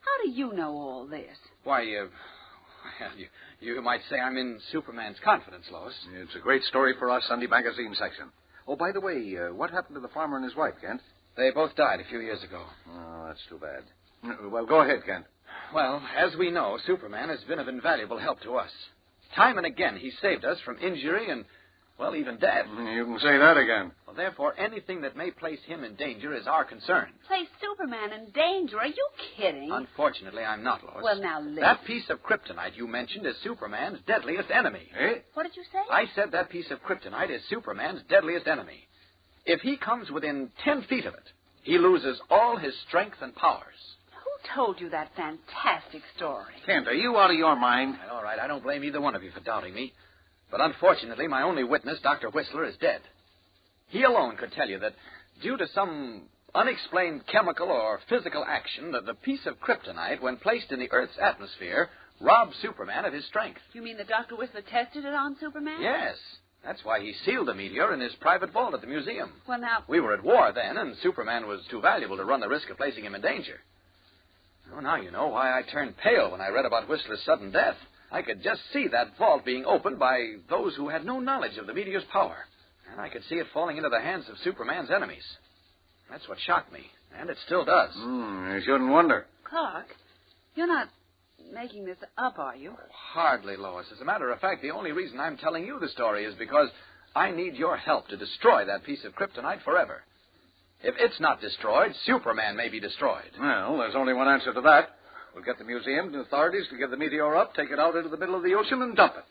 how do you know all this? Why, you might say I'm in Superman's confidence, Lois. It's a great story for our Sunday magazine section. Oh, by the way, what happened to the farmer and his wife, Kent? They both died a few years ago. Oh, that's too bad. Well, go ahead, Kent. Well, as we know, Superman has been of invaluable help to us. Time and again, he saved us from injury and, well, even death. You can say that again. Well, therefore, anything that may place him in danger is our concern. Place Superman in danger? Are you kidding? Unfortunately, I'm not, Lois. Well, now, listen. That piece of kryptonite you mentioned is Superman's deadliest enemy. Eh? What did you say? I said that piece of kryptonite is Superman's deadliest enemy. If he comes within 10 feet of it, he loses all his strength and powers. Who told you that fantastic story? Kent, are you out of your mind? All right, I don't blame either one of you for doubting me. But unfortunately, my only witness, Dr. Whistler, is dead. He alone could tell you that due to some unexplained chemical or physical action, that the piece of kryptonite, when placed in the Earth's atmosphere, robbed Superman of his strength. You mean that Dr. Whistler tested it on Superman? Yes. That's why he sealed the meteor in his private vault at the museum. Well, now... We were at war then, and Superman was too valuable to run the risk of placing him in danger. Oh, now you know why I turned pale when I read about Whistler's sudden death. I could just see that vault being opened by those who had no knowledge of the meteor's power. And I could see it falling into the hands of Superman's enemies. That's what shocked me, and it still does. You shouldn't wonder. Clark, you're not making this up, are you? Hardly, Lois. As a matter of fact, the only reason I'm telling you the story is because I need your help to destroy that piece of kryptonite forever. If it's not destroyed, Superman may be destroyed. Well, there's only one answer to that. We'll get the museum and authorities to give the meteor up, take it out into the middle of the ocean, and dump it.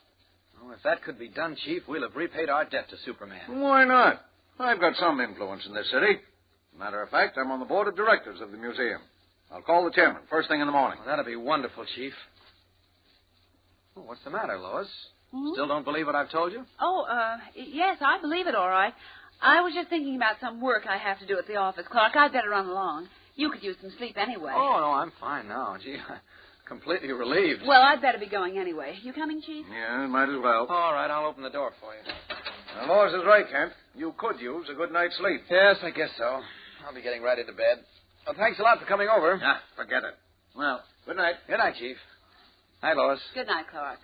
Oh, if that could be done, Chief, we'll have repaid our debt to Superman. Why not? I've got some influence in this city. Matter of fact, I'm on the board of directors of the museum. I'll call the chairman first thing in the morning. Well, that'll be wonderful, Chief. Oh, what's the matter, Lois? Still don't believe what I've told you? Yes, I believe it, all right. I was just thinking about some work I have to do at the office, Clark. I'd better run along. You could use some sleep anyway. Oh, no, I'm fine now. Gee, I'm completely relieved. Well, I'd better be going anyway. You coming, Chief? Yeah, might as well. All right, I'll open the door for you. Now, Lois is right, Kent. You could use a good night's sleep. Yes, I guess so. I'll be getting right into bed. Well, thanks a lot for coming over. Ah, forget it. Well, good night. Good night, Chief. Night, Lois. Good night, Clark.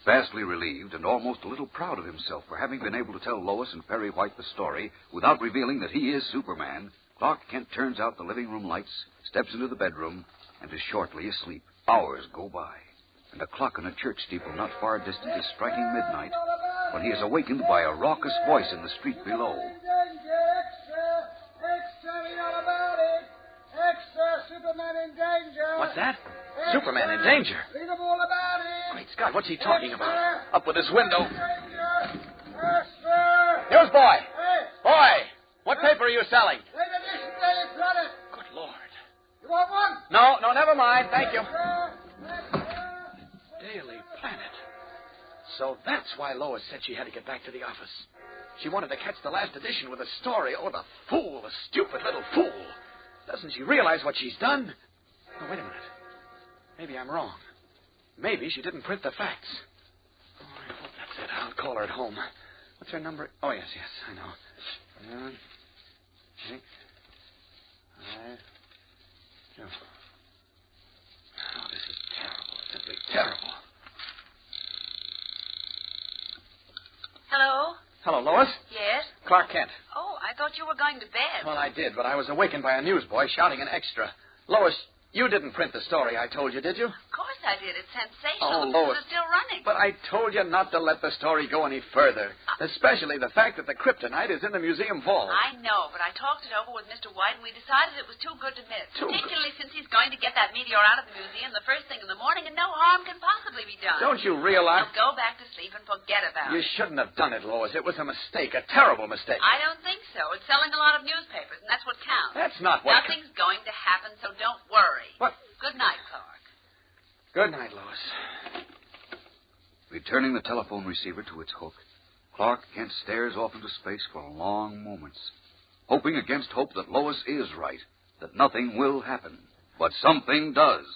Vastly relieved and almost a little proud of himself for having been able to tell Lois and Perry White the story without revealing that he is Superman, Clark Kent turns out the living room lights, steps into the bedroom, and is shortly asleep. Hours go by, and a clock in a church steeple not far distant is striking midnight when he is awakened by a raucous voice in the street below. Superman in danger. What's that? Superman in danger? Read them all about it. Great Scott, what's he talking about? Up with his window. Extra. Newsboy! Hey. Boy! What paper are you selling? Late edition Daily Planet. Good Lord. You want one? No, never mind. Thank you. Daily Planet. So that's why Lois said she had to get back to the office. She wanted to catch the last edition with a story. Oh, the fool, the stupid little fool. Doesn't she realize what she's done? Oh, wait a minute. Maybe I'm wrong. Maybe she didn't print the facts. Oh, I hope that's it. I'll call her at home. What's her number? Oh, yes, I know. 7, 6, 5, 2. Oh, this is terrible. Simply terrible. Hello? Hello, Lois. Yes? Clark Kent. Oh, I thought you were going to bed. Well, I did, but I was awakened by a newsboy shouting an extra. Lois, you didn't print the story I told you, did you? Of course I did. It's Oh, sensational. The Lois. proof is still running. But I told you not to let the story go any further, especially the fact that the kryptonite is in the museum vault. I know, but I talked it over with Mr. White, and we decided it was too good to miss. Particularly since he's going to get that meteor out of the museum the first thing in the morning, and no harm can possibly be done. Don't you realize... Now go back to sleep and forget about You it. shouldn't have done it, Lois. It was a mistake, a terrible mistake. I don't think so. It's selling a lot of newspapers, and that's what counts. That's not what... Nothing's going to happen, so don't worry. What? Good night, Clark. Good night, Lois. Returning the telephone receiver to its hook, Clark Kent stares off into space for long moments, hoping against hope that Lois is right, that nothing will happen. But something does.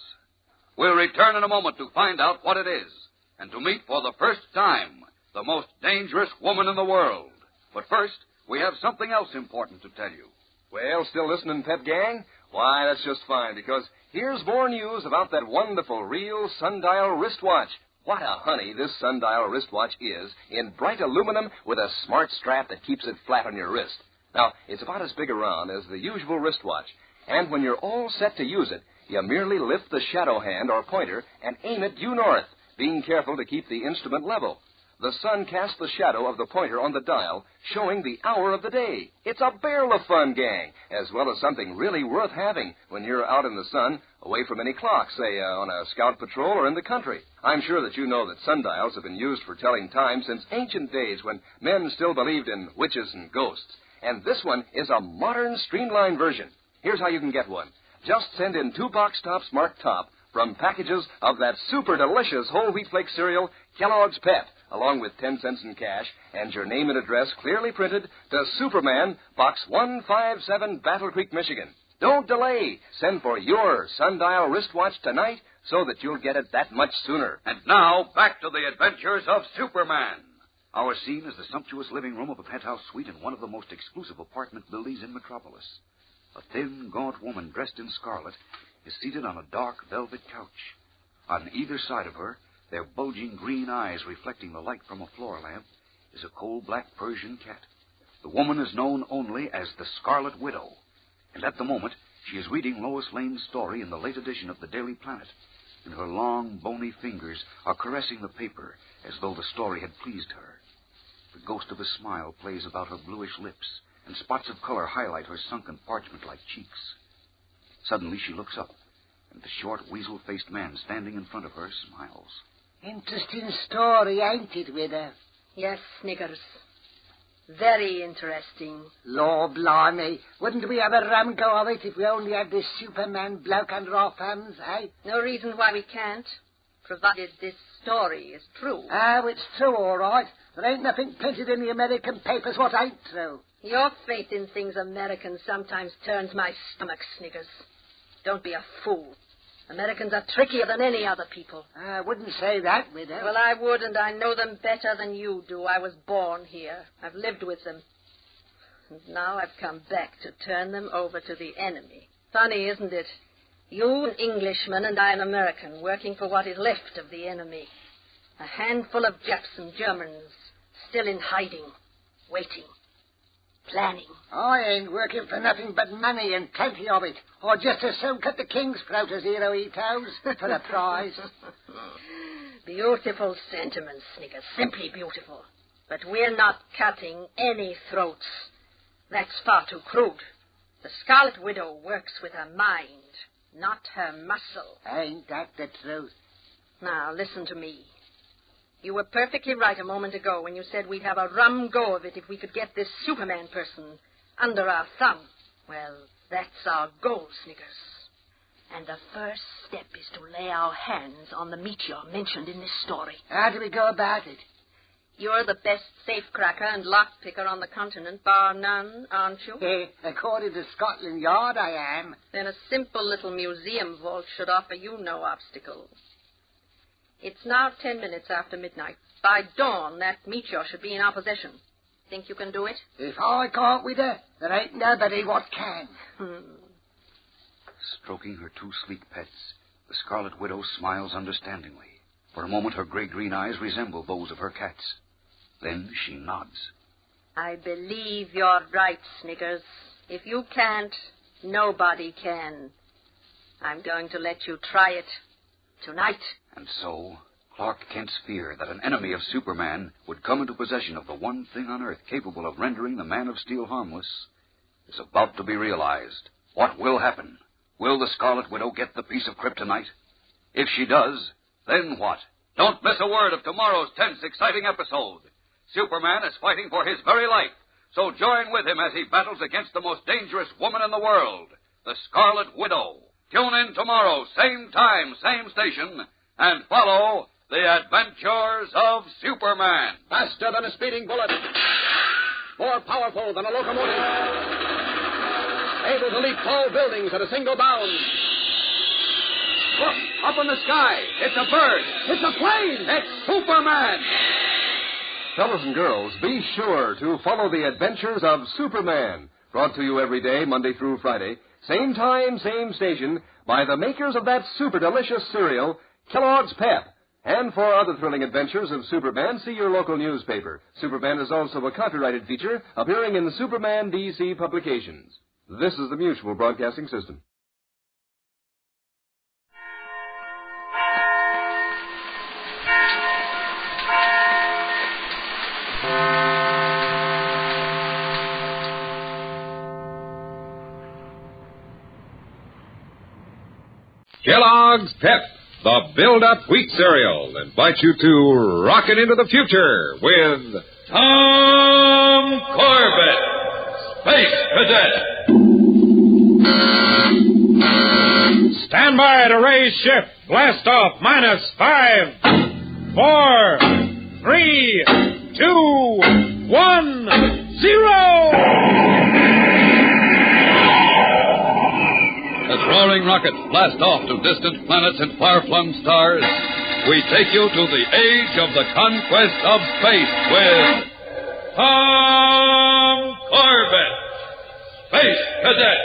We'll return in a moment to find out what it is, and to meet for the first time the most dangerous woman in the world. But first, we have something else important to tell you. Well, still listening, Pep Gang? Why, that's just fine, because here's more news about that wonderful real sundial wristwatch. What a honey this sundial wristwatch is, in bright aluminum with a smart strap that keeps it flat on your wrist. Now, it's about as big around as the usual wristwatch, and when you're all set to use it, you merely lift the shadow hand or pointer and aim it due north, being careful to keep the instrument level. The sun casts the shadow of the pointer on the dial, showing the hour of the day. It's a barrel of fun, gang, as well as something really worth having when you're out in the sun, away from any clock, say on a scout patrol or in the country. I'm sure that you know that sundials have been used for telling time since ancient days when men still believed in witches and ghosts. And this one is a modern, streamlined version. Here's how you can get one. Just send in 2 box tops marked top from packages of that super delicious whole wheat flake cereal, Kellogg's Pep, along with 10 cents in cash, and your name and address clearly printed to Superman, Box 157, Battle Creek, Michigan. Don't delay. Send for your sundial wristwatch tonight so that you'll get it that much sooner. And now, back to the adventures of Superman. Our scene is the sumptuous living room of a penthouse suite in one of the most exclusive apartment buildings in Metropolis. A thin, gaunt woman dressed in scarlet is seated on a dark velvet couch. On either side of her, their bulging green eyes reflecting the light from a floor lamp, is a coal-black Persian cat. The woman is known only as the Scarlet Widow, and at the moment she is reading Lois Lane's story in the late edition of the Daily Planet, and her long, bony fingers are caressing the paper as though the story had pleased her. The ghost of a smile plays about her bluish lips, and spots of color highlight her sunken parchment-like cheeks. Suddenly she looks up, and the short, weasel-faced man standing in front of her smiles. Interesting story, ain't it, Widow? Yes, Sniggers. Very interesting. Lord blimey, wouldn't we have a rum go of it if we only had this Superman bloke under our thumbs, eh? No reason why we can't, provided this story is true. Oh, it's true, all right. There ain't nothing printed in the American papers what ain't true. Your faith in things American sometimes turns my stomach, Sniggers. Don't be a fool. Americans are trickier than any other people. I wouldn't say that, Widow. Well, I would, and I know them better than you do. I was born here. I've lived with them. And now I've come back to turn them over to the enemy. Funny, isn't it? You an Englishman and I an American, working for what is left of the enemy. A handful of Japs and Germans, still in hiding, waiting, planning. I ain't working for nothing but money and plenty of it. Or just as soon cut the king's throat as hero he toes for the prize. Beautiful sentiments, Sniggers, simply beautiful. But we're not cutting any throats. That's far too crude. The Scarlet Widow works with her mind, not her muscle. Ain't that the truth? Now, listen to me. You were perfectly right a moment ago when you said we'd have a rum go of it if we could get this Superman person under our thumb. Well, that's our goal, Sniggers. And the first step is to lay our hands on the meteor mentioned in this story. How do we go about it? You're the best safecracker and lockpicker on the continent, bar none, aren't you? According to Scotland Yard, I am. Then a simple little museum vault should offer you no obstacle. It's now 10 minutes after midnight. By dawn, that meteor should be in our possession. Think you can do it? If I can't, Widow, there ain't nobody what can. Stroking her 2 sleek pets, the Scarlet Widow smiles understandingly. For a moment, her gray-green eyes resemble those of her cats. Then she nods. I believe you're right, Snickers. If you can't, nobody can. I'm going to let you try it tonight. And so, Clark Kent's fear that an enemy of Superman would come into possession of the one thing on Earth capable of rendering the Man of Steel harmless is about to be realized. What will happen? Will the Scarlet Widow get the piece of kryptonite? If she does, then what? Don't miss a word of tomorrow's tense, exciting episode. Superman is fighting for his very life, so join with him as he battles against the most dangerous woman in the world, the Scarlet Widow. Tune in tomorrow, same time, same station, and follow the adventures of Superman. Faster than a speeding bullet. More powerful than a locomotive. Able to leap tall buildings at a single bound. Look, up in the sky. It's a bird. It's a plane. It's Superman. Fellas and girls, be sure to follow the adventures of Superman. Brought to you every day, Monday through Friday. Same time, same station, by the makers of that super delicious cereal, Kellogg's Pep. And for other thrilling adventures of Superman, see your local newspaper. Superman is also a copyrighted feature appearing in the Superman DC publications. This is the Mutual Broadcasting System. Kellogg's Pep, the build-up wheat cereal, invites you to rocket into the future with Tom Corbett, Space Cadet. Stand by to raise shift. Blast off. -5, 4, 3, 2, 1, 0. As roaring rockets blast off to distant planets and far-flung stars, we take you to the age of the conquest of space with Tom Corbett, Space Cadet.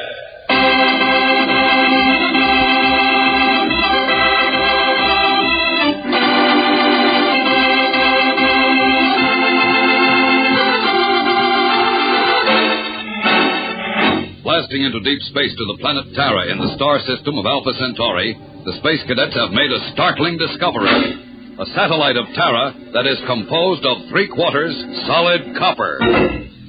Blasting into deep space to the planet Terra in the star system of Alpha Centauri, the Space Cadets have made a startling discovery. A satellite of Terra that is composed of 3/4 solid copper.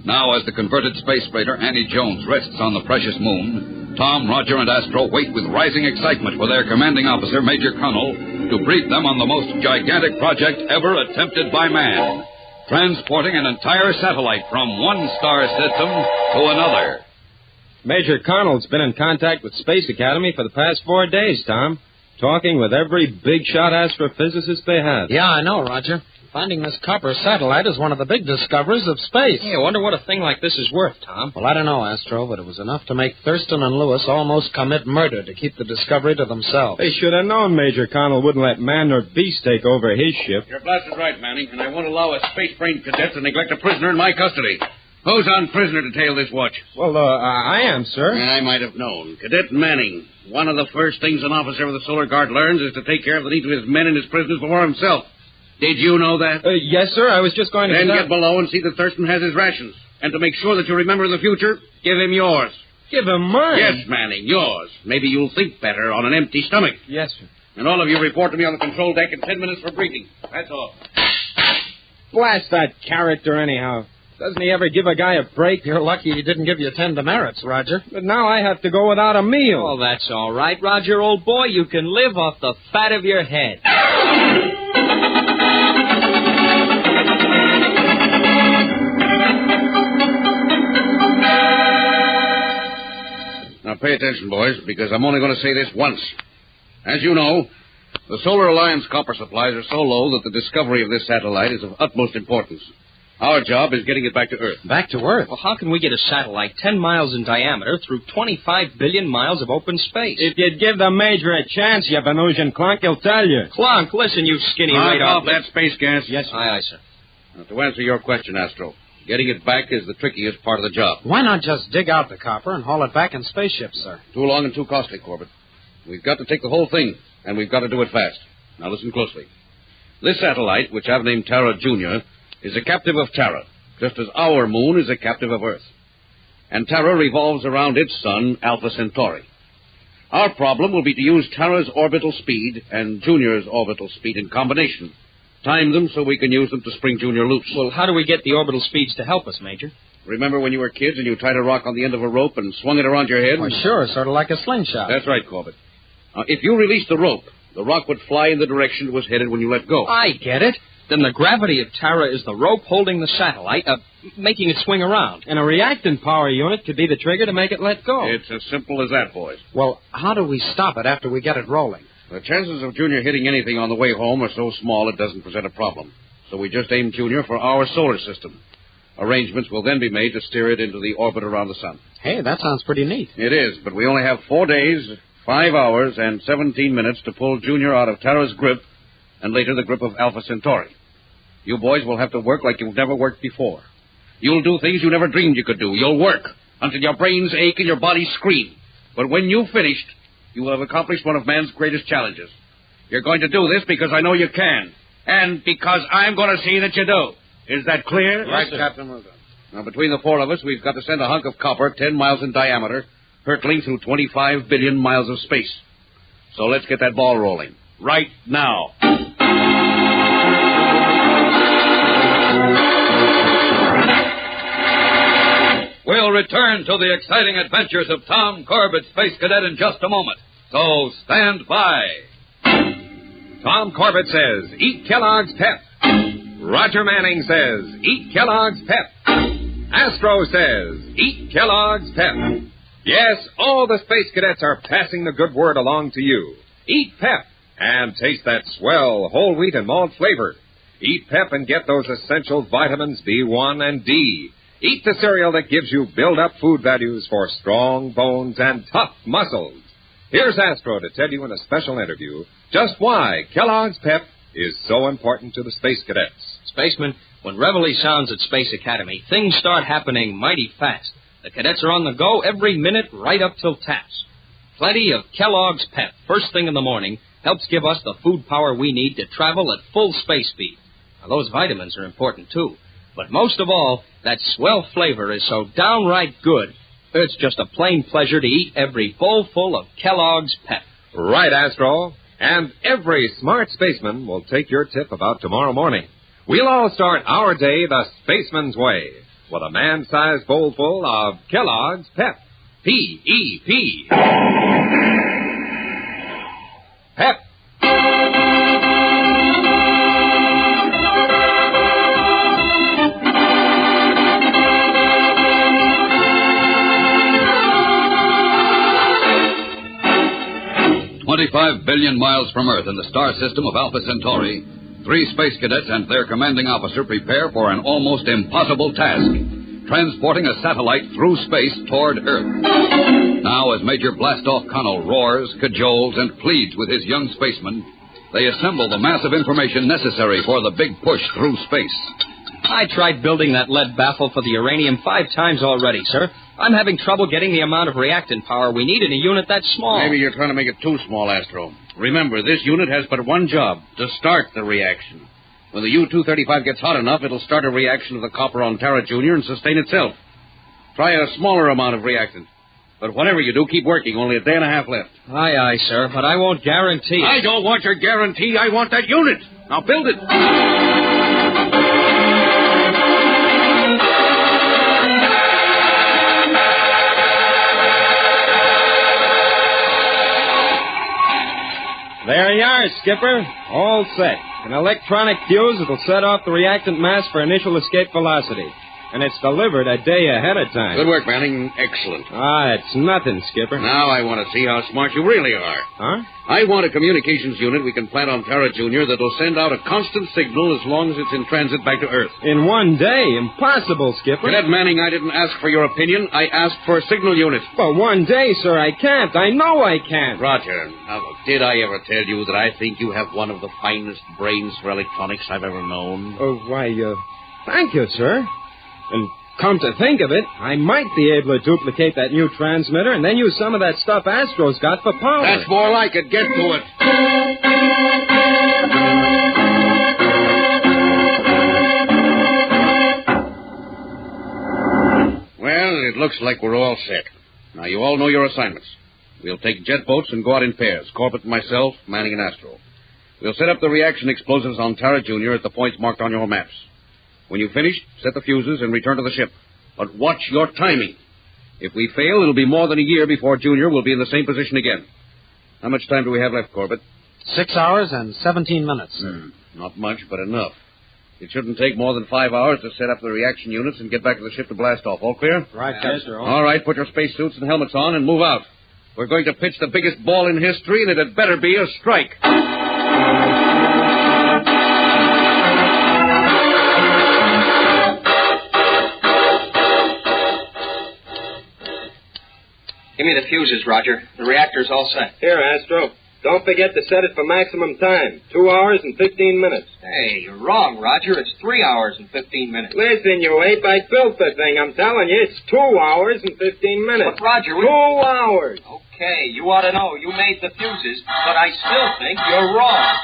Now, as the converted space freighter Annie Jones rests on the precious moon, Tom, Roger, and Astro wait with rising excitement for their commanding officer, Major Connell, to brief them on the most gigantic project ever attempted by man, transporting an entire satellite from one star system to another. Major Connell's been in contact with Space Academy for the past 4 days, Tom. Talking with every big-shot astrophysicist they have. Yeah, I know, Roger. Finding this copper satellite is one of the big discoveries of space. Hey, I wonder what a thing like this is worth, Tom. Well, I don't know, Astro, but it was enough to make Thurston and Lewis almost commit murder to keep the discovery to themselves. They should have known Major Connell wouldn't let man nor beast take over his ship. You're blasted right, Manning, and I won't allow a space-brained cadet to neglect a prisoner in my custody. Who's on prisoner to tail this watch? Well, I am, sir. I might have known. Cadet Manning. One of the first things an officer of the Solar Guard learns is to take care of the needs of his men and his prisoners before himself. Did you know that? Yes, sir. I was just going to... Then get below and see that Thurston has his rations. And to make sure that you remember in the future, give him yours. Give him mine? Yes, Manning, yours. Maybe you'll think better on an empty stomach. Yes, sir. And all of you report to me on the control deck in 10 minutes for briefing. That's all. Blast that character anyhow. Doesn't he ever give a guy a break? You're lucky he didn't give you 10 demerits, Roger. But now I have to go without a meal. Oh, that's all right, Roger, old boy. You can live off the fat of your head. Now, pay attention, boys, because I'm only going to say this once. As you know, the Solar Alliance copper supplies are so low that the discovery of this satellite is of utmost importance. Our job is getting it back to Earth. Back to Earth? Well, how can we get a satellite 10 miles in diameter through 25 billion miles of open space? If you'd give the Major a chance, you Venusian clunk, he'll tell you. Clunk, listen, you skinny radar. Off that space gas. Yes, sir. Aye, sir. Now, to answer your question, Astro, getting it back is the trickiest part of the job. Why not just dig out the copper and haul it back in spaceships, sir? Too long and too costly, Corbett. We've got to take the whole thing, and we've got to do it fast. Now, listen closely. This satellite, which I've named Terra Jr., is a captive of Terra, just as our moon is a captive of Earth. And Terra revolves around its sun, Alpha Centauri. Our problem will be to use Terra's orbital speed and Junior's orbital speed in combination. Time them so we can use them to spring Junior loose. Well, how do we get the orbital speeds to help us, Major? Remember when you were kids and you tied a rock on the end of a rope and swung it around your head? Well, sure, sort of like a slingshot. That's right, Corbett. Now, if you released the rope, the rock would fly in the direction it was headed when you let go. I get it. Then the gravity of Terra is the rope holding the satellite, making it swing around. And a reactant power unit could be the trigger to make it let go. It's as simple as that, boys. Well, how do we stop it after we get it rolling? The chances of Junior hitting anything on the way home are so small it doesn't present a problem. So we just aim Junior for our solar system. Arrangements will then be made to steer it into the orbit around the sun. Hey, that sounds pretty neat. It is, but we only have 4 days, 5 hours, and 17 minutes to pull Junior out of Terra's grip and later the grip of Alpha Centauri. You boys will have to work like you've never worked before. You'll do things you never dreamed you could do. You'll work until your brains ache and your bodies scream. But when you've finished, you will have accomplished one of man's greatest challenges. You're going to do this because I know you can, and because I'm going to see that you do. Is that clear? Yes, Right, sir. Captain. Well done. Now, between the 4 of us, we've got to send a hunk of copper 10 miles in diameter, hurtling through 25 billion miles of space. So let's get that ball rolling. Right now. We'll return to the exciting adventures of Tom Corbett, Space Cadet, in just a moment. So stand by. Tom Corbett says, eat Kellogg's Pep. Roger Manning says, eat Kellogg's Pep. Astro says, eat Kellogg's Pep. Yes, all the Space Cadets are passing the good word along to you. Eat Pep and taste that swell whole wheat and malt flavor. Eat Pep and get those essential vitamins B1 and D. Eat the cereal that gives you build-up food values for strong bones and tough muscles. Here's Astro to tell you in a special interview just why Kellogg's Pep is so important to the Space Cadets. Spaceman, when Reveille sounds at Space Academy, things start happening mighty fast. The cadets are on the go every minute right up till taps. Plenty of Kellogg's Pep first thing in the morning helps give us the food power we need to travel at full space speed. Now, those vitamins are important, too. But most of all, that swell flavor is so downright good, it's just a plain pleasure to eat every bowl full of Kellogg's Pep. Right, Astro. And every smart spaceman will take your tip about tomorrow morning. We'll all start our day the spaceman's way with a man-sized bowl full of Kellogg's Pep. P-E-P. Pep. 25 billion miles from Earth in the star system of Alpha Centauri, 3 space cadets and their commanding officer prepare for an almost impossible task, transporting a satellite through space toward Earth. Now, as Major Blastoff Connell roars, cajoles, and pleads with his young spacemen, they assemble the massive information necessary for the big push through space. I tried building that lead baffle for the uranium 5 times already, sir. I'm having trouble getting the amount of reactant power we need in a unit that small. Maybe you're trying to make it too small, Astro. Remember, this unit has but one job, to start the reaction. When the U-235 gets hot enough, it'll start a reaction of the copper on Terra Junior and sustain itself. Try a smaller amount of reactant. But whatever you do, keep working. Only a day and a half left. Aye, aye, sir, but I won't guarantee it. I don't want your guarantee. I want that unit. Now build it. There you are, Skipper. All set. An electronic fuse that'll set off the reactant mass for initial escape velocity. And it's delivered a day ahead of time. Good work, Manning. Excellent. It's nothing, Skipper. Now I want to see how smart you really are. Huh? I want a communications unit we can plant on Terra Junior that'll send out a constant signal as long as it's in transit back to Earth. In one day? Impossible, Skipper. Cadet Manning, I didn't ask for your opinion. I asked for a signal unit. But one day, sir, I can't. I know I can't. Roger. Now, look, did I ever tell you that I think you have one of the finest brains for electronics I've ever known? Thank you, sir. And come to think of it, I might be able to duplicate that new transmitter and then use some of that stuff Astro's got for power. That's more like it. Get to it. it looks like we're all set. Now, you all know your assignments. We'll take jet boats and go out in pairs, Corbett and myself, Manning and Astro. We'll set up the reaction explosives on Tara Jr. at the points marked on your maps. When you've finished, set the fuses and return to the ship. But watch your timing. If we fail, it'll be more than a year before Junior will be in the same position again. How much time do we have left, Corbett? 6 hours and 17 minutes. Not much, but enough. It shouldn't take more than 5 hours to set up the reaction units and get back to the ship to blast off. All clear? Right, Captain. All right, put your spacesuits and helmets on and move out. We're going to pitch the biggest ball in history, and it had better be a strike. Give me the fuses, Roger. The reactor's all set. Here, Astro. Don't forget to set it for maximum time. 2 hours and 15 minutes. Hey, you're wrong, Roger. It's 3 hours and 15 minutes. Listen, you ape, I built the thing. I'm telling you, it's 2 hours and 15 minutes. But, Roger, 2 hours. Okay, you ought to know. You made the fuses, but I still think you're wrong.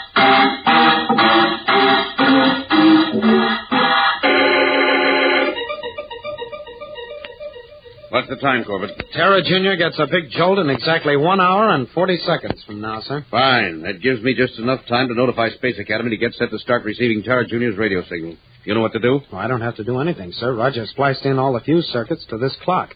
What's the time, Corbett? Tara Jr. gets a big jolt in exactly 1 hour and 40 seconds from now, sir. Fine. That gives me just enough time to notify Space Academy to get set to start receiving Tara Jr.'s radio signal. You know what to do? Well, I don't have to do anything, sir. Roger spliced in all the fuse circuits to this clock.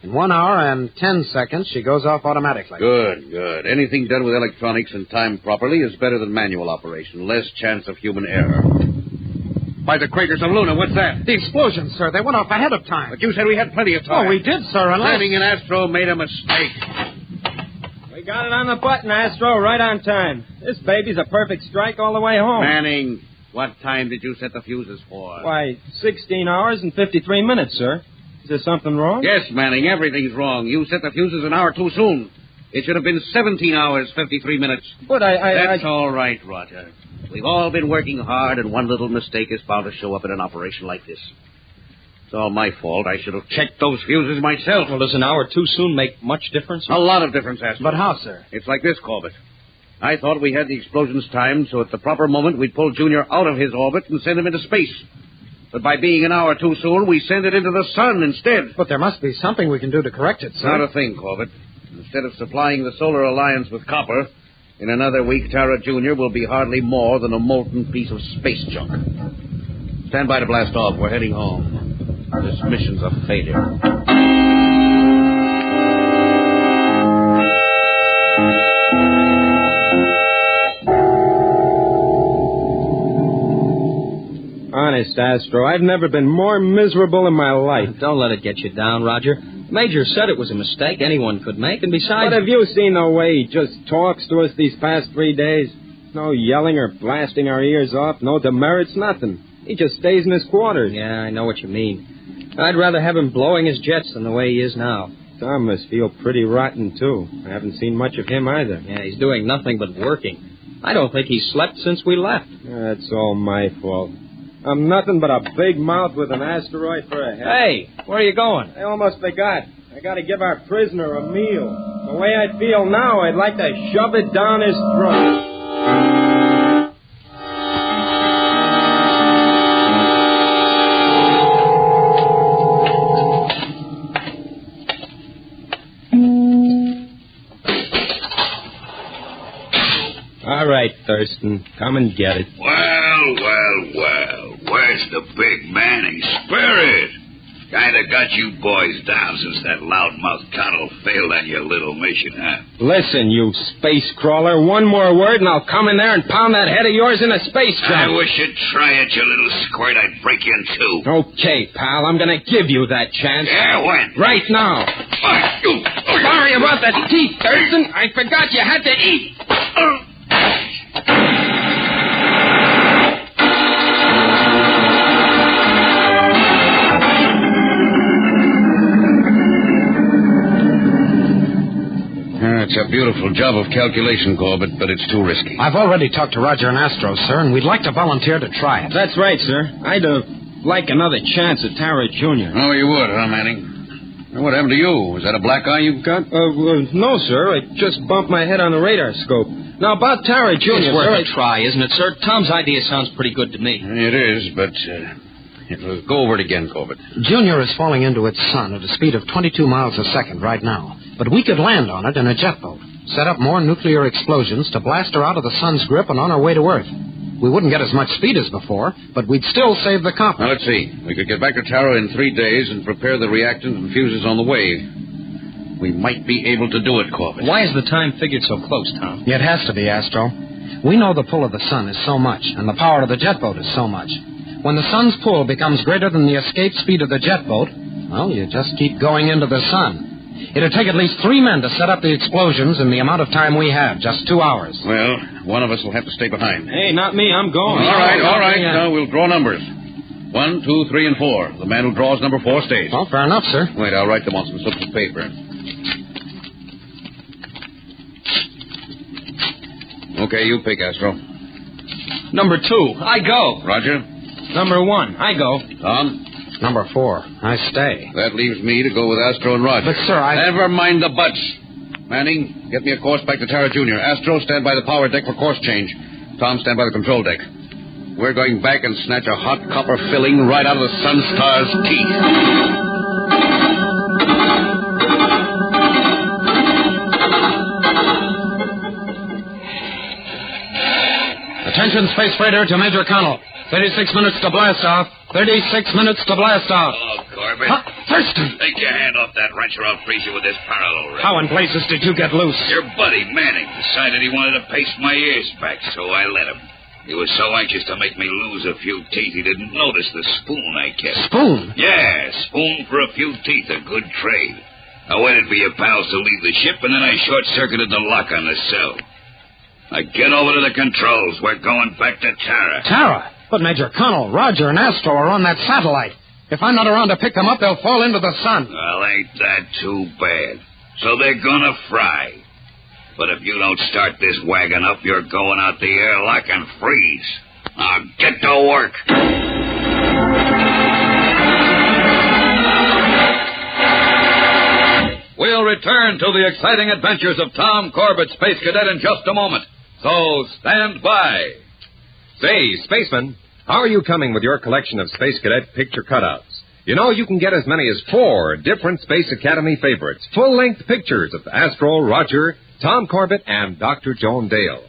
In 1 hour and 10 seconds, she goes off automatically. Good. Anything done with electronics and timed properly is better than manual operation. Less chance of human error. By the craters of Luna, what's that? The explosions, sir. They went off ahead of time. But you said we had plenty of time. Oh, we did, sir, unless... Manning and Astro made a mistake. We got it on the button, Astro, right on time. This baby's a perfect strike all the way home. Manning, what time did you set the fuses for? Why, 16 hours and 53 minutes, sir. Is there something wrong? Yes, Manning, everything's wrong. You set the fuses an hour too soon. It should have been 17 hours, 53 minutes. But That's all right, Roger. We've all been working hard, and one little mistake is bound to show up in an operation like this. It's all my fault. I should have checked those fuses myself. Well, does an hour too soon make much difference? A lot of difference, Astro. But how, sir? It's like this, Corbett. I thought we had the explosions timed, so at the proper moment we'd pull Junior out of his orbit and send him into space. But by being an hour too soon, we send it into the sun instead. But there must be something we can do to correct it, sir. Not a thing, Corbett. Instead of supplying the Solar Alliance with copper, in another week, Tara Jr. will be hardly more than a molten piece of space junk. Stand by to blast off. We're heading home. This mission's a failure. Honest, Astro, I've never been more miserable in my life. Don't let it get you down, Roger. The Major said it was a mistake anyone could make, and besides... But have you seen the way he just talks to us these past 3 days? No yelling or blasting our ears off, no demerits, nothing. He just stays in his quarters. Yeah, I know what you mean. I'd rather have him blowing his jets than the way he is now. Tom must feel pretty rotten, too. I haven't seen much of him either. Yeah, he's doing nothing but working. I don't think he's slept since we left. That's all my fault. I'm nothing but a big mouth with an asteroid for a head. Hey, where are you going? I almost forgot. I got to give our prisoner a meal. The way I feel now, I'd like to shove it down his throat. All right, Thurston, come and get it. Well. Where's the big Manning spirit? Kind of got you boys down since that loudmouth Connell failed on your little mission, huh? Listen, you space crawler, one more word and I'll come in there and pound that head of yours in a space I drum. wish you'd try it, you little squirt. I'd break you in two. Okay, pal, I'm going to give you that chance. Yeah, when? Right now. Sorry about the teeth, Thurston. I forgot you had to eat. It's a beautiful job of calculation, Corbett, but it's too risky. I've already talked to Roger and Astro, sir, and we'd like to volunteer to try it. That's right, sir. I'd like another chance at Tara Jr. Oh, you would, huh, Manning? What happened to you? Was that a black eye you've got? No, sir. I just bumped my head on the radar scope. Now, about Tara Jr., It's worth a try, isn't it, sir? Tom's idea sounds pretty good to me. It is, but Go over it again, Corbett. Junior is falling into its sun at a speed of 22 miles a second right now. But we could land on it in a jet boat, set up more nuclear explosions to blast her out of the sun's grip and on our way to Earth. We wouldn't get as much speed as before, but we'd still save the copper. Now, let's see. We could get back to Tara in 3 days and prepare the reactant and fuses on the way. We might be able to do it, Corbett. Why is the time figured so close, Tom? It has to be, Astro. We know the pull of the sun is so much, and the power of the jet boat is so much. When the sun's pull becomes greater than the escape speed of the jet boat, well, you just keep going into the sun. It'd take at least 3 men to set up the explosions in the amount of time we have, just 2 hours. Well, one of us will have to stay behind. Hey, not me. I'm going. All right. Now we'll draw numbers. 1, 2, 3, and 4. The man who draws number 4 stays. Well, fair enough, sir. Wait, I'll write them on some slips of paper. Okay, you pick, Astro. Number 2, I go. Roger. Number 1, I go. Tom? Number 4, I stay. That leaves me to go with Astro and Roger. But, sir, Never mind the buts. Manning, get me a course back to Tara Jr. Astro, stand by the power deck for course change. Tom, stand by the control deck. We're going back and snatch a hot copper filling right out of the Sun Star's teeth. Attention, space freighter to Major Connell. 36 minutes to blast off. 36 minutes to blast off. Hello, Corbett. Huh? Thurston! Take your hand off that wrench or I'll freeze you with this parallel wrench. How in blazes did you get loose? Your buddy, Manning, decided he wanted to paste my ears back, so I let him. He was so anxious to make me lose a few teeth, he didn't notice the spoon I kept. Spoon? Yeah, spoon for a few teeth, a good trade. I waited for your pals to leave the ship, and then I short-circuited the lock on the cell. Now get over to the controls. We're going back to Tara. Tara? But Major Connell, Roger, and Astro are on that satellite. If I'm not around to pick them up, they'll fall into the sun. Well, ain't that too bad? So they're gonna fry. But if you don't start this wagon up, you're going out the airlock and freeze. Now get to work. We'll return to the exciting adventures of Tom Corbett, Space Cadet, in just a moment. So stand by. Say, Spaceman, how are you coming with your collection of Space Cadet picture cutouts? You know, you can get as many as 4 different Space Academy favorites, full-length pictures of Astro, Roger, Tom Corbett, and Dr. Joan Dale.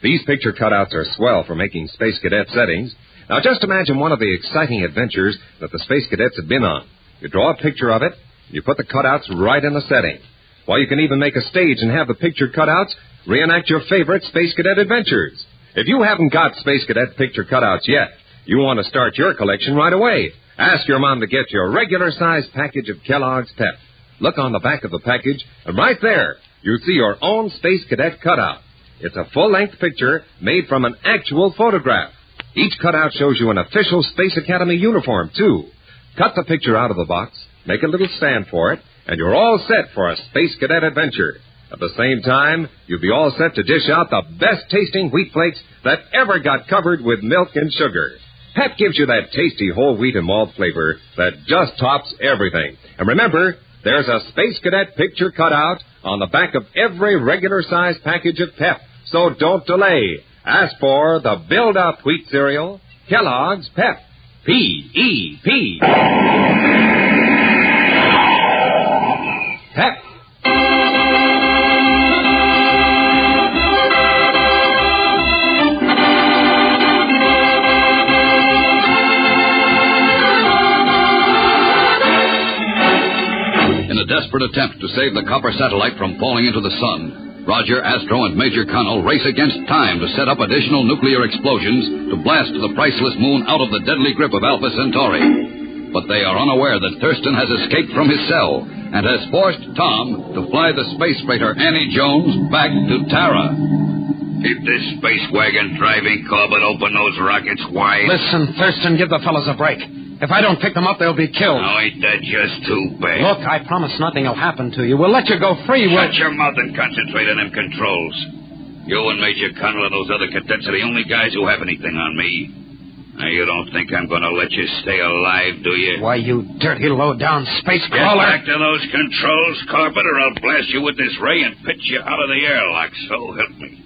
These picture cutouts are swell for making Space Cadet settings. Now, just imagine one of the exciting adventures that the Space Cadets have been on. You draw a picture of it, you put the cutouts right in the setting. Well, you can even make a stage and have the picture cutouts reenact your favorite Space Cadet adventures. If you haven't got Space Cadet picture cutouts yet, you want to start your collection right away. Ask your mom to get your regular-sized package of Kellogg's Pep. Look on the back of the package, and right there, you'll see your own Space Cadet cutout. It's a full-length picture made from an actual photograph. Each cutout shows you an official Space Academy uniform, too. Cut the picture out of the box, make a little stand for it, and you're all set for a Space Cadet adventure. At the same time, you'll be all set to dish out the best-tasting wheat flakes that ever got covered with milk and sugar. Pep gives you that tasty whole wheat and malt flavor that just tops everything. And remember, there's a Space Cadet picture cutout on the back of every regular-sized package of Pep. So don't delay. Ask for the Build-Up Wheat Cereal, Kellogg's Pep. P-E-P. Pep. In a desperate attempt to save the copper satellite from falling into the sun, Roger, Astro, and Major Connell race against time to set up additional nuclear explosions to blast the priceless moon out of the deadly grip of Alpha Centauri. But they are unaware that Thurston has escaped from his cell and has forced Tom to fly the space freighter Annie Jones back to Tara. Keep this space wagon driving, Corbett. Open those rockets wide. Listen, Thurston, give the fellows a break. If I don't pick them up, they'll be killed. Oh, ain't that just too bad? Look, I promise nothing will happen to you. We'll let you go free. Shut your mouth and concentrate on them controls. You and Major Connell and those other cadets are the only guys who have anything on me. Now, you don't think I'm going to let you stay alive, do you? Why, you dirty, low-down space Get crawler. back to those controls, Corbett, or I'll blast you with this ray and pitch you out of the airlock, so help me.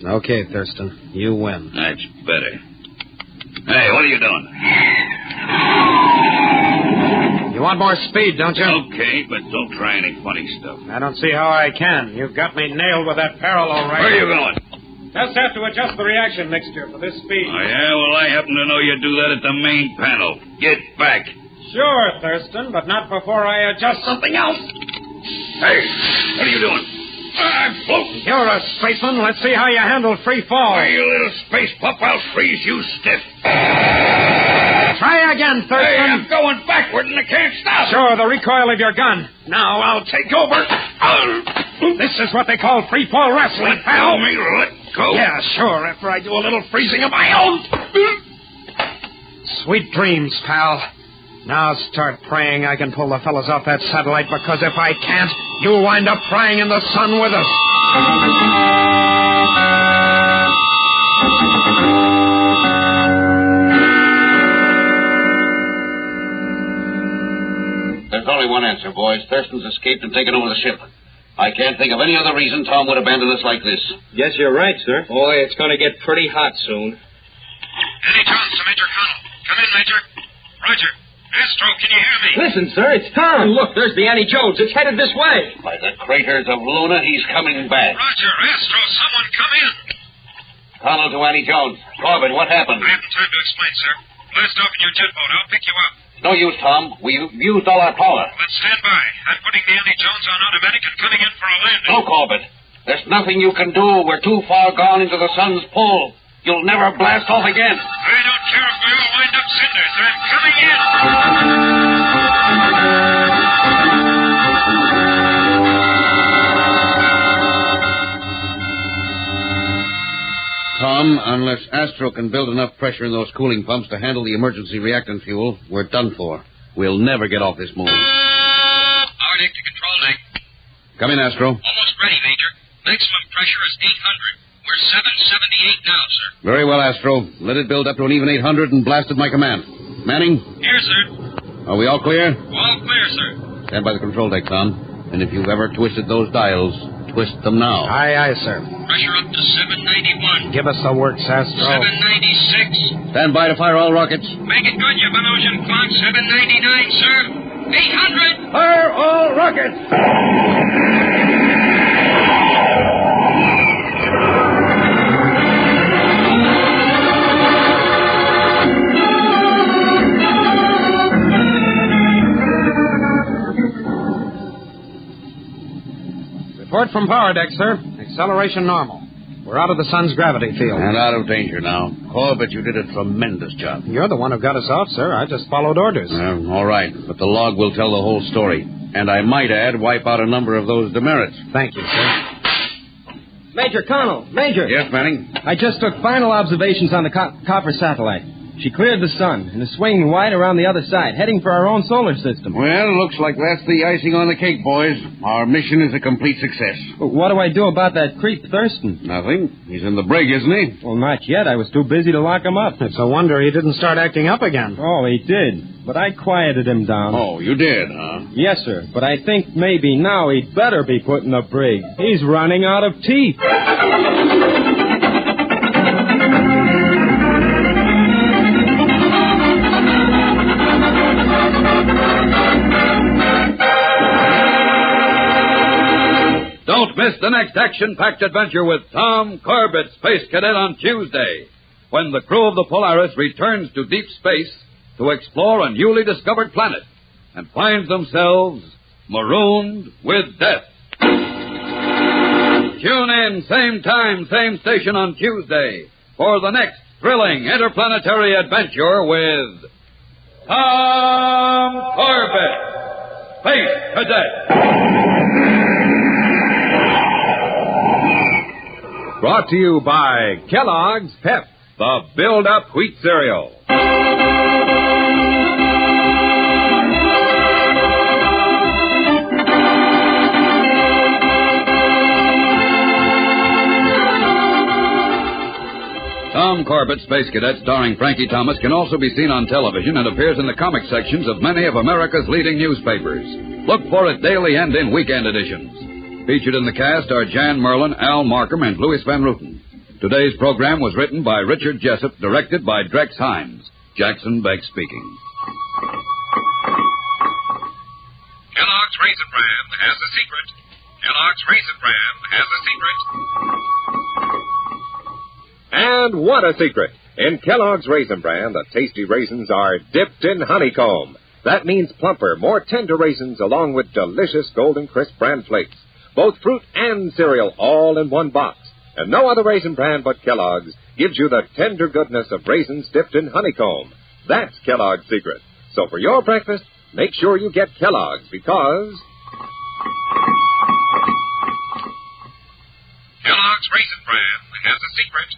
Okay, Thurston, you win. That's better. Hey, what are you doing? want more speed, don't you? Okay, but don't try any funny stuff. I don't see how I can. You've got me nailed with that parallel right. Where are you going? Just have to adjust the reaction mixture for this speed. Oh, yeah? Well, I happen to know you do that at the main panel. Get back. Sure, Thurston, but not before I adjust something else. Hey, what are you doing? I'm floating. You're a spaceman. Let's see how you handle free fall. Why, you little space pup, I'll freeze you stiff. Try again, Thurston. Hey, I'm going backward and I can't stop. Sure, the recoil of your gun. Now I'll take over. This is what they call free fall wrestling, pal. Let me let go. Yeah, sure, after I do a little freezing of my own. Sweet dreams, pal. Now start praying I can pull the fellas off that satellite, because if I can't, you'll wind up frying in the sun with us. There's only one answer, boys. Thurston's escaped and taken over the ship. I can't think of any other reason Tom would abandon us like this. Guess you're right, sir. Boy, it's going to get pretty hot soon. Eddie Jones to Major Connell. Come in, Major. Roger. Astro, can you hear me? Listen, sir, it's Tom. Look, there's the Annie Jones. It's headed this way. By the craters of Luna, he's coming back. Roger, Astro, someone come in. Connell to Annie Jones. Corbett, what happened? I haven't time to explain, sir. Blast off in your jet boat. I'll pick you up. No use, Tom. We've used all our power. Let's stand by. I'm putting the Annie Jones on automatic and coming in for a landing. No, Corbett. There's nothing you can do. We're too far gone into the sun's pull. You'll never blast off again. I don't care if we all wind up cinders. I'm coming in. Tom, unless Astro can build enough pressure in those cooling pumps to handle the emergency reactant fuel, we're done for. We'll never get off this moon. Power deck to control deck. Come in, Astro. Almost ready, Major. Maximum pressure is 800. We're 778 now, sir. Very well, Astro. Let it build up to an even 800 and blast at my command. Manning? Here, sir. Are we all clear? All clear, sir. Stand by the control deck, Tom. And if you've ever twisted those dials, twist them now. Aye, aye, sir. Pressure up to 791. Give us the works, Astro. 796. Stand by to fire all rockets. Make it good, you Venusian clock. 799, sir. 800. Fire all rockets! Report from power deck, sir. Acceleration normal. We're out of the sun's gravity field. And out of danger now. Corbett, you did a tremendous job. You're the one who got us off, sir. I just followed orders. All right, but the log will tell the whole story. And I might add, wipe out a number of those demerits. Thank you, sir. Major Connell, Major. Yes, Manning? I just took final observations on the copper satellite. She cleared the sun and is swinging wide around the other side, heading for our own solar system. Well, looks like that's the icing on the cake, boys. Our mission is a complete success. But what do I do about that creep Thurston? Nothing. He's in the brig, isn't he? Well, not yet. I was too busy to lock him up. It's a wonder he didn't start acting up again. Oh, he did. But I quieted him down. Oh, you did, huh? Yes, sir. But I think maybe now he'd better be put in the brig. He's running out of teeth. Don't miss the next action-packed adventure with Tom Corbett, Space Cadet, on Tuesday, when the crew of the Polaris returns to deep space to explore a newly discovered planet and finds themselves marooned with death. Tune in, same time, same station on Tuesday for the next thrilling interplanetary adventure with Tom Corbett, Space Cadet. Brought to you by Kellogg's Pep, the build-up wheat cereal. Tom Corbett, Space Cadet, starring Frankie Thomas, can also be seen on television and appears in the comic sections of many of America's leading newspapers. Look for it daily and in weekend editions. Featured in the cast are Jan Merlin, Al Markham, and Louis Van Ruten. Today's program was written by Richard Jessup, directed by Drex Hines. Jackson Begg speaking. Raisin Bran has a secret. Kellogg's Raisin Bran has a secret. And what a secret! In Kellogg's Raisin Bran, the tasty raisins are dipped in honeycomb. That means plumper, more tender raisins along with delicious golden crisp bran flakes. Both fruit and cereal all in one box. And no other Raisin Bran but Kellogg's gives you the tender goodness of raisins dipped in honeycomb. That's Kellogg's secret. So for your breakfast, make sure you get Kellogg's because... Kellogg's Raisin Bran has a secret.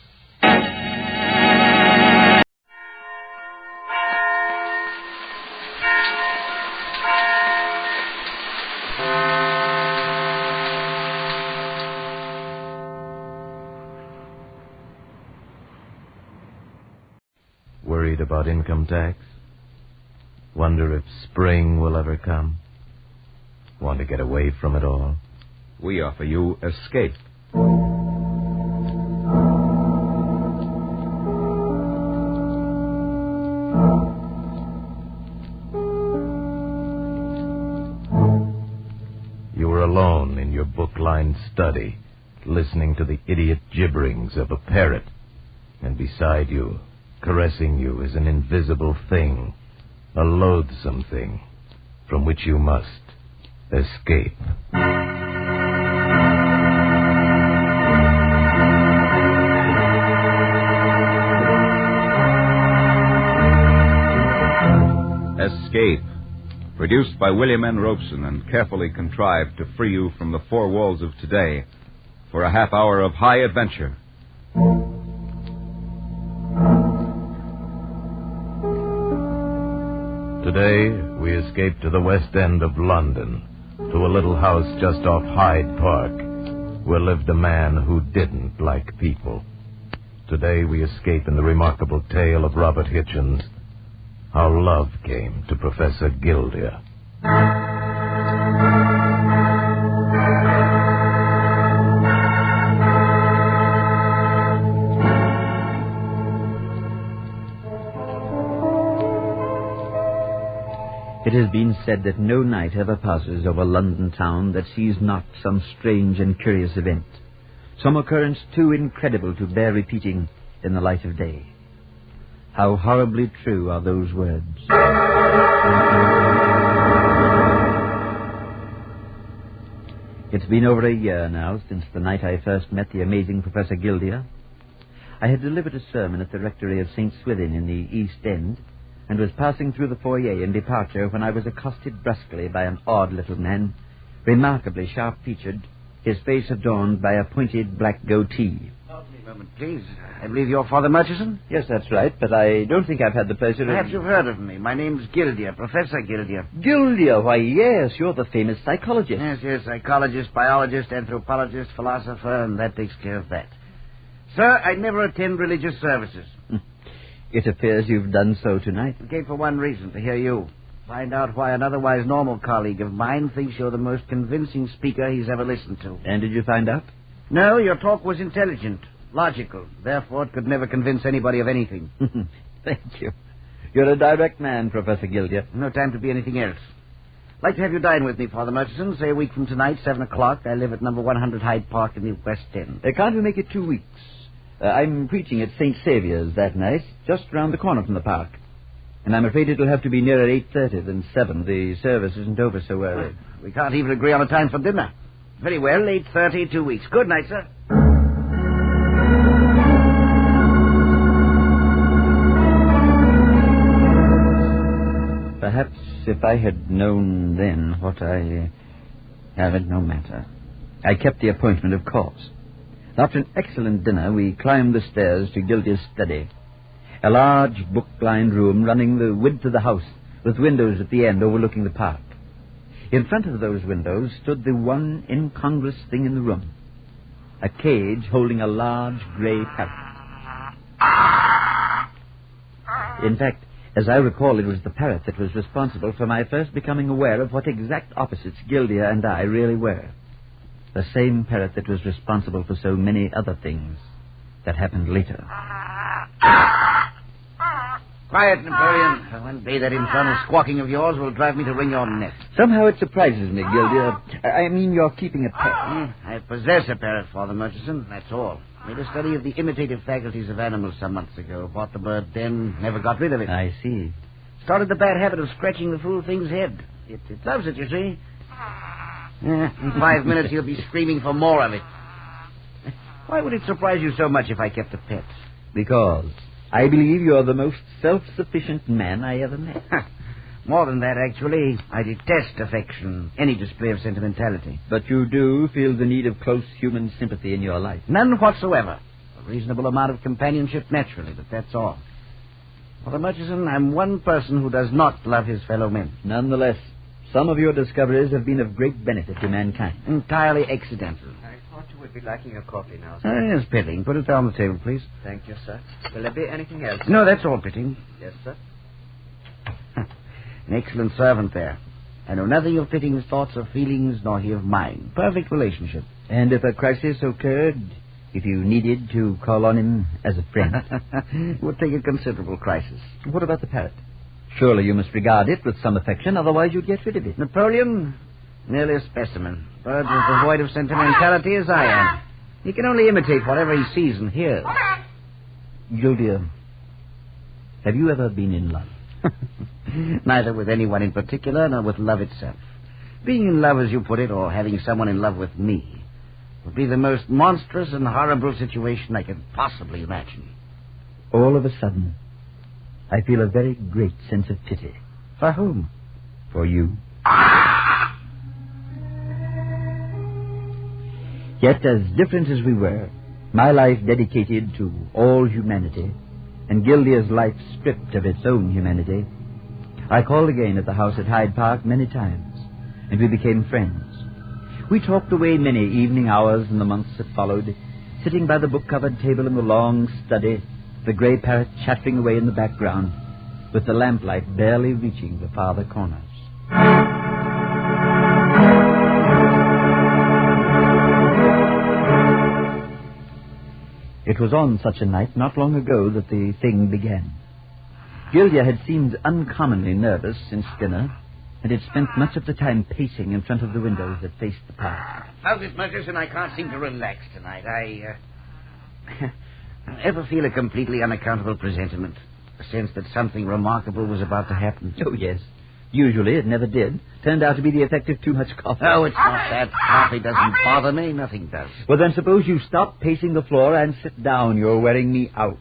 Worried about income tax? Wonder if spring will ever come? Want to get away from it all? We offer you Escape. You were alone in your book-lined study, listening to the idiot gibberings of a parrot, and beside you, caressing you, is an invisible thing, a loathsome thing, from which you must escape. Escape. Produced by William N. Robeson and carefully contrived to free you from the four walls of today for a half hour of high adventure. Today, we escape to the West End of London, to a little house just off Hyde Park, where lived a man who didn't like people. Today, we escape in the remarkable tale of Robert Hitchens, How Love Came to Professor Guildea. It has been said that no night ever passes over London town that sees not some strange and curious event, some occurrence too incredible to bear repeating in the light of day. How horribly true are those words. It's been over a year now since the night I first met the amazing Professor Guildea. I had delivered a sermon at the rectory of St. Swithin in the East End, and was passing through the foyer in departure when I was accosted brusquely by an odd little man, remarkably sharp-featured, his face adorned by a pointed black goatee. Pardon me a moment, please. I believe you're Father Murchison? Yes, that's right, but I don't think I've had the pleasure Perhaps you've heard of me. My name's Guildea, Professor Guildea. Guildea, why, yes, you're the famous psychologist. Yes, psychologist, biologist, anthropologist, philosopher, and that takes care of that. Sir, I never attend religious services. It appears you've done so tonight. I came for one reason, to hear you. Find out why an otherwise normal colleague of mine thinks you're the most convincing speaker he's ever listened to. And did you find out? No, your talk was intelligent, logical. Therefore, it could never convince anybody of anything. Thank you. You're a direct man, Professor Guildea. No time to be anything else. I'd like to have you dine with me, Father Murchison, say a week from tonight, 7 o'clock. I live at number 100 Hyde Park in the West End. Can't we make it 2 weeks? I'm preaching at St. Saviour's that night, just round the corner from the park. And I'm afraid it'll have to be nearer 8:30 than 7. The service isn't over so early. We can't even agree on a time for dinner. Very well, 8:30, 2 weeks. Good night, sir. Perhaps if I had known then what I haven't, no matter. I kept the appointment, of course. After an excellent dinner, we climbed the stairs to Guildea's study. A large, book-lined room running the width of the house, with windows at the end overlooking the park. In front of those windows stood the one incongruous thing in the room, a cage holding a large grey parrot. In fact, as I recall, it was the parrot that was responsible for my first becoming aware of what exact opposites Guildea and I really were. The same parrot that was responsible for so many other things that happened later. Quiet, Napoleon. One day that infernal squawking of yours will drive me to wring your neck. Somehow it surprises me, Guildea. I mean, you're keeping a pet. I possess a parrot, Father Murchison, that's all. Made a study of the imitative faculties of animals some months ago. Bought the bird then, never got rid of it. I see. Started the bad habit of scratching the fool thing's head. It loves it, you see. In 5 minutes he'll be screaming for more of it. Why would it surprise you so much if I kept a pet? Because I believe you're the most self-sufficient man I ever met. More than that, actually. I detest affection, any display of sentimentality. But you do feel the need of close human sympathy in your life. None whatsoever. A reasonable amount of companionship, naturally, but that's all. Father Murchison, I'm one person who does not love his fellow men. Nonetheless, some of your discoveries have been of great benefit to mankind. Entirely accidental. I thought you would be liking a coffee now, sir. Yes, Pitting. Put it on the table, please. Thank you, sir. Will there be anything else? No, that's all, Pitting. Yes, sir. An excellent servant there. I know nothing of Pitting's thoughts or feelings, nor he of mine. Perfect relationship. And if a crisis occurred, if you needed to call on him as a friend? It would take a considerable crisis. What about the parrot? Surely you must regard it with some affection, otherwise you'd get rid of it. Napoleon, merely a specimen. Bird is devoid of sentimentality as I am. He can only imitate whatever he sees and hears. Guildea, have you ever been in love? Neither with anyone in particular, nor with love itself. Being in love, as you put it, or having someone in love with me, would be the most monstrous and horrible situation I could possibly imagine. All of a sudden, I feel a very great sense of pity. For whom? For you. Yet, as different as we were, my life dedicated to all humanity, and Guildea's life stripped of its own humanity, I called again at the house at Hyde Park many times, and we became friends. We talked away many evening hours in the months that followed, sitting by the book-covered table in the long study, the grey parrot chattering away in the background, with the lamplight barely reaching the farther corners. It was on such a night not long ago that the thing began. Guildea had seemed uncommonly nervous since dinner, and had spent much of the time pacing in front of the windows that faced the park. How's it, Murchison? I can't seem to relax tonight. I ever feel a completely unaccountable presentiment. A sense that something remarkable was about to happen. Oh, yes. Usually it never did. Turned out to be the effect of too much coffee. Oh, it's not that. Coffee doesn't bother me. Nothing does. Well, then suppose you stop pacing the floor and sit down. You're wearing me out.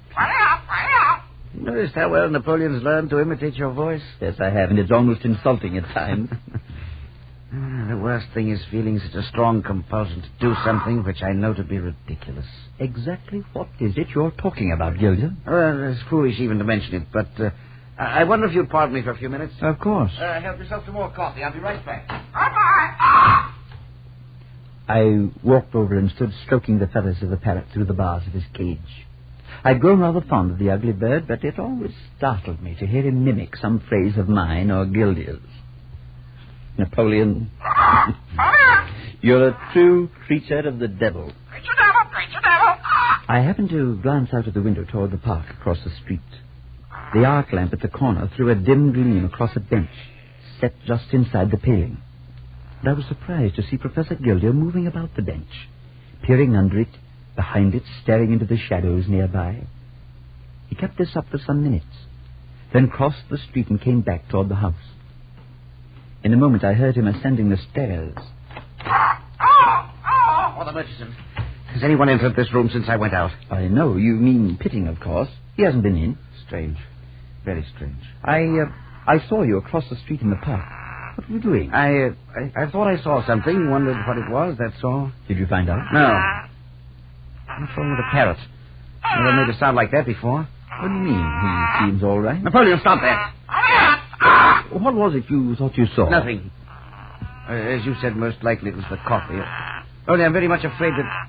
Noticed how well Napoleon's learned to imitate your voice? Yes, I have, and it's almost insulting at times. The worst thing is feeling such a strong compulsion to do something which I know to be ridiculous. Exactly what is it you're talking about, Guildea? Well, it's foolish even to mention it, but I wonder if you'd pardon me for a few minutes. Of course. Help yourself to more coffee. I'll be right back. I walked over and stood stroking the feathers of the parrot through the bars of his cage. I'd grown rather fond of the ugly bird, but it always startled me to hear him mimic some phrase of mine or Guildea's. Napoleon, you're a true creature of the devil. Creature devil, creature devil. I happened to glance out of the window toward the park across the street. The arc lamp at the corner threw a dim gleam across a bench set just inside the paling. And I was surprised to see Professor Guildea moving about the bench, peering under it, behind it, staring into the shadows nearby. He kept this up for some minutes, then crossed the street and came back toward the house. In a moment, I heard him ascending the stairs. Father Murchison, has anyone entered this room since I went out? I know. You mean Pitting, of course. He hasn't been in. Strange. Very strange. I saw you across the street in the park. What were you doing? I thought I saw something, wondered what it was, that's all. Did you find out? No. What's wrong with the parrot? Never made a sound like that before. What do you mean? He seems all right. Napoleon, stop that. What was it you thought you saw? Nothing. As you said, most likely it was the coffee. Only I'm very much afraid that...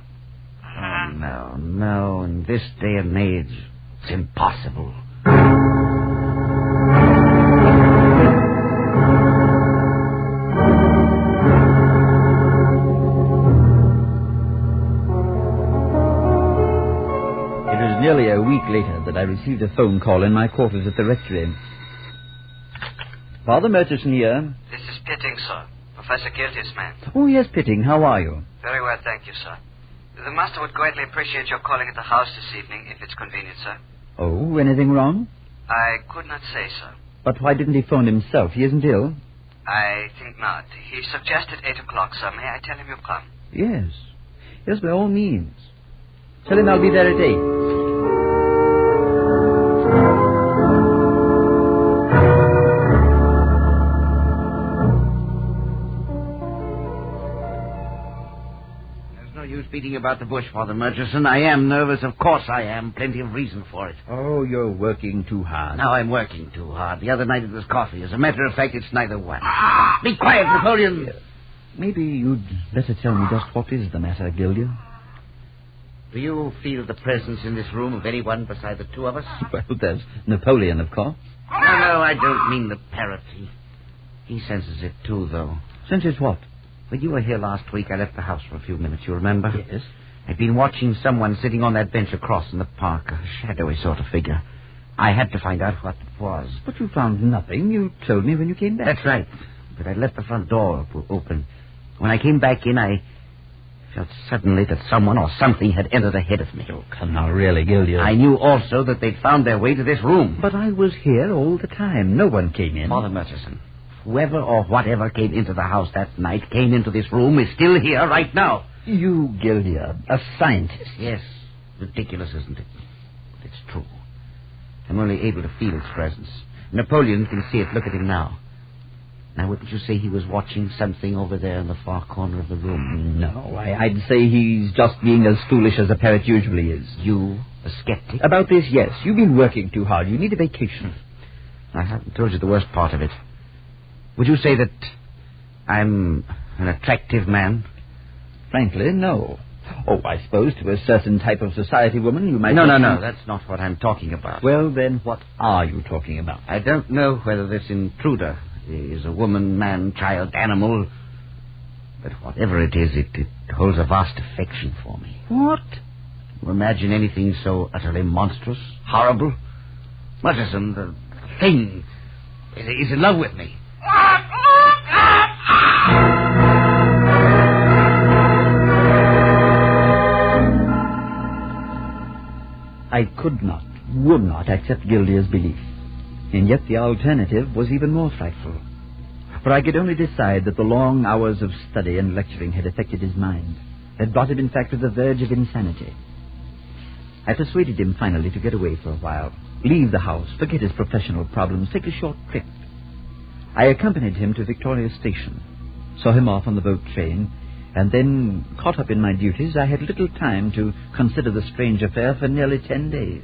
Oh, no. In this day and age, it's impossible. Nearly a week later that I received a phone call in my quarters at the rectory. Father Murchison here. This is Pitting, sir. Professor Guildea's man. Oh, yes, Pitting. How are you? Very well, thank you, sir. The master would greatly appreciate your calling at the house this evening, if it's convenient, sir. Oh, anything wrong? I could not say, sir. But why didn't he phone himself? He isn't ill? I think not. He suggested 8 o'clock, sir. May I tell him you've come? Yes. Yes, by all means. Tell him I'll be there at 8. Beating about the bush, Father Murchison. I am nervous. Of course I am. Plenty of reason for it. Oh, you're working too hard. Now I'm working too hard. The other night it was coffee. As a matter of fact, it's neither one. Be quiet, Napoleon. Maybe you'd better tell me just what is the matter, Guildea. Do you feel the presence in this room of anyone beside the two of us? Well, there's Napoleon, of course. No, I don't mean the parrot. He senses it too, though. Senses what? When you were here last week, I left the house for a few minutes, you remember? Yes. I'd been watching someone sitting on that bench across in the park, a shadowy sort of figure. I had to find out what it was. But you found nothing. You told me when you came back. That's right. But I left the front door open. When I came back in, I felt suddenly that someone or something had entered ahead of me. Oh, come now, really, Guildea. I knew also that they'd found their way to this room. But I was here all the time. No one came in. Father Murchison, whoever or whatever came into the house that night, came into this room, is still here right now. You, Guildea, a scientist. Yes. Ridiculous, isn't it? But it's true. I'm only able to feel its presence. Napoleon can see it. Look at him now. Now, wouldn't you say he was watching something over there in the far corner of the room? No, I'd say he's just being as foolish as a parrot usually is. You, a skeptic? About this, yes. You've been working too hard. You need a vacation. I haven't told you the worst part of it. Would you say that I'm an attractive man? Frankly, no. Oh, I suppose to a certain type of society woman you might... No, that's not what I'm talking about. Well, then, what are you talking about? I don't know whether this intruder is a woman, man, child, animal, but whatever it is, it holds a vast affection for me. What? You imagine anything so utterly monstrous, horrible? Murchison, the thing, is in love with me. I could not, would not accept Guildea's belief. And yet the alternative was even more frightful. For I could only decide that the long hours of study and lecturing had affected his mind, had brought him in fact to the verge of insanity. I persuaded him finally to get away for a while, leave the house, forget his professional problems, take a short trip. I accompanied him to Victoria Station, saw him off on the boat train, and then, caught up in my duties, I had little time to consider the strange affair for nearly 10 days.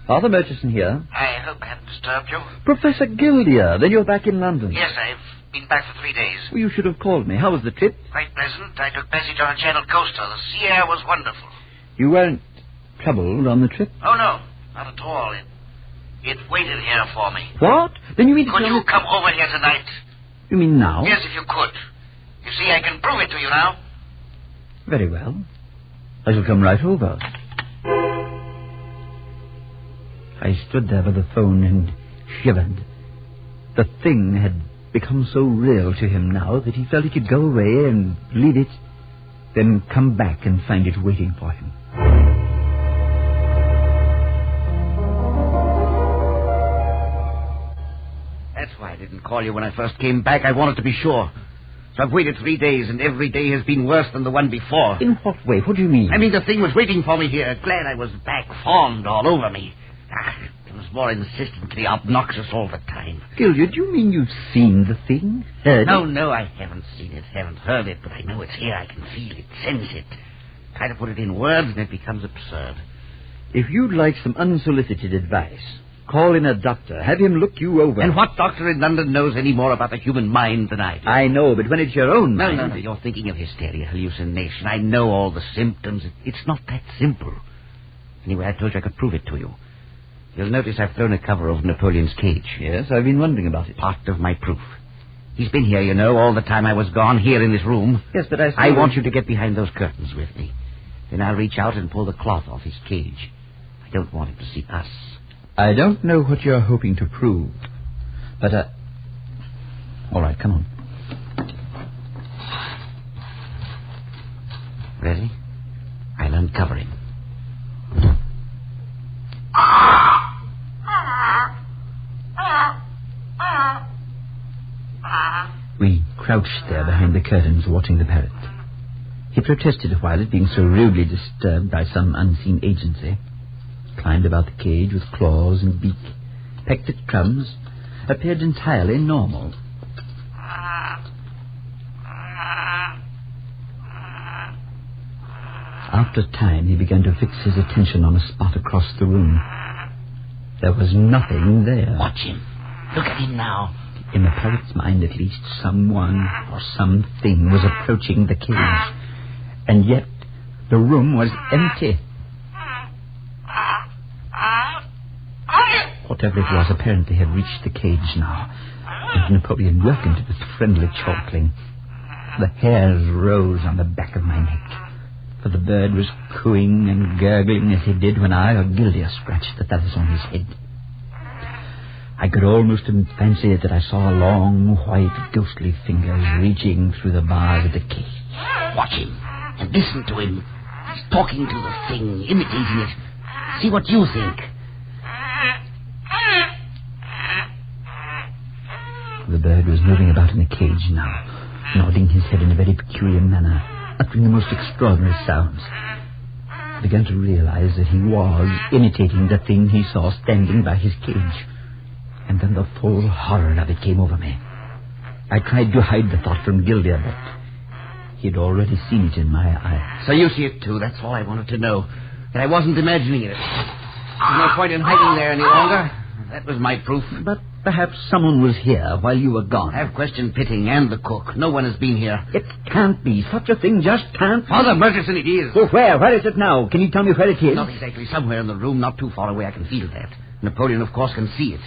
Father Murchison here. I hope I haven't disturbed you. Professor Guildea, then you're back in London. Yes, I've been back for 3 days. Well, you should have called me. How was the trip? Quite pleasant. I took passage on a Channel coaster. The sea air was wonderful. You weren't troubled on the trip? Oh, no. Not at all. It waited here for me. What? Then you mean to Could you come over here tonight? You mean now? Yes, if you could. You see, I can prove it to you now. Very well. I shall come right over. I stood there by the phone and shivered. The thing had become so real to him now that he felt he could go away and leave it, then come back and find it waiting for him. That's why I didn't call you when I first came back. I wanted to be sure. So I've waited 3 days, and every day has been worse than the one before. In what way? What do you mean? I mean, the thing was waiting for me here. Glad I was back, fawned all over me. It was more insistently obnoxious all the time. Guildea, do you mean you've seen the thing? Heard it? No, I haven't seen it, haven't heard it, but I know it's here. I can feel it, sense it. Try to put it in words, and it becomes absurd. If you'd like some unsolicited advice, call in a doctor. Have him look you over. And what doctor in London knows any more about the human mind than I do? I know, but when it's your own mind... No. You're thinking of hysteria, hallucination. I know all the symptoms. It's not that simple. Anyway, I told you I could prove it to you. You'll notice I've thrown a cover over Napoleon's cage. Yes, I've been wondering about it. Part of my proof. He's been here, you know, all the time I was gone, here in this room. Yes, but I want you to get behind those curtains with me. Then I'll reach out and pull the cloth off his cage. I don't want him to see us. I don't know what you're hoping to prove, but, all right, come on. Ready? I'll uncover him. We crouched there behind the curtains watching the parrot. He protested a while at being so rudely disturbed by some unseen agency, climbed about the cage with claws and beak, pecked at crumbs, appeared entirely normal. After a time, he began to fix his attention on a spot across the room. There was nothing there. Watch him. Look at him now. In the parrot's mind, at least, someone or something was approaching the cage. And yet, the room was empty. Whatever it was, apparently had reached the cage now. And Napoleon welcomed it with friendly chortling. The hairs rose on the back of my neck. For the bird was cooing and gurgling as he did when I or Guildea scratched the feathers on his head. I could almost fancy that I saw long, white, ghostly fingers reaching through the bars of the cage. Watch him and listen to him. He's talking to the thing, imitating it. See what you think. The bird was moving about in the cage now, nodding his head in a very peculiar manner, uttering the most extraordinary sounds. I began to realize that he was imitating the thing he saw standing by his cage. And then the full horror of it came over me. I tried to hide the thought from Guildea, but he'd already seen it in my eyes. So you see it, too. That's all I wanted to know. That I wasn't imagining it. There's no point in hiding there any longer. That was my proof. But perhaps someone was here while you were gone. I've questioned Pitting and the cook. No one has been here. It can't be. Such a thing just can't. Father Murchison, it is. Well, where? Where is it now? Can you tell me where it is? Not exactly. Somewhere in the room, not too far away. I can feel that. Napoleon, of course, can see it.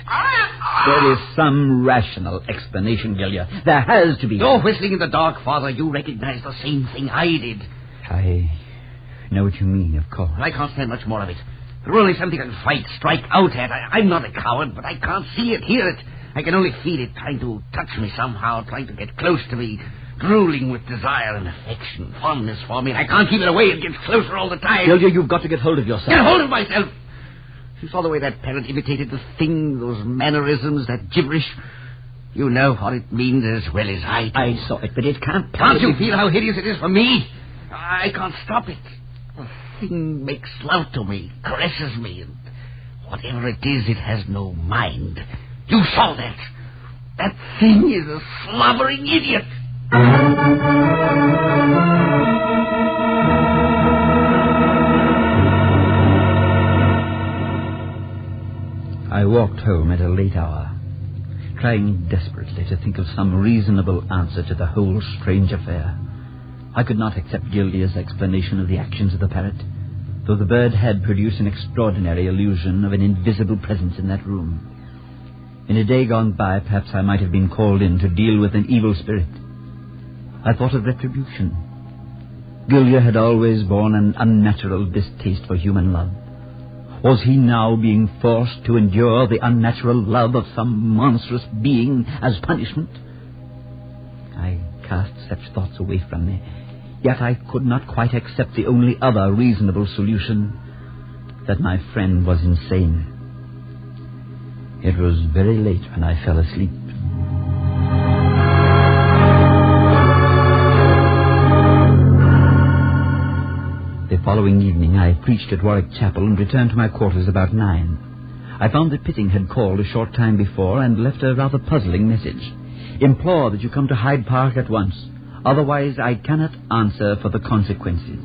There is some rational explanation, Guildea. There has to be. You're whistling in the dark, Father. You recognize the same thing I did. I know what you mean, of course. I can't stand much more of it. There's only something I can fight, strike out at. I'm not a coward, but I can't see it, hear it. I can only feel it trying to touch me somehow, trying to get close to me, drooling with desire and affection, fondness for me. I can't keep it away. It gets closer all the time. Guildea, you've got to get hold of yourself. Get hold of myself! You saw the way that parrot imitated the thing, those mannerisms, that gibberish. You know what it means as well as I do. I saw it, but it can't Can't you feel how hideous it is for me? I can't stop it. The thing makes love to me, caresses me, and whatever it is, it has no mind. You saw that. That thing is a slobbering idiot. I walked home at a late hour, trying desperately to think of some reasonable answer to the whole strange affair. I could not accept Guildea's explanation of the actions of the parrot, though the bird had produced an extraordinary illusion of an invisible presence in that room. In a day gone by, perhaps I might have been called in to deal with an evil spirit. I thought of retribution. Guildea had always borne an unnatural distaste for human love. Was he now being forced to endure the unnatural love of some monstrous being as punishment? I cast such thoughts away from me, yet I could not quite accept the only other reasonable solution, that my friend was insane. It was very late when I fell asleep. The following evening, I preached at Warwick Chapel and returned to my quarters about 9. I found that Pitting had called a short time before and left a rather puzzling message. Implore that you come to Hyde Park at once. Otherwise, I cannot answer for the consequences.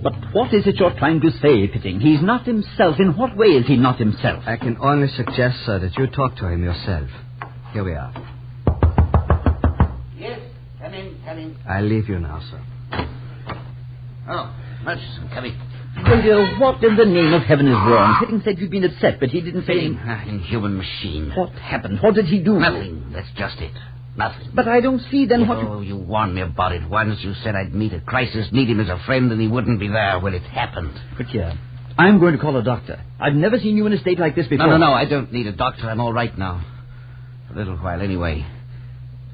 But what is it you're trying to say, Pitting? He's not himself. In what way is he not himself? I can only suggest, sir, that you talk to him yourself. Here we are. Yes, come in. I'll leave you now, sir. Oh, Murchison, come in. Gildea, what in the name of heaven is wrong? Hitting said you'd been upset, but he didn't say... Inhuman machine. What happened? What did he do? Nothing. That's just it. Nothing. But I don't see then what you warned me about it once. You said I'd meet a crisis, need him as a friend, and he wouldn't be there. Well, it happened. But yeah, I'm going to call a doctor. I've never seen you in a state like this before. No, I don't need a doctor. I'm all right now. For a little while, anyway.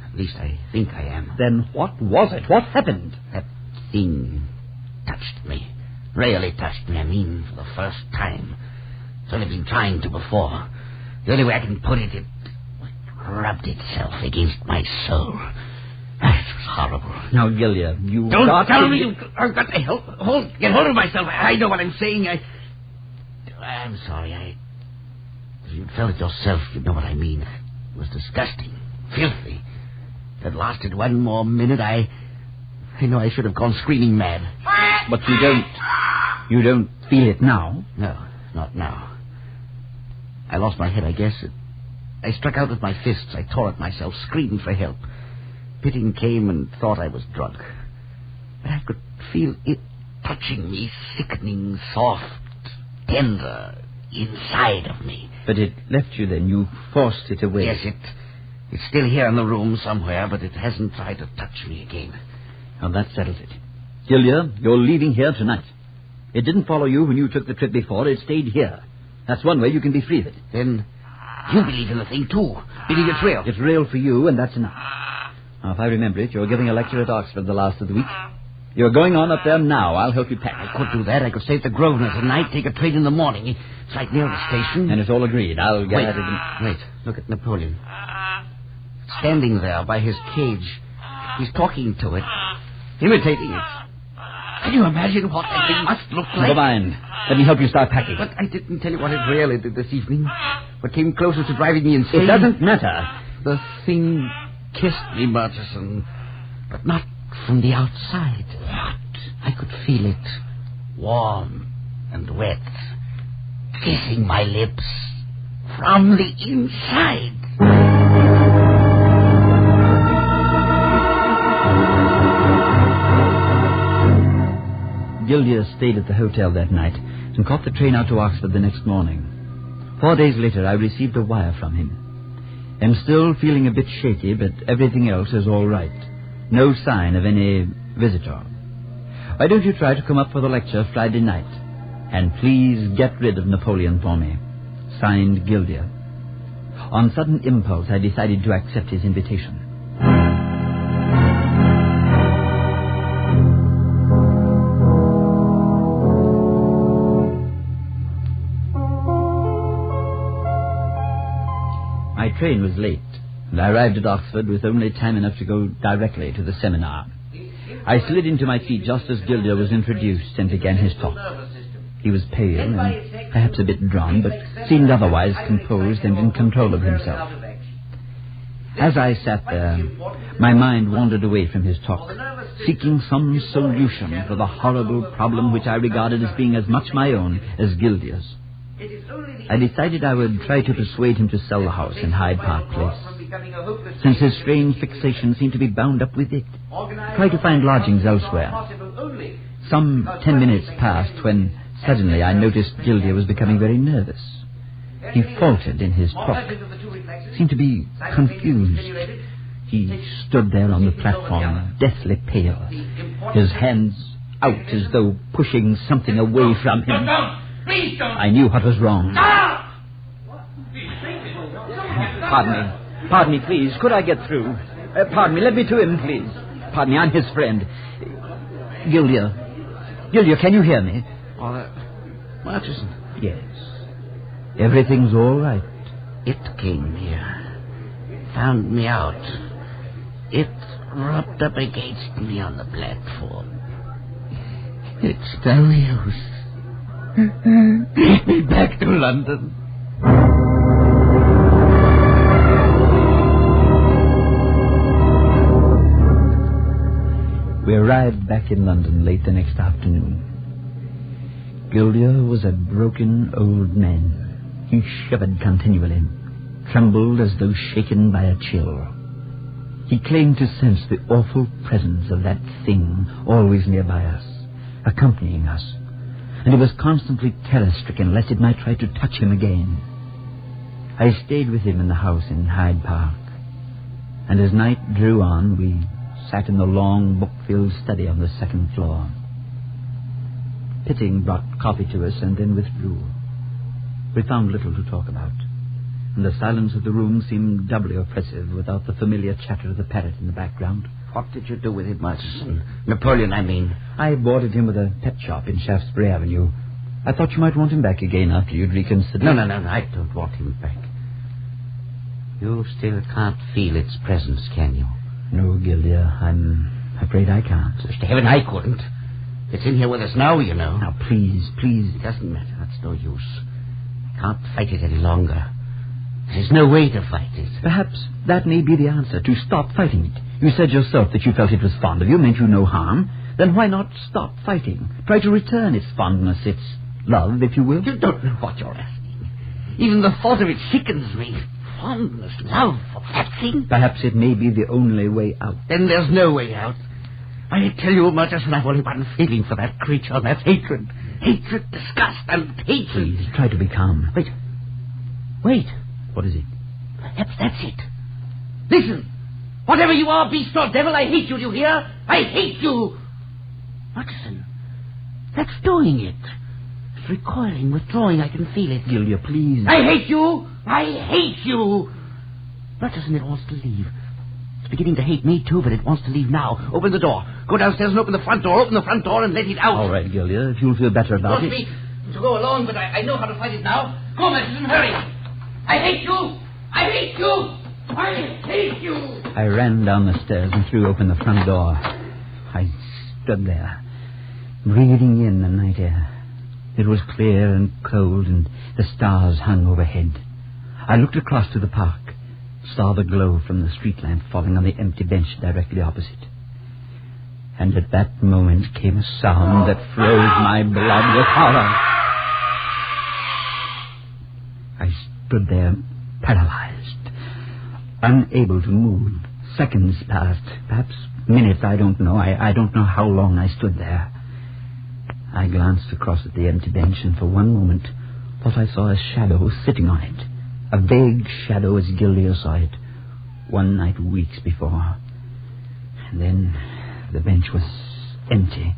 At least I think I am. Then what was it? What happened? That thing touched me. Really touched me, I mean, for the first time. It's only been trying to before. The only way I can put it, it rubbed itself against my soul. It was horrible. Now, Guildea, you... Don't tell me! I've got to get hold of myself. I know what I'm saying. I'm sorry. If you felt it yourself, you know what I mean. It was disgusting. Filthy. If it lasted one more minute, I know I should have gone screaming mad. But you don't feel it now? No, not now. I lost my head, I guess. I struck out with my fists. I tore at myself, screamed for help. Pitting came and thought I was drunk. But I could feel it touching me, sickening, soft, tender, inside of me. But it left you then. You forced it away. Yes, it's still here in the room somewhere, but it hasn't tried to touch me again. Now, that settles it. Guildea, you're leaving here tonight. It didn't follow you when you took the trip before. It stayed here. That's one way you can be free of it. Then you believe in the thing, too. Believe it's real. It's real for you, and that's enough. Now, if I remember it, you're giving a lecture at Oxford the last of the week. You're going on up there now. I'll help you pack. I could do that. I could stay at the Grosvenor tonight, take a train in the morning. It's right near the station. And it's all agreed. I'll get at it. Wait. Look at Napoleon. Standing there by his cage. He's talking to it. Imitating it. Can you imagine what that thing must look like? Never mind. Let me help you start packing. But I didn't tell you what it really did this evening. What came closer to driving me insane. It doesn't matter. The thing kissed me, Murchison. But not from the outside. I could feel it. Warm and wet. Kissing my lips. From the inside. Guildea stayed at the hotel that night and caught the train out to Oxford the next morning. 4 days later, I received a wire from him. I'm still feeling a bit shaky, but everything else is all right. No sign of any visitor. Why don't you try to come up for the lecture Friday night? And please get rid of Napoleon for me. Signed, Guildea. On sudden impulse, I decided to accept his invitation. My train was late, and I arrived at Oxford with only time enough to go directly to the seminar. I slid into my feet just as Guildea was introduced and began his talk. He was pale and perhaps a bit drawn, but seemed otherwise composed and in control of himself. As I sat there, my mind wandered away from his talk, seeking some solution for the horrible problem which I regarded as being as much my own as Guildea's. I decided I would try to persuade him to sell the house in Hyde Park Place, since his strange fixation seemed to be bound up with it. Try to find lodgings elsewhere. Some 10 minutes passed when suddenly I noticed Guildea was becoming very nervous. He faltered in his talk, seemed to be confused. He stood there on the platform, deathly pale, his hands out as though pushing something away from him. I knew what was wrong. Pardon me, please. Could I get through? Pardon me, let me to him, please. Pardon me, I'm his friend. Guildea, can you hear me? Murchison. Yes. Everything's all right. It came here. Found me out. It rubbed up against me on the platform. It's no use. Get me back to London. We arrived back in London late the next afternoon. Guildea was a broken old man. He shivered continually, trembled as though shaken by a chill. He claimed to sense the awful presence of that thing always nearby us, accompanying us. and he was constantly terror-stricken lest it might try to touch him again. I stayed with him in the house in Hyde Park, and as night drew on, we sat in the long, book-filled study on the second floor. Pitting brought coffee to us and then withdrew. We found little to talk about, and the silence of the room seemed doubly oppressive without the familiar chatter of the parrot in the background. What did you do with it, Murchison? Napoleon, I mean. I boarded him with a pet shop in Shaftesbury Avenue. I thought you might want him back again after you'd reconsidered. No, I don't want him back. You still can't feel its presence, can you? No, Guildea, I'm afraid I can't. Wish to heaven I couldn't. It's in here with us now, you know. Now, please. It doesn't matter. That's no use. I can't fight it any longer. There's no way to fight it. Perhaps that may be the answer, to stop fighting it. You said yourself that you felt it was fond of you, meant you no harm. Then why not stop fighting? Try to return its fondness, its love, if you will. You don't know what you're asking. Even the thought of it sickens me. Fondness, love, that thing. Perhaps it may be the only way out. Then there's no way out. I tell you, Murchison, I've only one feeling for that creature, and that's hatred. Hatred, disgust, and hatred. Please, try to be calm. Wait. What is it? Perhaps that's it. Listen. Whatever you are, beast or devil, I hate you, do you hear? I hate you. Murchison, that's doing it. It's recoiling, withdrawing, I can feel it. Guildea, please. I hate you. I hate you. Murchison, it wants to leave. It's beginning to hate me, too, but it wants to leave now. Open the door. Go downstairs and open the front door. Open the front door and let it out. All right, Guildea, if you'll feel better about it. Force me to go along, but I know how to fight it now. Go, Murchison, hurry. I hate you. I hate you. I hate you. I ran down the stairs and threw open the front door. I stood there, breathing in the night air. It was clear and cold, and the stars hung overhead. I looked across to the park, saw the glow from the street lamp falling on the empty bench directly opposite. And at that moment came a sound that froze my blood with horror. I stood there, paralyzed, unable to move. Seconds passed, perhaps minutes, I don't know. I don't know how long I stood there. I glanced across at the empty bench, and for one moment thought I saw a shadow sitting on it. A vague shadow as Guildea saw it one night weeks before. And then the bench was empty,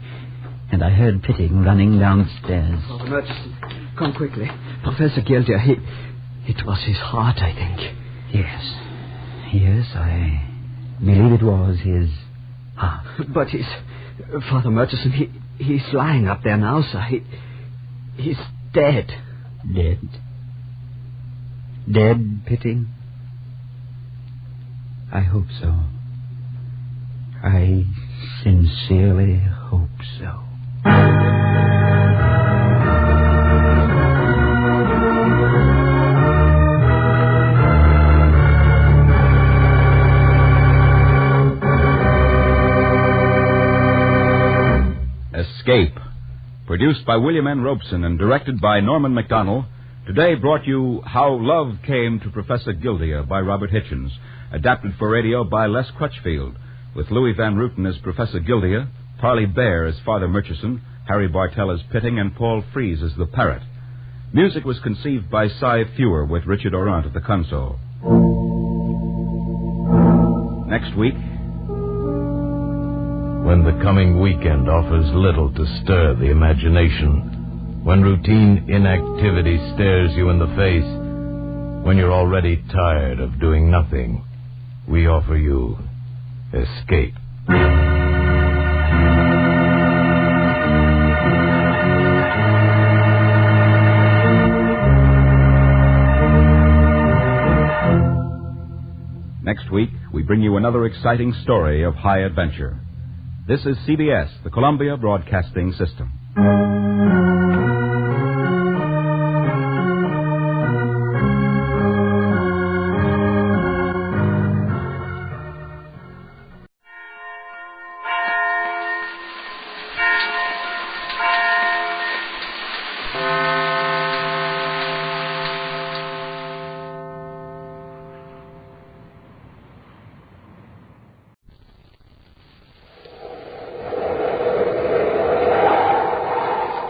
and I heard Pitting running down the stairs. Oh, Murchison, come quickly. Professor Guildea, it was his heart, I think. Yes, I believe it was his heart. But Father Murchison, he's lying up there now, sir. He's dead. Dead? Dead, Pitting? I hope so. I sincerely hope so. Escape, produced by William N. Robeson and directed by Norman MacDonald, today brought you How Love Came to Professor Guildea by Robert Hitchens, adapted for radio by Les Crutchfield, with Louis Van Rooten as Professor Guildea, Parley Bear as Father Murchison, Harry Bartell as Pitting, and Paul Frees as the Parrot. Music was conceived by Cy Fewer with Richard Orant at the console. Next week, when the coming weekend offers little to stir the imagination, when routine inactivity stares you in the face, when you're already tired of doing nothing, we offer you Escape. Next week, we bring you another exciting story of high adventure. This is CBS, the Columbia Broadcasting System.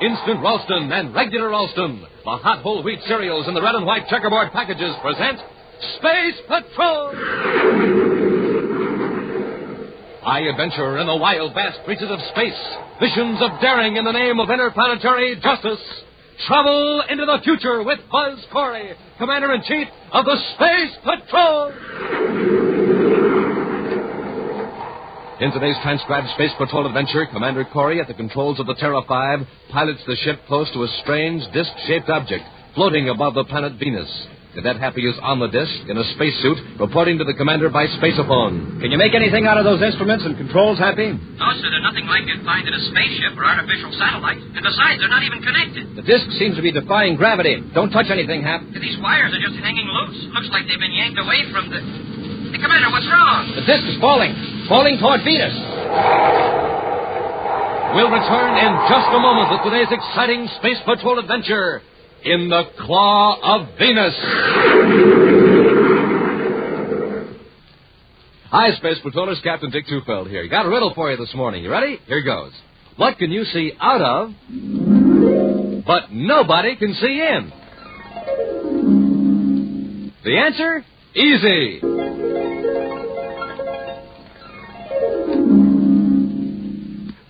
Instant Ralston and Regular Ralston, the hot whole wheat cereals in the red and white checkerboard packages, present Space Patrol! High adventure in the wild, vast reaches of space. Missions of daring in the name of interplanetary justice. Travel into the future with Buzz Corey, Commander-in-Chief of the Space Patrol! In today's transcribed Space Patrol adventure, Commander Corey, at the controls of the Terra 5, pilots the ship close to a strange, disc-shaped object floating above the planet Venus. Cadet Happy is on the disc in a spacesuit, reporting to the commander by spaceophone. Can you make anything out of those instruments and controls, Happy? No, sir, they're nothing like you'd find in a spaceship or artificial satellite. And besides, they're not even connected. The disc seems to be defying gravity. Don't touch anything, Hap. These wires are just hanging loose. Looks like they've been yanked away from the... Hey, Commander, what's wrong? The disc is falling. Falling toward Venus. We'll return in just a moment with today's exciting Space Patrol adventure in the Claw of Venus. Hi, Space Patrollers. Captain Dick Tufeld here. Got a riddle for you this morning. You ready? Here goes. What can you see out of, but nobody can see in? The answer? Easy.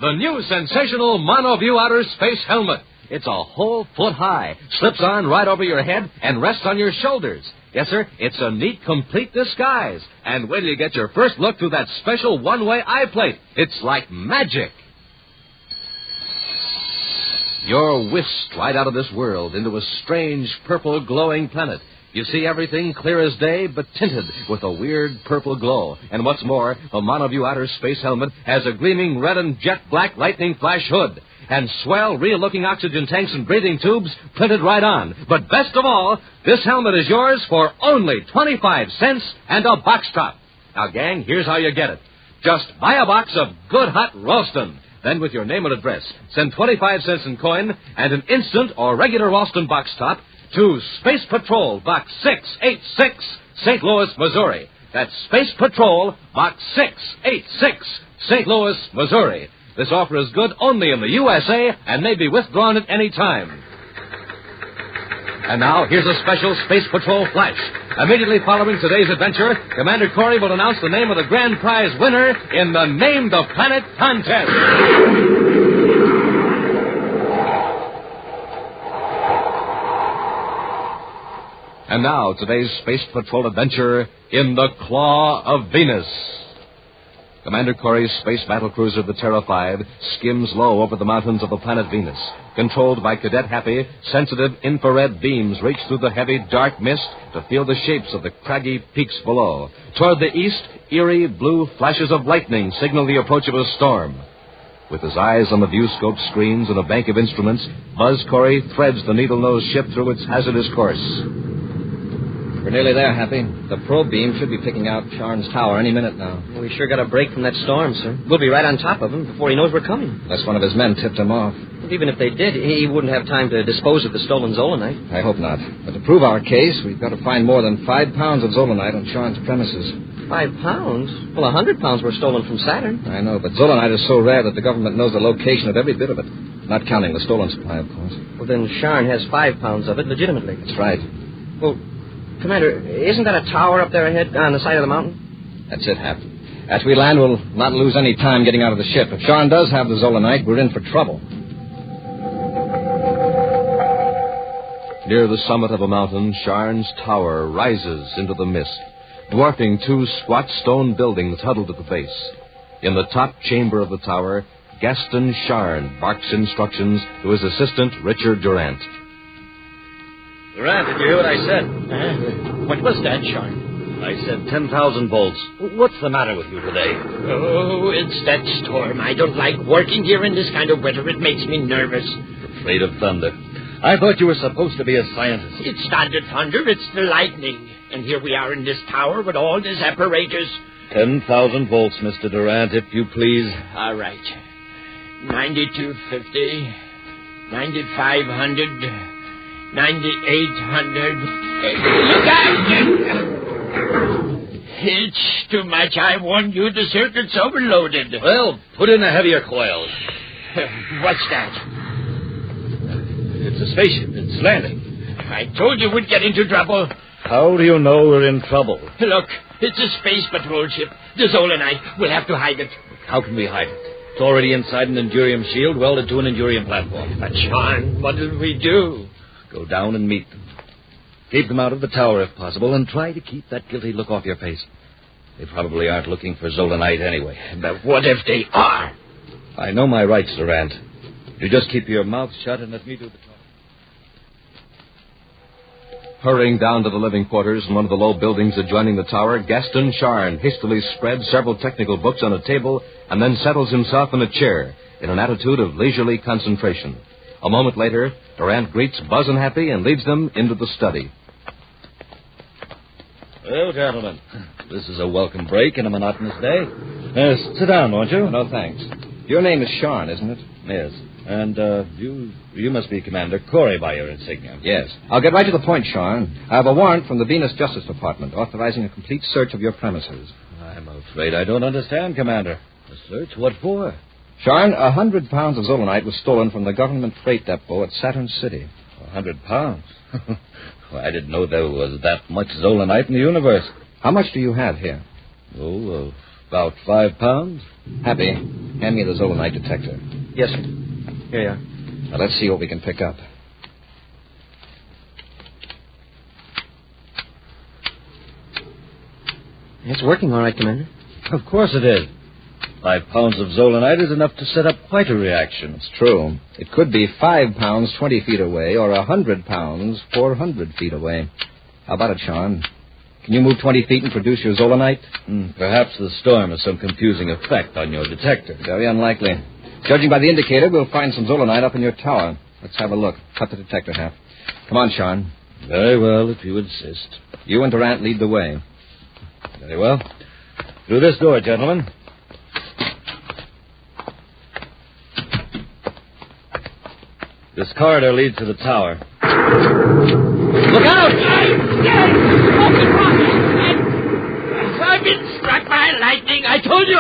The new sensational Monoview Outer Space Helmet. It's a whole foot high, slips on right over your head, and rests on your shoulders. Yes, sir, it's a neat, complete disguise. And wait till you get your first look through that special one-way eye plate. It's like magic. You're whisked right out of this world into a strange, purple, glowing planet. You see everything clear as day, but tinted with a weird purple glow. And what's more, the Monoview Outer Space Helmet has a gleaming red and jet black lightning flash hood. And swell, real-looking oxygen tanks and breathing tubes printed right on. But best of all, this helmet is yours for only 25 cents and a box top. Now, gang, here's how you get it. Just buy a box of good hot Ralston. Then, with your name and address, send 25 cents in coin and an instant or regular Ralston box top to Space Patrol, Box 686, St. Louis, Missouri. That's Space Patrol, Box 686, St. Louis, Missouri. This offer is good only in the USA and may be withdrawn at any time. And now, here's a special Space Patrol flash. Immediately following today's adventure, Commander Corey will announce the name of the grand prize winner in the Name the Planet contest. And now, today's Space Patrol adventure in the Claw of Venus. Commander Corey's space battlecruiser, the Terra 5, skims low over the mountains of the planet Venus. Controlled by Cadet Happy, sensitive infrared beams reach through the heavy, dark mist to feel the shapes of the craggy peaks below. Toward the east, eerie blue flashes of lightning signal the approach of a storm. With his eyes on the viewscope screens and a bank of instruments, Buzz Corey threads the needle-nosed ship through its hazardous course. We're nearly there, Happy. The probe beam should be picking out Sharn's tower any minute now. We sure got a break from that storm, sir. We'll be right on top of him before he knows we're coming. Unless one of his men tipped him off. Even if they did, he wouldn't have time to dispose of the stolen zolanite. I hope not. But to prove our case, we've got to find more than 5 pounds of zolanite on Sharn's premises. 5 pounds? Well, 100 pounds were stolen from Saturn. I know, but zolanite is so rare that the government knows the location of every bit of it. Not counting the stolen supply, of course. Well, then Sharn has 5 pounds of it legitimately. That's right. Well, Commander, isn't that a tower up there ahead on the side of the mountain? That's it, Hap. After we land, we'll not lose any time getting out of the ship. If Sharn does have the zolanite, we're in for trouble. Near the summit of a mountain, Sharn's tower rises into the mist, dwarfing 2 squat stone buildings huddled at the base. In the top chamber of the tower, Gaston Sharn barks instructions to his assistant, Richard Durant. Durant, did you hear what I said? What was that, Sharn? I said 10,000 volts. What's the matter with you today? Oh, it's that storm. I don't like working here in this kind of weather. It makes me nervous. Afraid of thunder. I thought you were supposed to be a scientist. It's not the thunder, it's the lightning. And here we are in this tower with all this apparatus. 10,000 volts, Mr. Durant, if you please. All right. 9250, 9500... 9,800. Look out! It's too much. I warned you. The circuit's overloaded. Well, put in a heavier coil. What's that? It's a spaceship. It's landing. I told you we'd get into trouble. How do you know we're in trouble? Look, it's a space patrol ship. The Zolanite. We'll have to hide it. How can we hide it? It's already inside an Endurium shield welded to an Endurium platform. But, Sean, what'll we do? Go down and meet them. Keep them out of the tower if possible, and try to keep that guilty look off your face. They probably aren't looking for Zolanite anyway. But what if they are? I know my rights, Durant. You just keep your mouth shut and let me do the talking. Hurrying down to the living quarters in one of the low buildings adjoining the tower, Gaston Charn hastily spreads several technical books on a table and then settles himself in a chair in an attitude of leisurely concentration. A moment later, Durant greets Buzz and Happy and leads them into the study. Well, gentlemen, this is a welcome break in a monotonous day. Yes, sit down, won't you? No, thanks. Your name is Sean, isn't it? Yes. And you must be Commander Corey by your insignia. Yes. I'll get right to the point, Sean. I have a warrant from the Venus Justice Department authorizing a complete search of your premises. I'm afraid I don't understand, Commander. A search? What for? Sean, 100 pounds of Zolanite was stolen from the government freight depot at Saturn City. 100 pounds? Well, I didn't know there was that much Zolanite in the universe. How much do you have here? Oh, about 5 pounds. Happy, hand me the Zolanite detector. Yes, sir. Here you are. Now, let's see what we can pick up. It's working all right, Commander. Of course it is. 5 pounds of Zolanite is enough to set up quite a reaction. It's true. It could be 5 pounds 20 feet away or 100 pounds 400 feet away. How about it, Sean? Can you move 20 feet and produce your Zolanite? Perhaps the storm has some confusing effect on your detector. Very unlikely. Judging by the indicator, we'll find some Zolanite up in your tower. Let's have a look. Cut the detector half. Come on, Sean. Very well, if you insist. You and Durant lead the way. Very well. Through this door, gentlemen. This corridor leads to the tower. Look out! I've been struck by lightning. I told you,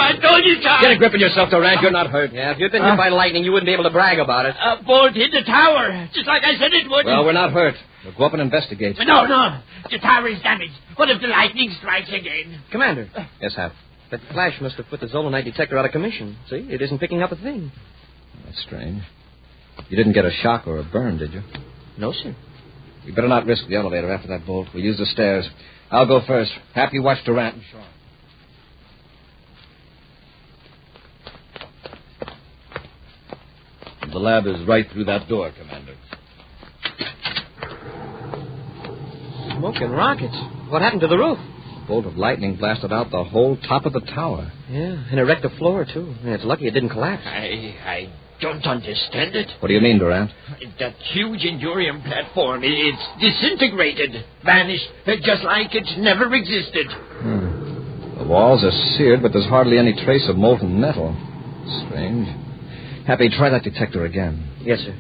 John. Get a grip on yourself, Durant. You're not hurt. Yeah, if you'd been hit by lightning, you wouldn't be able to brag about it. A bolt hit the tower, just like I said it would. Well, we're not hurt. We'll go up and investigate. No. The tower is damaged. What if the lightning strikes again? Commander. Yes, Hap. That flash must have put the Zolanite detector out of commission. See, it isn't picking up a thing. That's strange. You didn't get a shock or a burn, did you? No, sir. We better not risk the elevator after that bolt. We'll use the stairs. I'll go first. Hap, you watch Durant and Sean. The lab is right through that door, Commander. Smoke and rockets. What happened to the roof? A bolt of lightning blasted out the whole top of the tower. Yeah, and it wrecked the floor, too. Yeah, it's lucky it didn't collapse. I don't understand it. What do you mean, Durant? That huge Endurium platform, it's disintegrated, vanished, just like it never existed. The walls are seared, but there's hardly any trace of molten metal. Strange. Happy, try that detector again. Yes, sir.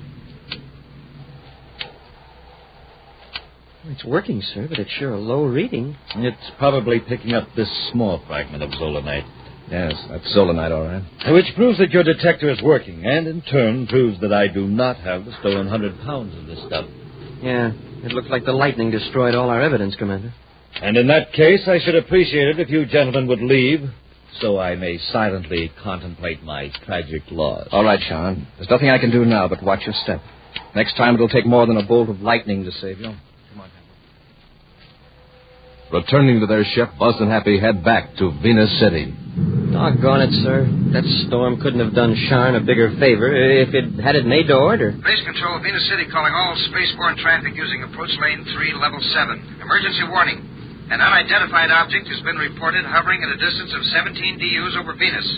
It's working, sir, but it's sure a low reading. It's probably picking up this small fragment of Zolanite. Yes, that's Zolanite, all right. Which proves that your detector is working, and in turn proves that I do not have the stolen 100 pounds of this stuff. Yeah, it looks like the lightning destroyed all our evidence, Commander. And in that case, I should appreciate it if you gentlemen would leave, so I may silently contemplate my tragic loss. All right, Sean. There's nothing I can do now but watch your step. Next time it'll take more than a bolt of lightning to save you. Returning to their ship, Buzz and Happy head back to Venus City. Doggone it, sir. That storm couldn't have done Sharn a bigger favor if it had it made to order. Base Control, Venus City calling all spaceborne traffic using approach lane 3, level 7. Emergency warning. An unidentified object has been reported hovering at a distance of 17 DUs over Venus.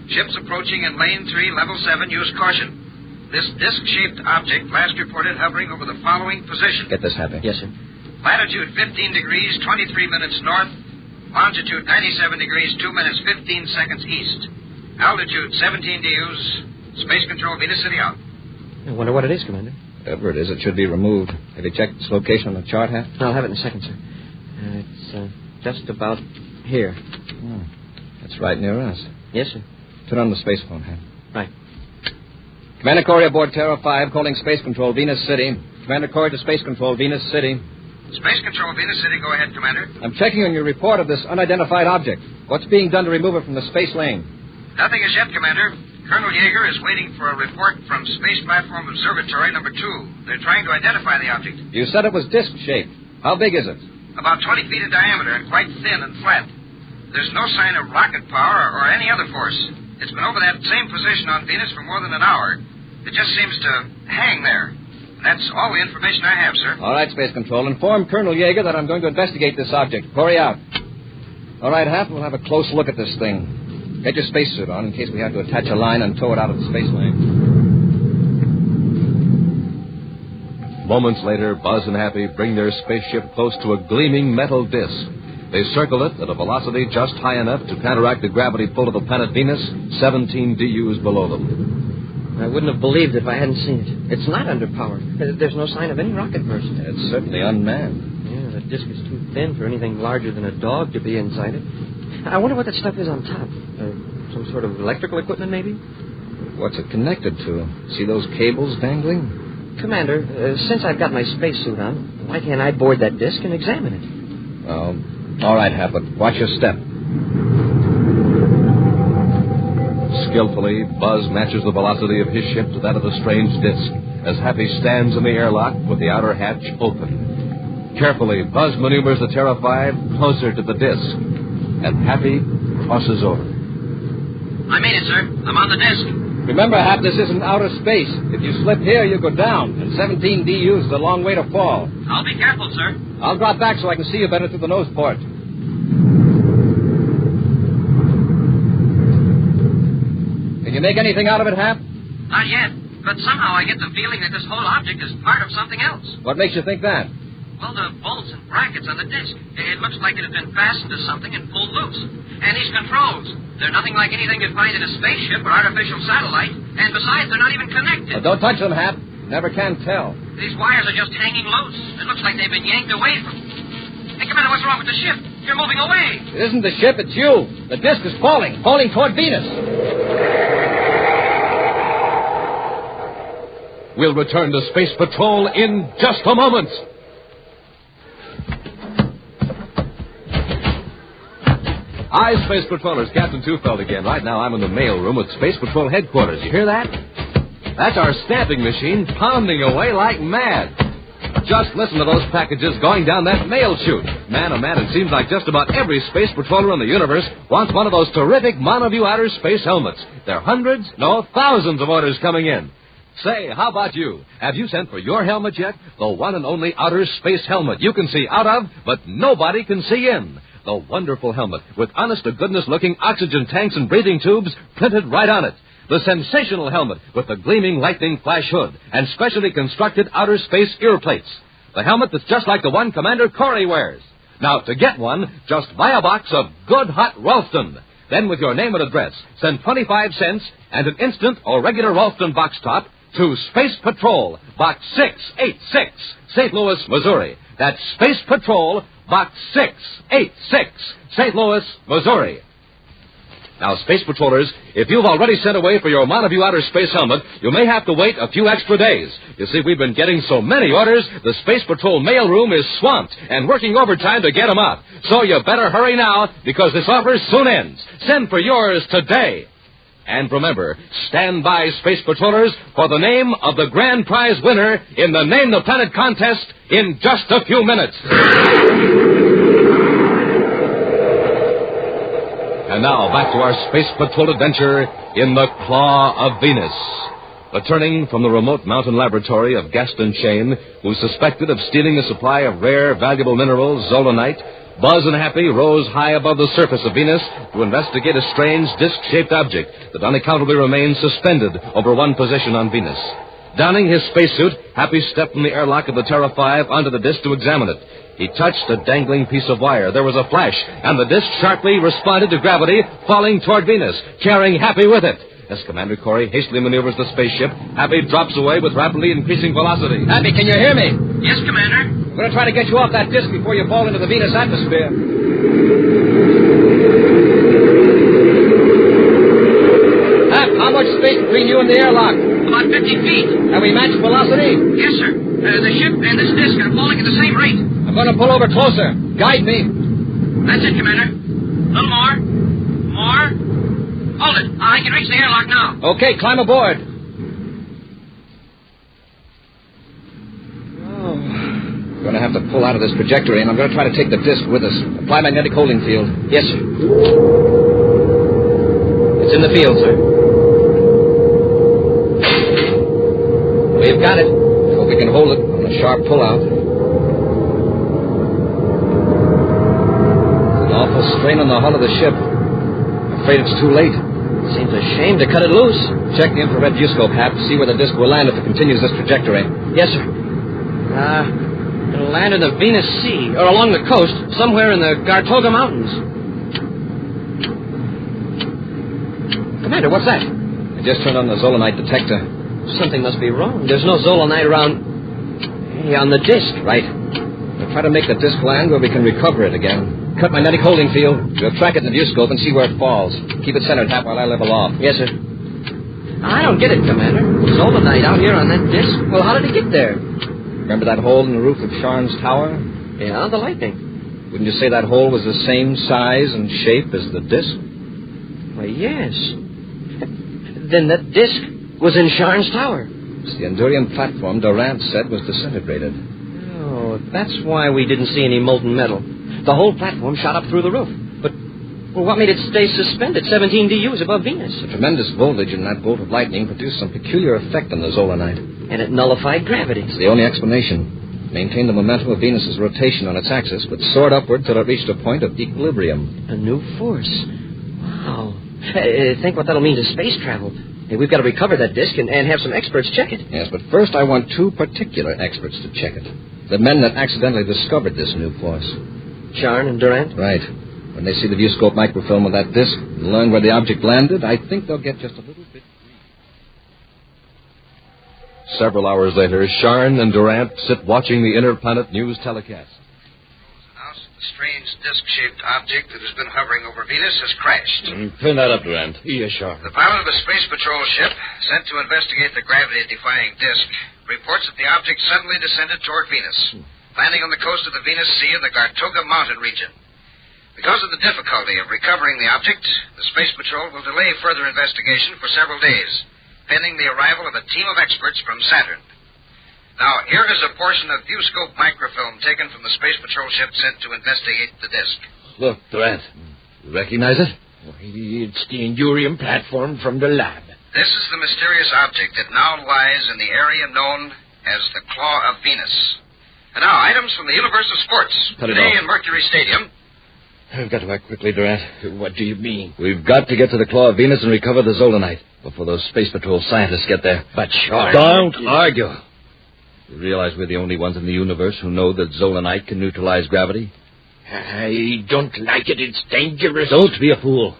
Ships approaching in lane 3, level 7, use caution. This disc-shaped object last reported hovering over the following position. Get this, Happy. Yes, sir. Latitude 15 degrees, 23 minutes north. Longitude 97 degrees, 2 minutes, 15 seconds east. Altitude 17 DUs. Space Control, Venus City out. I wonder what it is, Commander. Whatever it is, it should be removed. Have you checked its location on the chart, Hap? I'll have it in a second, sir. It's just about here. That's right near us. Yes, sir. Turn on the space phone, Hap. Right. Commander Corey aboard Terra 5, calling Space Control, Venus City. Commander Corey to Space Control, Venus City. Space Control, Venus City. Go ahead, Commander. I'm checking on your report of this unidentified object. What's being done to remove it from the space lane? Nothing as yet, Commander. Colonel Yeager is waiting for a report from Space Platform Observatory number 2. They're trying to identify the object. You said it was disc-shaped. How big is it? About 20 feet in diameter and quite thin and flat. There's no sign of rocket power or any other force. It's been over that same position on Venus for more than an hour. It just seems to hang there. That's all the information I have, sir. All right, Space Control. Inform Colonel Yeager that I'm going to investigate this object. Corey out. All right, Hap, we'll have a close look at this thing. Get your spacesuit on in case we have to attach a line and tow it out of the space lane. Moments later, Buzz and Happy bring their spaceship close to a gleaming metal disc. They circle it at a velocity just high enough to counteract the gravity pull of the planet Venus, 17 DUs below them. I wouldn't have believed it if I hadn't seen it. It's not underpowered. There's no sign of any rocket burst. It's certainly unmanned. Yeah, the disk is too thin for anything larger than a dog to be inside it. I wonder what that stuff is on top. Some sort of electrical equipment, maybe? What's it connected to? See those cables dangling? Commander, since I've got my spacesuit on, why can't I board that disk and examine it? Well, all right, Hap, but watch your step. Skillfully, Buzz matches the velocity of his ship to that of the strange disk as Happy stands in the airlock with the outer hatch open. Carefully, Buzz maneuvers the Terra 5 closer to the disk, and Happy crosses over. I made it, sir. I'm on the disk. Remember, Hap, this isn't outer space. If you slip here, you go down, and 17 DUs is a long way to fall. I'll be careful, sir. I'll drop back so I can see you better through the nose port. Can you make anything out of it, Hap? Not yet, but somehow I get the feeling that this whole object is part of something else. What makes you think that? Well, the bolts and brackets on the disc. It looks like it has been fastened to something and pulled loose. And these controls. They're nothing like anything you'd find in a spaceship or artificial satellite. And besides, they're not even connected. Well, don't touch them, Hap. Never can tell. These wires are just hanging loose. It looks like they've been yanked away from... Hey, Commander, what's wrong with the ship? You're moving away. It isn't the ship, it's you. The disc is falling toward Venus. We'll return to Space Patrol in just a moment. Hi, Space Patrollers. Captain Tufeld again. Right now, I'm in the mail room at Space Patrol headquarters. You hear that? That's our stamping machine pounding away like mad. Just listen to those packages going down that mail chute. Man, oh man, it seems like just about every space patroller in the universe wants one of those terrific monoview outer space helmets. There are hundreds, no, thousands of orders coming in. Say, how about you? Have you sent for your helmet yet? The one and only outer space helmet you can see out of, but nobody can see in. The wonderful helmet with honest-to-goodness looking oxygen tanks and breathing tubes printed right on it. The sensational helmet with the gleaming lightning flash hood and specially constructed outer space ear plates. The helmet that's just like the one Commander Corey wears. Now, to get one, just buy a box of good hot Ralston. Then, with your name and address, send 25 cents and an instant or regular Ralston box top to Space Patrol, Box 686, St. Louis, Missouri. That's Space Patrol, Box 686, St. Louis, Missouri. Now, Space Patrollers, if you've already sent away for your Monoview Outer Space helmet, you may have to wait a few extra days. You see, we've been getting so many orders, the Space Patrol mailroom is swamped and working overtime to get them out. So you better hurry now, because this offer soon ends. Send for yours today. And remember, stand by, Space Patrollers, for the name of the grand prize winner in the Name the Planet contest in just a few minutes. And now, back to our Space Patrol adventure in the Claw of Venus. Returning from the remote mountain laboratory of Gaston Chain, who's suspected of stealing a supply of rare, valuable mineral, zolanite, Buzz and Happy rose high above the surface of Venus to investigate a strange disc-shaped object that unaccountably remained suspended over one position on Venus. Donning his spacesuit, Happy stepped from the airlock of the Terra 5 onto the disc to examine it. He touched a dangling piece of wire. There was a flash, and the disc sharply responded to gravity, falling toward Venus, carrying Happy with it. As Commander Corey hastily maneuvers the spaceship, Happy drops away with rapidly increasing velocity. Happy, can you hear me? Yes, Commander. I'm going to try to get you off that disc before you fall into the Venus atmosphere. Hap, how much space between you and the airlock? About 250 feet. Have we matched velocity? Yes, sir. The ship and this disc are falling at the same rate. I'm going to pull over closer. Guide me. That's it, Commander. A little more. More. Hold it. I can reach the airlock now. Okay, climb aboard. We're going to have to pull out of this trajectory, and I'm going to try to take the disc with us. Apply magnetic holding field. Yes, sir. It's in the field, sir. We've got it. Hope we can hold it on a sharp pull-out. An awful strain on the hull of the ship. I'm afraid it's too late. Seems a shame to cut it loose. Check the infrared viewscope, Hap. See where the disc will land if it continues this trajectory. Yes, sir. It'll land in the Venus Sea, or along the coast, somewhere in the Gartoga Mountains. Commander, what's that? I just turned on the Zolanite detector. Something must be wrong. There's no Zolanite around... Hey, on the disc. Right. We'll try to make the disc land where we can recover it again. Cut magnetic holding field. We'll track it in the viewscope and see where it falls. Keep it centered, Hap, while I level off. Yes, sir. I don't get it, Commander. Zolanite out here on that disc? Well, how did it get there? Remember that hole in the roof of Sharn's tower? Yeah, the lightning. Wouldn't you say that hole was the same size and shape as the disc? Why, yes. Then that disc was in Sharn's tower. It's the Endurian platform Durant said was disintegrated. Oh, that's why we didn't see any molten metal. The whole platform shot up through the roof. But, well, what made it stay suspended 17 DUs above Venus? The tremendous voltage in that bolt of lightning produced some peculiar effect on the Zolanite. And it nullified gravity. It's the only explanation. Maintained the momentum of Venus's rotation on its axis, but soared upward till it reached a point of equilibrium. A new force. Wow. Think what that'll mean to space travel. Hey, we've got to recover that disc and have some experts check it. Yes, but first I want two particular experts to check it. The men that accidentally discovered this new force. Sharn and Durant? Right. When they see the viewscope microfilm of that disc and learn where the object landed, I think they'll get just a little bit... Several hours later, Sharn and Durant sit watching the interplanet news telecast. The strange disc-shaped object that has been hovering over Venus has crashed. Turn that up, Durant. Yes, Sharn. The pilot of a space patrol ship sent to investigate the gravity-defying disc reports that the object suddenly descended toward Venus, landing on the coast of the Venus Sea in the Gartoga Mountain region. Because of the difficulty of recovering the object, the space patrol will delay further investigation for several days, pending the arrival of a team of experts from Saturn. Now, here is a portion of viewscope microfilm taken from the space patrol ship sent to investigate the disc. Look, Durant. You recognize it? It's the Endurium platform from the lab. This is the mysterious object that now lies in the area known as the Claw of Venus. And now, items from the universe of sports. Today in Mercury Stadium. I've got to act quickly, Durant. What do you mean? We've got to get to the Claw of Venus and recover the Zolanite before those Space Patrol scientists get there. But Sharn... Don't argue. You realize we're the only ones in the universe who know that Zolanite can neutralize gravity? I don't like it. It's dangerous. Don't be a fool.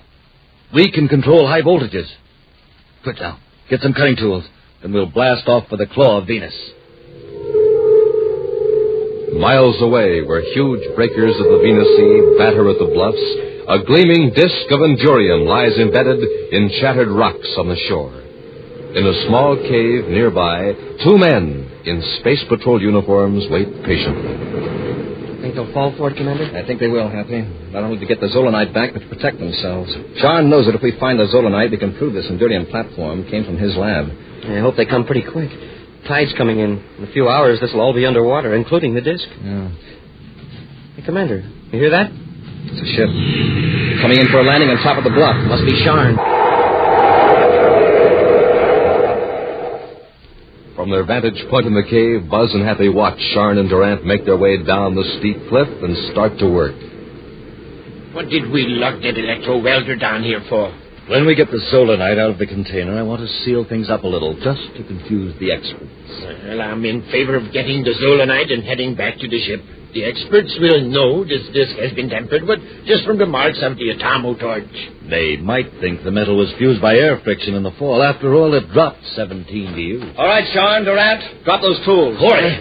We can control high voltages. Quick now. Get some cutting tools. Then we'll blast off for the Claw of Venus. Miles away, where huge breakers of the Venus Sea batter at the bluffs, a gleaming disk of Endurium lies embedded in shattered rocks on the shore. In a small cave nearby, two men in Space Patrol uniforms wait patiently. Think they'll fall for it, Commander? I think they will, Happy. Not only to get the Zolanite back, but to protect themselves. Sharn knows that if we find the Zolanite, we can prove this Endurium platform came from his lab. I hope they come pretty quick. Tide's coming in. In a few hours, this will all be underwater, including the disc. Yeah. Hey, Commander, you hear that? It's a ship. Coming in for a landing on top of the bluff. Must be Sharn. From their vantage point in the cave, Buzz and Happy watch Sharn and Durant make their way down the steep cliff and start to work. What did we lug that electro-welder down here for? When we get the Zolanite out of the container, I want to seal things up a little, just to confuse the experts. Well, I'm in favor of getting the Zolanite and heading back to the ship. The experts will know this disc has been tempered, but just from the marks of the atomo torch. They might think the metal was fused by air friction in the fall. After all, it dropped 17 DU. All right, Sharn, Durant, drop those tools. Hurry.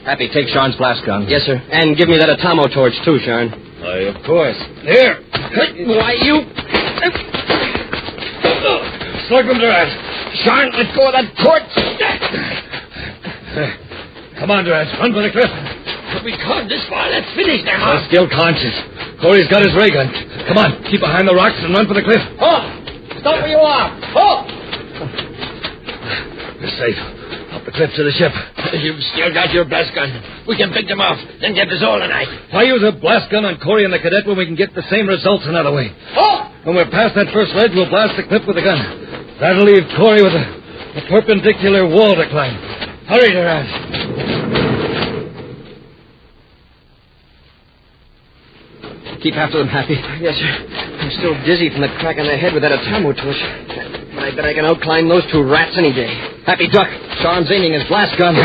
Happy, take Sharn's blast gun. Yes, sir. And give me that atomo torch, too, Sharn. Why, of course. Here. Why, you... Slug them, Durant. Sean, let go of that cord. Come on, Durant. Run for the cliff. But we come this far. Let's finish them off. Still conscious. Corey's got his ray gun. Come on, keep behind the rocks and run for the cliff. Halt! Stop where you are. Halt! We're safe. Up the cliff to the ship. You've still got your blast gun. We can pick them off, then get the Zolanite. Why use a blast gun on Corey and the cadet when we can get the same results another way? Halt! When we're past that first ledge, we'll blast the cliff with the gun. That'll leave Corey with a perpendicular wall to climb. Hurry, Durant. Keep after them, Happy. Yes, sir. I'm still dizzy from the crack on the head with that Atomo torch. But I bet I can outclimb those two rats any day. Happy, duck. Sean's aiming his blast gun.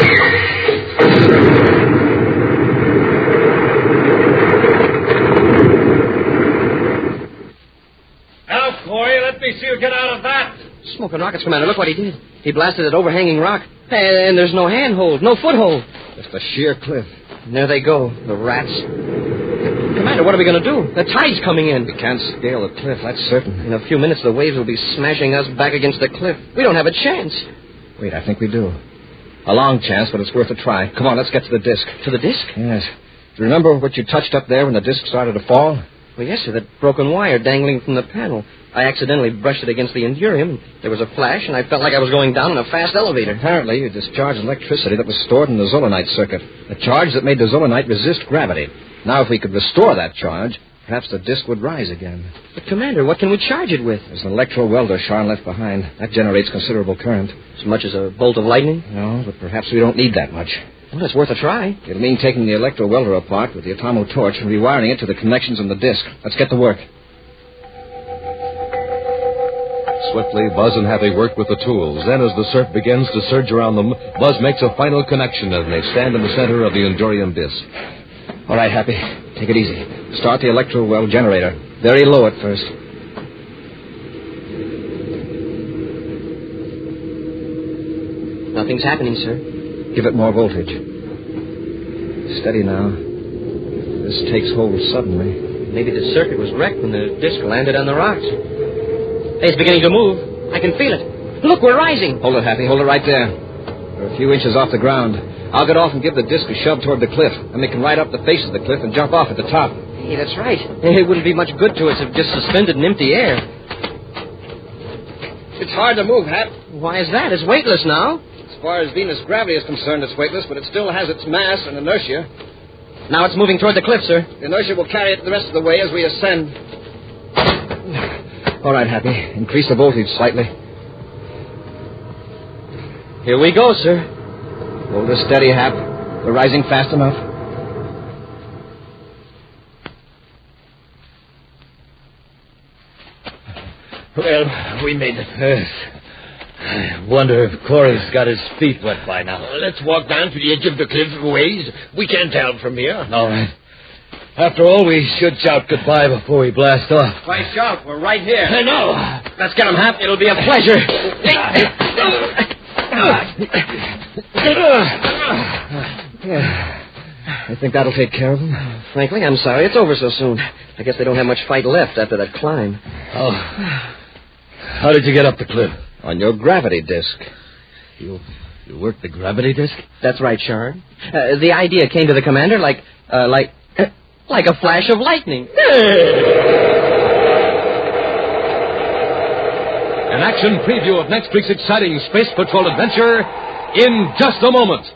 Now, Corey, let me see you get out of that. Smoking rockets, Commander. Look what he did. He blasted that overhanging rock. And there's no handhold, no foothold. Just a sheer cliff. And there they go, the rats. Commander, what are we going to do? The tide's coming in. We can't scale the cliff, that's certain. In a few minutes, the waves will be smashing us back against the cliff. We don't have a chance. Wait, I think we do. A long chance, but it's worth a try. Come on, let's get to the disc. To the disc? Yes. Do you remember what you touched up there when the disc started to fall? Well, yes, sir, that broken wire dangling from the panel. I accidentally brushed it against the endurium. There was a flash, and I felt like I was going down in a fast elevator. Apparently, you discharged electricity that was stored in the Zolanite circuit. A charge that made the Zolanite resist gravity. Now, if we could restore that charge, perhaps the disc would rise again. But, Commander, what can we charge it with? There's an electro-welder Sean left behind. That generates considerable current. As much as a bolt of lightning? No, but perhaps we don't need that much. Well, it's worth a try. It'll mean taking the electro-welder apart with the Atomo torch and rewiring it to the connections in the disc. Let's get to work. Swiftly, Buzz and Happy work with the tools. Then, as the surf begins to surge around them, Buzz makes a final connection and they stand in the center of the endurium disc. All right, Happy. Take it easy. Start the electro-well generator. Very low at first. Nothing's happening, sir. Give it more voltage. Steady now. This takes hold suddenly. Maybe the circuit was wrecked when the disc landed on the rocks. Hey, it's beginning to move. I can feel it. Look, we're rising. Hold it, Happy. Hold it right there. We're a few inches off the ground. I'll get off and give the disc a shove toward the cliff. Then we can ride up the face of the cliff and jump off at the top. Hey, that's right. It wouldn't be much good to us if just suspended in empty air. It's hard to move, Hap. Why is that? It's weightless now. As far as Venus gravity is concerned, it's weightless, but it still has its mass and inertia. Now it's moving toward the cliff, sir. The inertia will carry it the rest of the way as we ascend. All right, Happy. Increase the voltage slightly. Here we go, sir. Hold her steady, Hap. We're rising fast enough. Well, we made it. I wonder if Corey's got his feet wet by now. Let's walk down to the edge of the cliff a ways. We can't tell from here. All right. After all, we should shout goodbye before we blast off. Why shout? We're right here. I know. Let's get him, Hap. It'll be a pleasure. I think that'll take care of them. Frankly, I'm sorry it's over so soon. I guess they don't have much fight left after that climb. Oh. How did you get up the cliff? On your gravity disc. You worked the gravity disc? That's right, Shard. The idea came to the commander like a flash of lightning. An action preview of next week's exciting Space Patrol adventure in just a moment.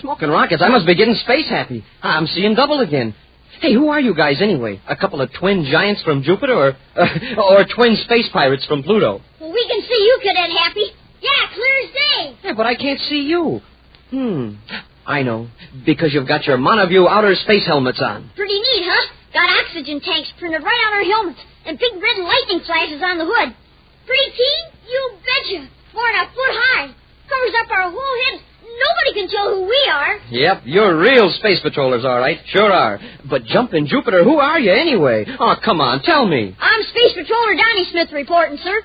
Smoking rockets. I must be getting space happy. I'm seeing double again. Hey, who are you guys anyway? A couple of twin giants from Jupiter or twin space pirates from Pluto? Well, we can see you, Cadet Happy. Yeah, clear as day. Yeah, but I can't see you. I know. Because you've got your Monoview outer space helmets on. Pretty neat, huh? Got oxygen tanks printed right on our helmets and big red lightning flashes on the hood. Pretty keen? You betcha. More than a foot high. Covers up our whole heads. Nobody can tell who we are. Yep, you're real space patrollers, all right. Sure are. But jumpin' Jupiter, who are you anyway? Oh, come on, tell me. I'm Space Patroller Donnie Smith reporting, sir.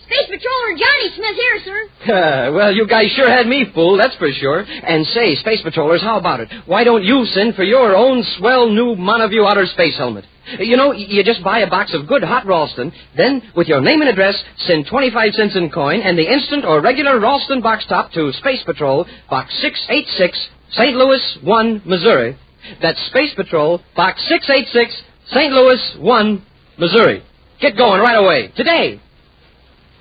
Space Patroller Johnny Smith here, sir. Well, you guys sure had me fooled, that's for sure. And say, Space Patrollers, how about it? Why don't you send for your own swell new Monoview outer space helmet? You know, you just buy a box of good hot Ralston, then, with your name and address, send 25 cents in coin and the instant or regular Ralston box top to Space Patrol, Box 686, St. Louis 1, Missouri. That's Space Patrol, Box 686, St. Louis 1, Missouri. Get going right away, today.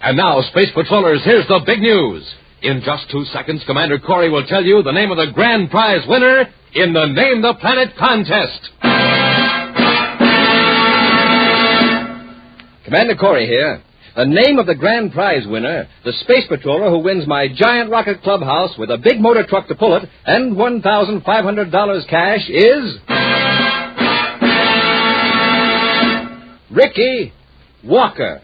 And now, Space Patrollers, here's the big news. In just 2 seconds, Commander Corey will tell you the name of the grand prize winner in the Name the Planet contest. Commander Corey here. The name of the grand prize winner, the Space Patroller who wins my giant rocket clubhouse with a big motor truck to pull it and $1,500 cash is... Ricky Walker.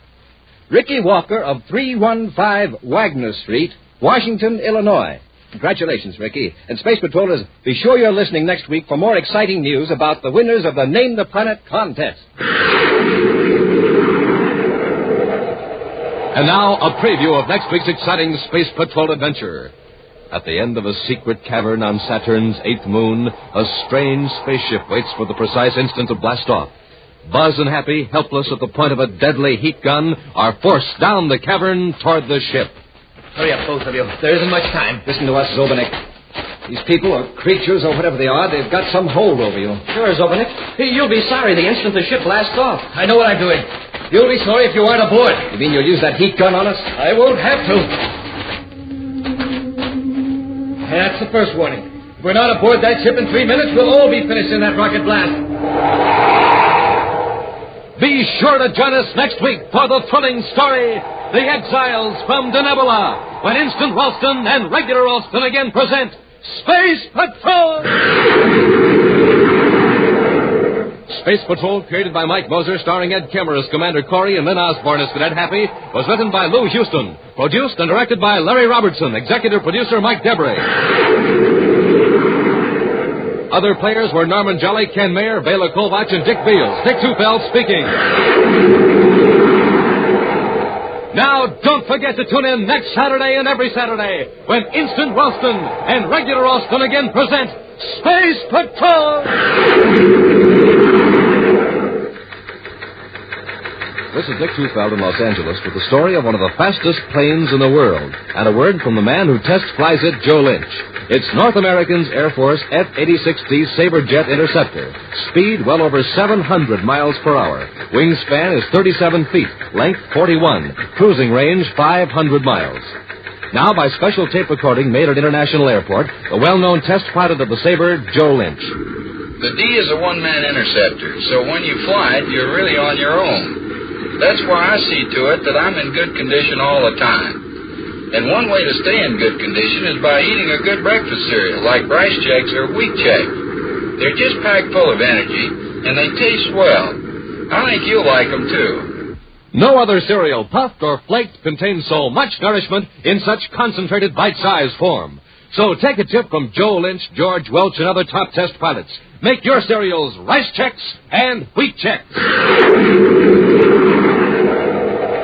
Ricky Walker of 315 Wagner Street, Washington, Illinois. Congratulations, Ricky. And Space Patrollers, be sure you're listening next week for more exciting news about the winners of the Name the Planet contest. And now, a preview of next week's exciting Space Patrol adventure. At the end of a secret cavern on Saturn's 8th moon, a strange spaceship waits for the precise instant to blast off. Buzz and Happy, helpless at the point of a deadly heat gun, are forced down the cavern toward the ship. Hurry up, both of you. There isn't much time. Listen to us, Zobanek. These people, or creatures, or whatever they are, they've got some hold over you. Sure, Zobanek. You'll be sorry the instant the ship blasts off. I know what I'm doing. You'll be sorry if you aren't aboard. You mean you'll use that heat gun on us? I won't have to. That's the first warning. If we're not aboard that ship in 3 minutes, we'll all be finished in that rocket blast. Be sure to join us next week for the thrilling story, The Exiles from Denebola, when Instant Ralston and Regular Ralston again present Space Patrol! Space Patrol, created by Mike Moser, starring Ed Kemmer as Commander Corey and Lynn Osborne as Cadet Happy, was written by Lou Houston, produced and directed by Larry Robertson, executive producer Mike Debray. Other players were Norman Jolly, Ken Mayer, Bela Kolbach, and Dick Beals. Dick Tufeld speaking. Now, don't forget to tune in next Saturday and every Saturday when Instant Ralston and Regular Ralston again present Space Patrol! This is Dick Tufeld in Los Angeles with the story of one of the fastest planes in the world, and a word from the man who test flies it, Joe Lynch. It's North American's Air Force F-86D Sabre Jet Interceptor. Speed well over 700 miles per hour. Wingspan is 37 feet. Length 41. Cruising range 500 miles. Now, by special tape recording made at International Airport, the well-known test pilot of the Sabre, Joe Lynch. The D is a one-man interceptor, so when you fly it, you're really on your own. That's why I see to it that I'm in good condition all the time. And one way to stay in good condition is by eating a good breakfast cereal, like Rice Chex or Wheat Chex. They're just packed full of energy, and they taste well. I think you'll like them, too. No other cereal, puffed or flaked, contains so much nourishment in such concentrated bite-sized form. So take a tip from Joe Lynch, George Welch, and other top test pilots. Make your cereals Rice Chex and Wheat Chex.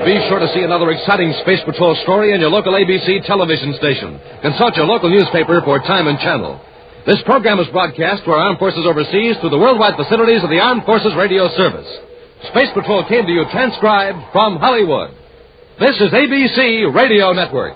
Be sure to see another exciting Space Patrol story in your local ABC television station. Consult your local newspaper for time and channel. This program is broadcast to our armed forces overseas through the worldwide facilities of the Armed Forces Radio Service. Space Patrol came to you transcribed from Hollywood. This is ABC Radio Network.